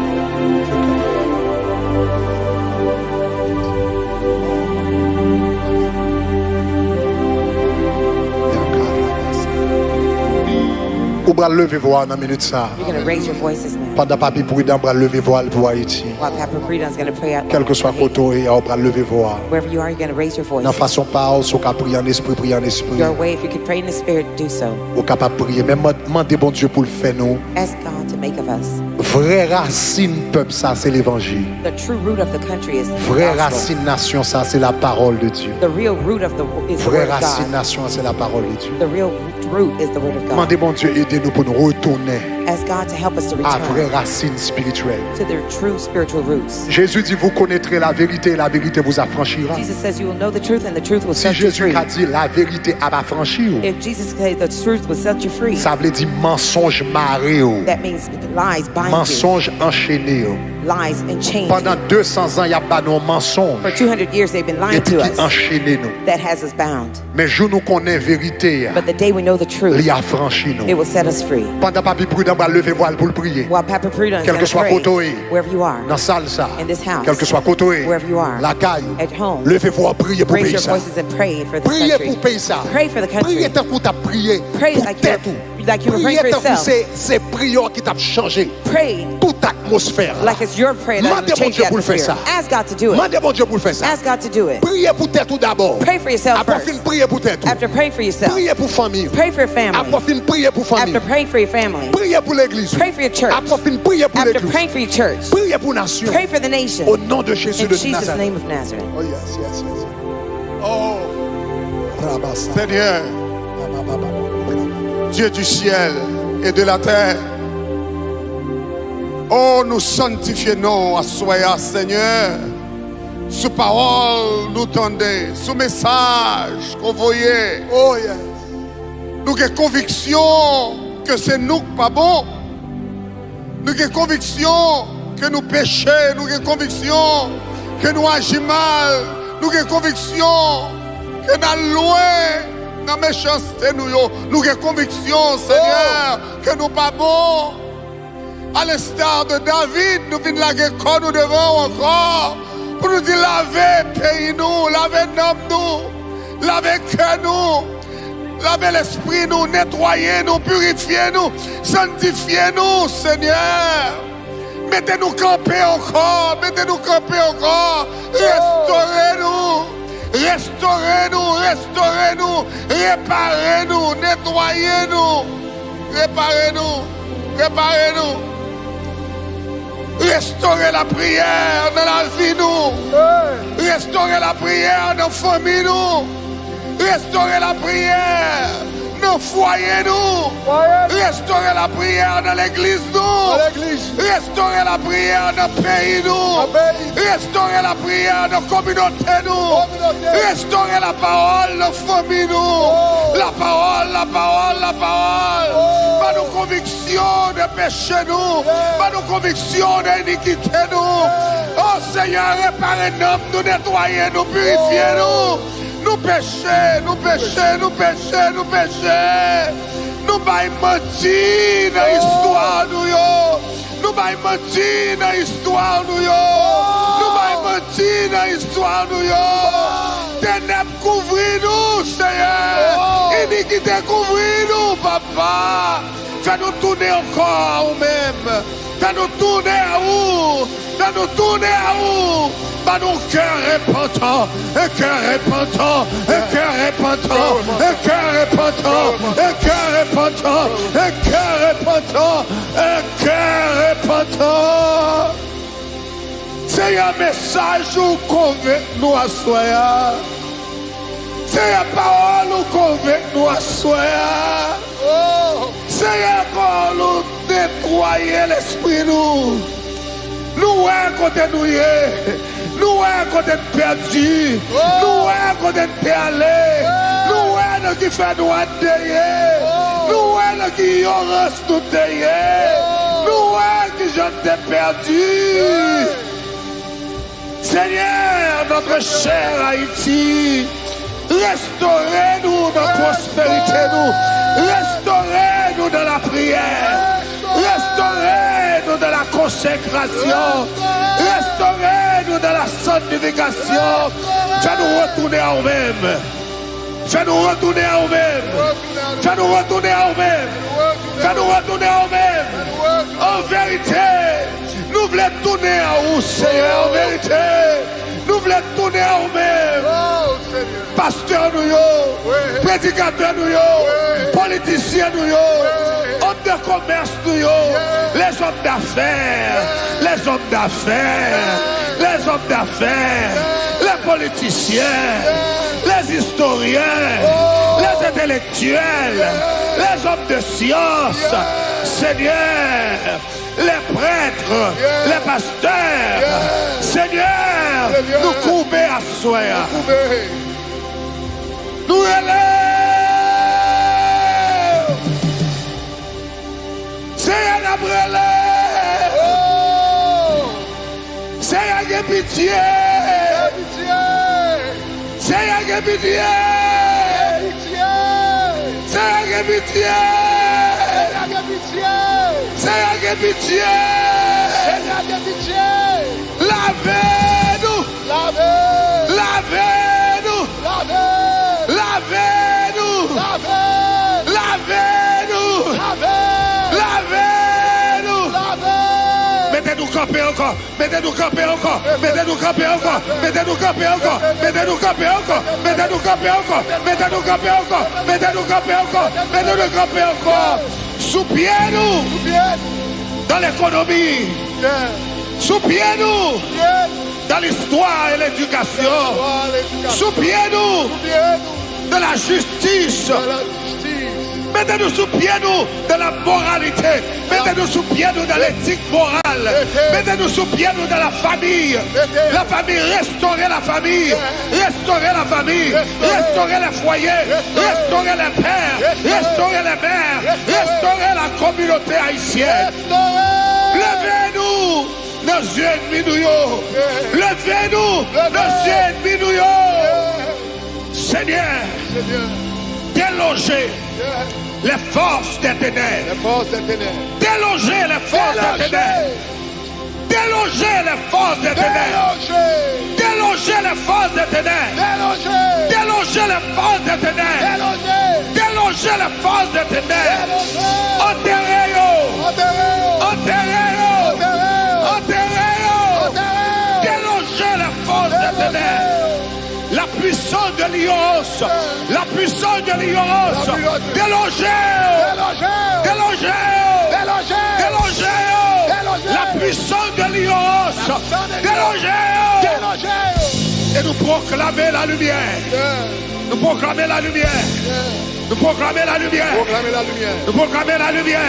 Ou bras lever voix dans minute ça. You're going to raise your voices now. Pendant papi prudent bras lever voix pour Haïti. While Papa Prudent is going to pray out. Quel que soit côté, on bras lever voix. Wherever you are, you're going to raise your voice. Dans façon pas ou qu'à prier en esprit, prier en esprit. Your way, if you could pray in the Spirit, do so. Ou capable prier même demander bon Dieu pour le faire nous. Ask God to make of us. Vraie racine peuple ça c'est l'évangile. The true root of the country is the Vraie gospel. racine nation ça c'est la parole de Dieu. The real root of the is the Vraie word of racine God. nation c'est la parole de Dieu. The real root is the word of God. Demandez bon Dieu aidez-nous pour nous retourner Ask God to help us to à vraie return racine spirituelle. to their true spiritual roots. Jésus dit vous connaîtrez la vérité et la vérité vous affranchira. Jesus says you will know the truth and the truth will Si set you Jésus free. a dit la vérité a affranchi, If Jesus says the truth will set you free, ça veut dire mensonge maré, that means lies bind you. mensonge enchaîné. lies and change. Pendant 200 ans, il y a pas nos mensonges. For 200 years, they've been Et lying puis to qui us. enchaînent nous. That has us bound. Mais je nous connais vérité. But the day we know the truth, Il a franchi it nous. will set us free. Pendant Papi Prudent va lever voile pour le prier. While Papa Prudence is Quel que going to soit pray, côté, wherever you are, dans la salle ça, in this house, quel que soit côté, wherever you are, la caille, at home, levez voix, priez pour raise pays your ça. voices and pray for this Priez country. pour pays ça. Pray for the country. Priez tant que tu as prié Pray pour like tête you ou. were praying for yourself. C'est prière qui t'a changé Pray toute atmosphère. like it's your prayer that Mandez will mon change Dieu the pour le faire atmosphere. ça. Ask God to do it. Mandez mon Dieu pour le faire ça. Ask God to do it. Priez pour tête tout d'abord. Pray for yourself Après first. fin prier pour tête tout. After praying for yourself, Priez pour famille. pray for your family. Après fin prier pour famille. After praying for your family, Priez pour l'église. pray for your church. Après fin prier pour After l'église. praying for your church, Priez pour nation. pray for the nation. Au nom de Jésus In de Jesus' Nazareth. name of Nazareth. Oh yes, yes, yes. Oh, Rabassa. Seigneur, Dieu du ciel et de la terre. Oh, nous sanctifions à soi, Seigneur. Sous parole, nous tendez. Sous message qu'on voyait. Oh yes. Nous avons conviction que c'est nous qui pas bon. Nous avons conviction que nous péchons. Nous avons conviction que nous agissons mal. Nous avons conviction que nous sommes loin dans la méchanceté. Nous avons conviction, Seigneur, que nous pas bon. À l'instar de David, nous venons la guerre, nous devons encore. Pour nous dire, lavez pays nous, lavez nom nous, lavez cœur nous. Lavez l'esprit, nous, nettoyez nous, purifiez nous, sanctifiez nous, Seigneur. Mettez-nous camper encore, mettez-nous camper encore. Restaurez-nous, restaurez-nous, restaurez-nous, réparez-nous, nettoyez-nous, réparez-nous, réparez-nous. Restaurez la prière dans la vie, nous. Restaurez la prière dans la famille, nous. Restaurez la prière dans le foyer, nous. Restaurez la prière dans l'église, nous. Restaurez la prière dans le pays, nous. Restaurez la prière dans la communauté, nous. Restaurez la parole dans la famille, nous. La parole, la parole, la parole. Pas nos convictions de péché, nous. Pas nos convictions d'iniquité, nous. Oh Seigneur, réparez-nous, nous nettoyez, nous purifiez, nous. Nous péchons, nous péchons, nous péchons, nous péchons. Nous baillons menti dans l'histoire, nous yo. Nous baillons menti dans l'histoire, nous yo. Nous baillons menti dans l'histoire, nous yo. Ténèbres couvrez-nous, Seigneur. Iniquité couvrez-nous, Papa. Fais-nous tourner encore à nous-mêmes. Fais-nous tourner à vous. Fais-nous tourner à vous. Par nos cœurs répentants, un cœur repentant, un cœur repentant, un cœur repentant, un cœur repentant, un cœur repentant, un cœur repentant. C'est un message où convainc nous à soi. C'est une parole où convainc nous à soi. C'est une parole où nettoyer l'esprit nous. Nous côté nous y est. Nous côté perdu. Nous côté allé. Nous qui fait nous derrière. Nous qui ignorance nous derrière. Nous qui j'étais perdu. Seigneur, notre cher Haïti, restaurez-nous dans la prospérité, nous. Restaurez-nous dans la prière. Restaurez-nous dans la consécration. Restaurez-nous dans la sanctification. Fais-nous retourner à nous-mêmes. Fais-nous retourner à nous-mêmes. Fais-nous retourner à nous-mêmes. Fais-nous retourner à nous-mêmes. En vérité, nous voulons tourner à vous, Seigneur. En vérité, nous voulons tourner à nous-mêmes. Pasteur nous, prédicateur nous, politicien nous, hommes de commerce nous, les hommes d'affaires, les hommes d'affaires, les hommes d'affaires, les politiciens, les historiens, les intellectuels, les hommes de science, Seigneur, les prêtres, les pasteurs, Seigneur, nous couper à soi. Nous élèvons. C'est un abrélé. Seigneur, que pitié. Seigneur, que pitié. Seigneur, que pitié. Seigneur, que pitié. Lavez-nous. Lavez-nous. Lavez-nous. Lavez-nous. Lavez-nous. Lavez-nous. Mettez-nous camper encore. Mettez-nous camper encore. Mettez-nous camper encore. Mettez-nous camper encore. Mettez-nous camper encore. Mettez-nous camper encore. Mettez-nous camper encore. Mettez-nous camper encore. Mettez-nous camper encore. Sous pied nous. Dans l'économie. Sous pied nous. Dans l'histoire et l'éducation. Sous pied nous. De la justice. Mettez-nous sous pied nous de la moralité. Mettez-nous sous pied nous de l'éthique morale. Mettez-nous sous pied nous de la famille. La famille, restaurer la famille. Restaurer la famille. Restaurer les foyers. Restaurer les pères. Restaurer les mères. Restaurer la communauté haïtienne. Levez-nous nos yeux ennemis. Levez-nous nos yeux ennemis. Seigneur, délogez les forces des ténèbres. Délogez les forces des ténèbres. Délogez les forces des ténèbres. Délogez les forces des ténèbres. Délogez les forces des ténèbres. Délogez les forces des ténèbres. Enterrez-vous. Enterrez-vous. Enterrez-vous. Délogez les forces des ténèbres. La puissance de l'ignorance. La puissance de l'ignorance. Délogez. Délogez. Délogez. La puissance de l'ignorance. Délogez. Et nous proclamer la lumière. Nous proclamer la lumière. Nous proclamer la lumière. Nous proclamer la lumière.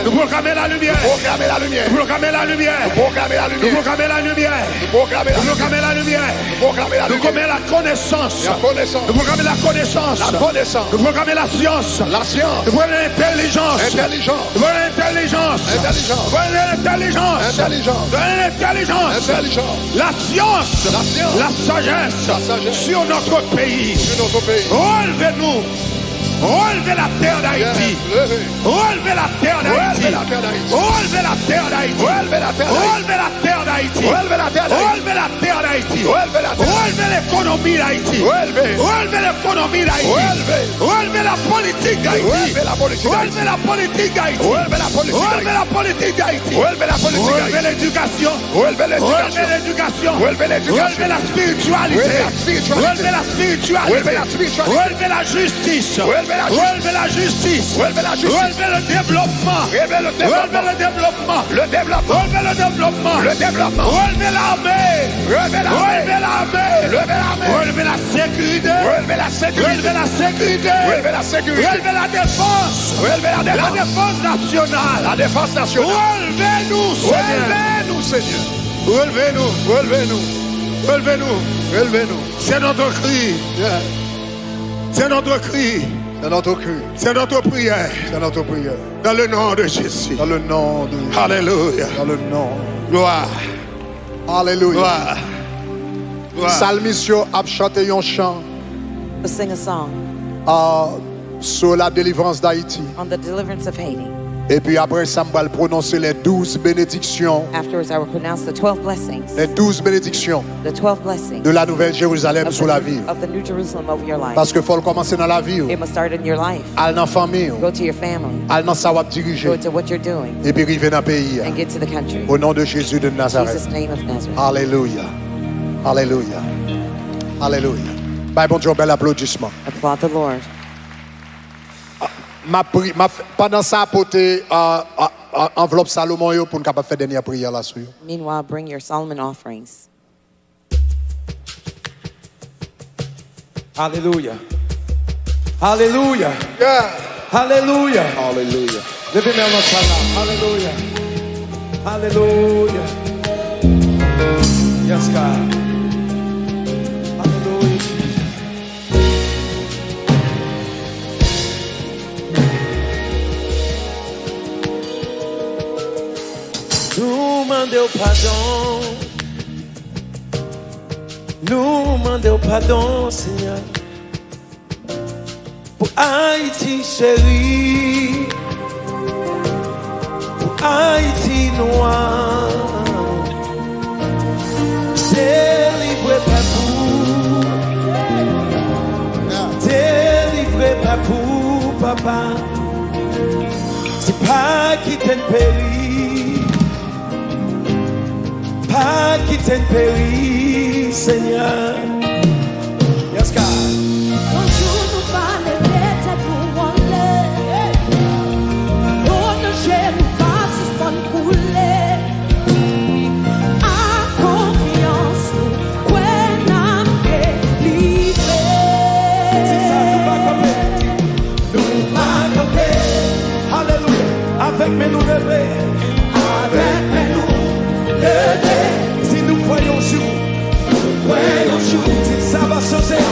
Nous proclamer la lumière. Nous proclamer la lumière. Nous proclamer la lumière. Nous proclamer la lumière. Nous proclamer la lumière. Nous proclamer la connaissance. Nous proclamer la connaissance. Nous proclamer la science. Nous proclamer l'intelligence. Nous proclamer l'intelligence. Nous proclamer l'intelligence. La science. La sagesse sur notre pays. Relevez-nous. Relevez la terre d'Haïti. Relevez la terre d'Haïti. Relevez la terre d'Haïti. Relevez la terre d'Haïti. Relevez la terre d'Haïti. Relevez l'économie d'Haïti. Relevez l'économie d'Haïti. Relevez la politique d'Haïti. Relevez la politique d'Haïti. Relevez la politique d'Haïti. Relevez l'éducation. Relevez l'éducation. Relevez la spiritualité. Relevez la spiritualité. Relevez la justice. Relevez la justice. Relevez le développement. Relevez le développement. Relevez l'armée. Relevez l'armée. Relevez la sécurité. Relevez la sécurité. Relevez la défense. La défense nationale. Relevez-nous, Seigneur. Relevez-nous. C'est notre cri. C'est notre cri. C'est notre cri. C'est notre prière. C'est notre prière. Dans le nom de Jésus. Dans le nom de Jésus. Alléluia. Dans le nom. Gloire. Alléluia. Gloire. Salmisio a chanté un chant We'll sing a song sur la délivrance d'Haïti. on the deliverance of Haiti. Et puis après ça, on va prononcer les 12 bénédictions. Afterwards, I will pronounce the 12 blessings. Les 12 bénédictions The 12 blessings de la Nouvelle Jérusalem sur la vie. of the New Jerusalem over your life. Parce que faut le commencer dans la vie. It must start in your life. Aller dans la famille. Go to your family. Aller dans sa wap diriger. Go to what you're doing Et puis arriver dans le pays. and get to the country. Au nom de Jésus de In Nazareth. Jesus' name of Nazareth. Alléluia. Alléluia. Alléluia. Bye, bon Dieu, bel applaudissement. Applaud the Lord. Pendant ça, apporter enveloppe Salomon yo pour nous capable faire dernière prière là sur. Meanwhile, bring your Solomon offerings. Hallelujah. Hallelujah. Yeah. Hallelujah. Hallelujah. Levez mes mains là. Hallelujah. Hallelujah. Yes, God. Hallelujah. Nous mandons pardon Nous demandons pardon, Seigneur, pour Haïti chérie, pour Haïti noir. Délivrez papou, délivrez papou, papa. C'est pas qui t'en périt, pas qui t'en périt, Seigneur. Yes, God. Bonjour, nous parlons peut-être pour voler. Oh, ne j'aime pas si c'est pas couler. À confiance, nous, qu'on a délivré. C'est ça, nous va camper. Nous va camper. Alléluia. Avec mes nous lever. Avec mes nous lever. Si nous croyons jour. Voyons jour, si ça va changer,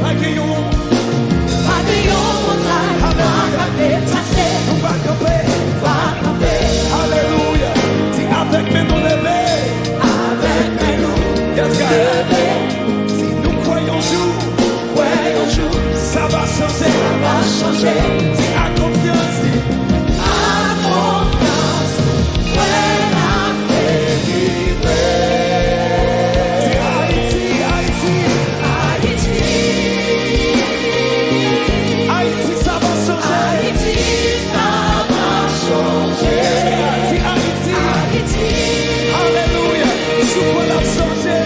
pas guillon, montagne, nous va camper, alléluia, si avec mes nous lever, yes, God. Si nous croyons jour, ça va changer, si à confiance, Alléluia, sous la changer,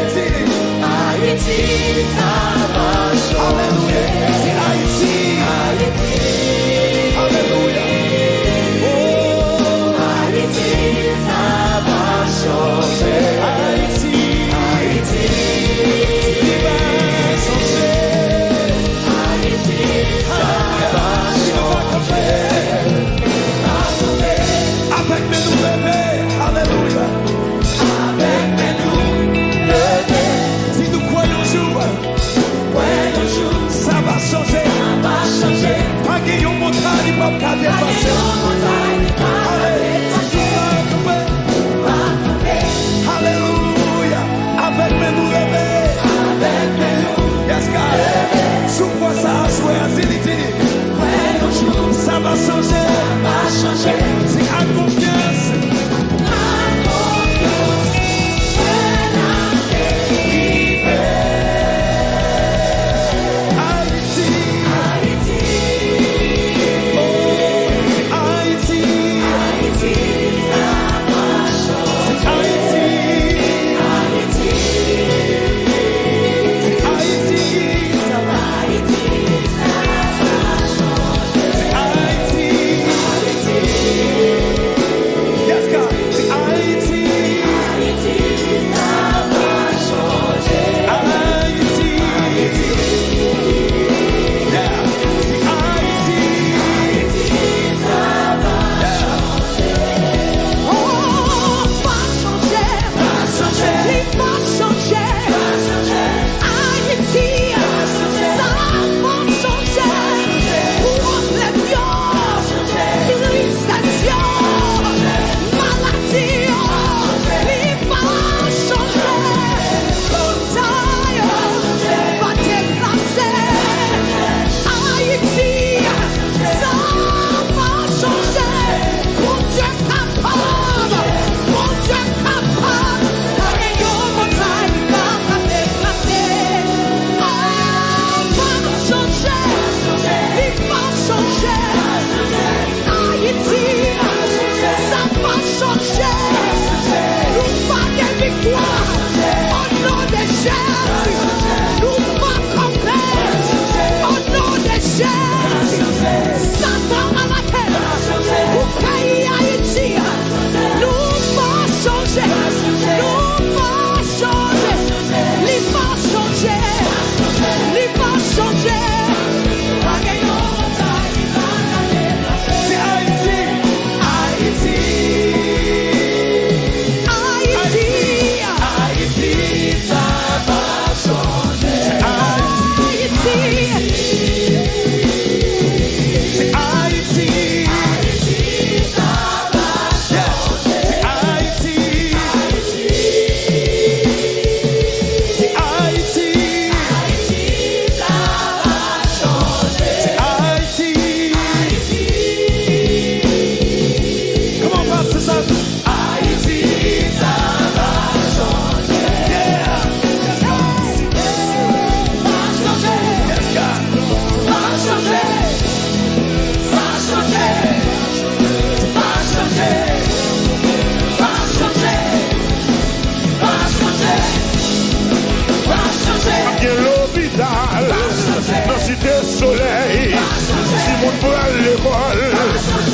monde pour aller à l'école.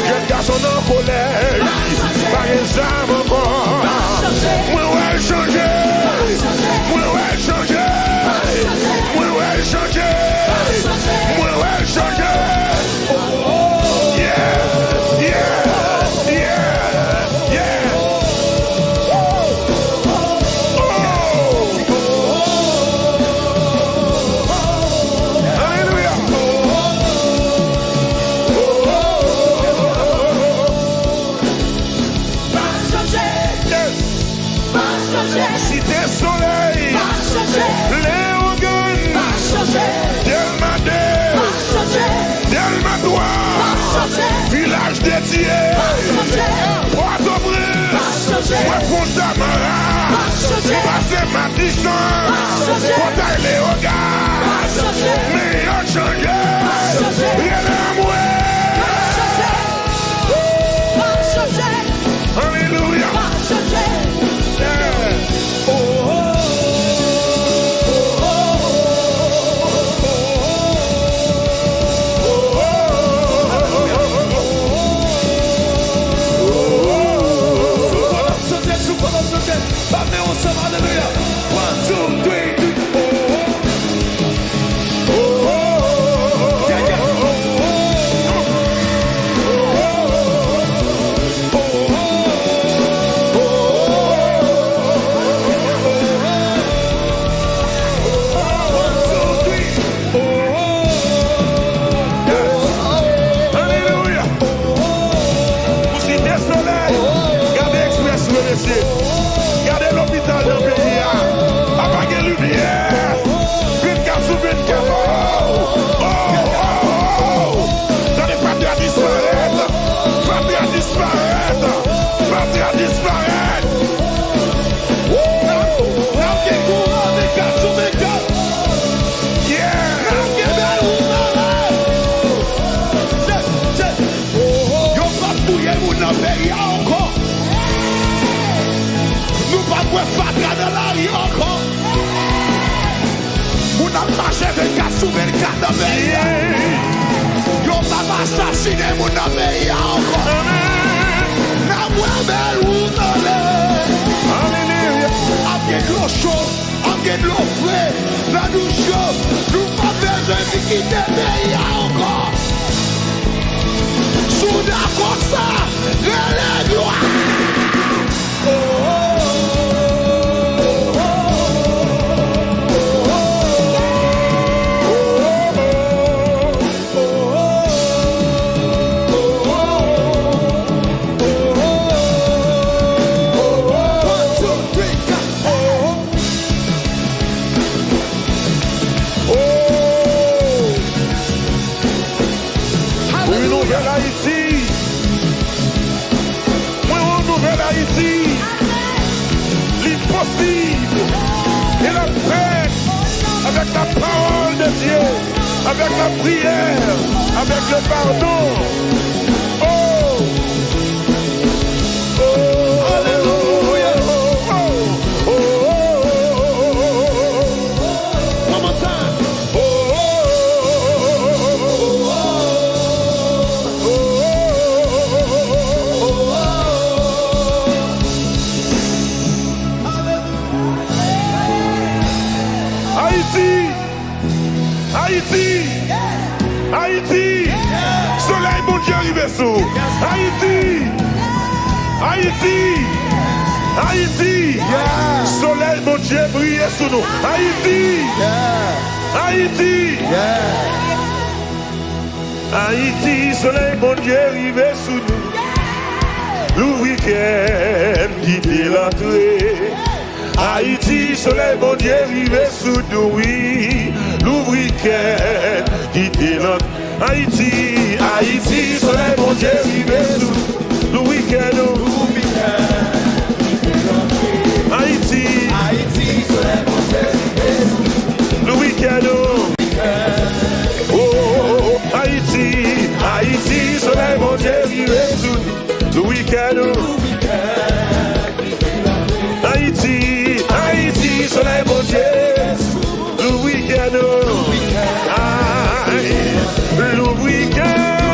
Jeune garçon en collège, par exemple encore. Moi ouais changer, moi ouais changer, moi ouais changer, moi ouais changer. Yeah, yeah, yeah, yeah. Hallelujah. Cité Soleil, Léo Gun, Delmadé, Delmadois, Village dédié, Port-au-Prince, Fontamara, Passé Matisson, Portail Léo Gaz, mais il a changé, rien à moi. Alléluia. Gardez l'hôpital dans le pays. Apagez lumière. 24 sur 24. T'as pas à disparaître. Pas à disparaître. Pas à disparaître. Nous pas pour faire dans la rue encore. Nous n'avons pas marché 24 sur 24 dans le pays. Nous pas assassiné mon pays encore. Nous avons belle route. Avec de l'eau chaude, avec de l'eau fraîche, la douche chaude. Nous pas besoin de quitter le pays encore. Sous d'accord ça, les gloires. L'impossible et la paix avec la parole de Dieu, avec la prière, avec le pardon. Oh, oh, alléluia. Oh, oh, oh, comment ça? Oh, Haïti, Haïti, soleil bon Dieu arrivé sous. Haïti, Haïti, Haïti, soleil bon Dieu brille sous nous. Haïti, Haïti, Haïti, soleil bon Dieu arrivé sous nous. Le week-end qui est l'entrée. Haïti, soleil bon Dieu arrivé sous nous, oui. Le week-end qui est l'entrée. Haïti, Haïti, soleil bon Dieu arrivé sous le week-end. Haïti, Haïti, soleil bon Dieu arrivé sous le week-end. Oh, Haïti, Haïti, soleil bon Dieu arrivé sous le week-end. Haïti, Haïti, soleil bon Dieu, le week-end, le week-end,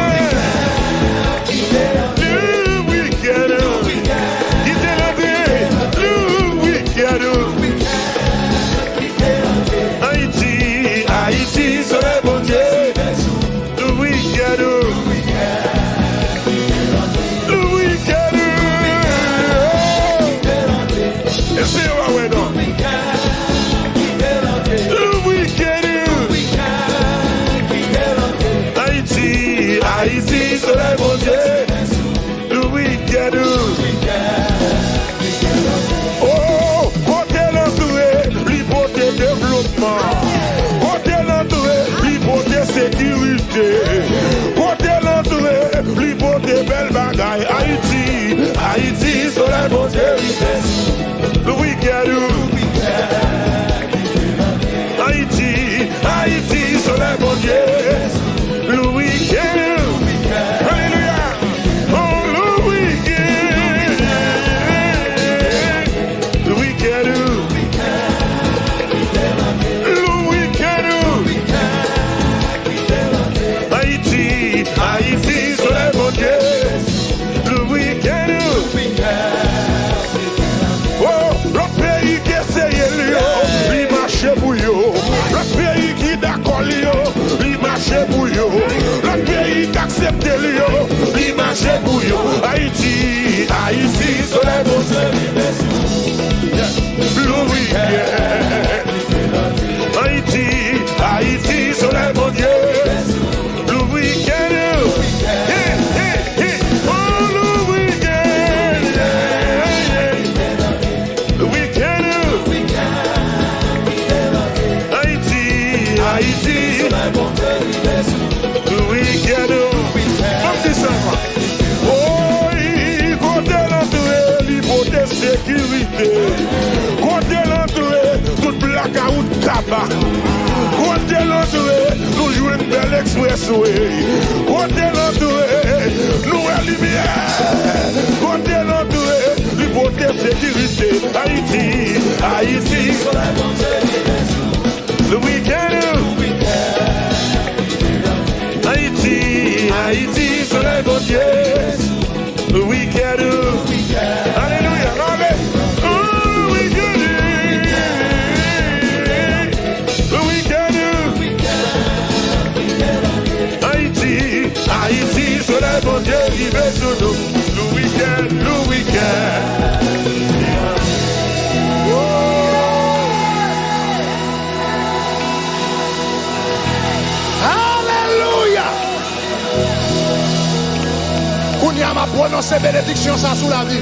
soleil, bon Dieu, le week-end, Haïti, Haïti, soleil, bon Dieu, le week-end, alléluia, oh le week-end, le week-end, Haïti, Haïti, soleil, bon Dieu, le week-end, oh, le pays qui essaye, il marche bouillot, le pays qui d'accord, il marche bouillot, le pays qui accepte, il marche bouillot, Haïti, Haïti, soleil, bon Dieu, le week-end, Haïti, Haïti, soleil, bon Dieu, le week-end, hey, hey, hey, oh le week-end, le week-end, Haïti, Haïti, le week-end, comme dit ça, oh, il côté l'entrée, l'hypothèse de sécurité, côté l'entrée, toute blackout cabas. Côté l'entrée, nous jouons une belle expressway. Côté l'entrée, nous avons lumière. Côté l'entrée, l'hypothèse sécurité. Haïti, Haïti, le week-end. Haïti, Haïti, soleil bon Dieu. Le week-end. Alléluia, amen. Haïti, soleil, bon Dieu, il veut sur nous. Le week-end, le week-end. Oh. Alléluia. Qu'on y a ma prononcer bénédiction ça sous la vie.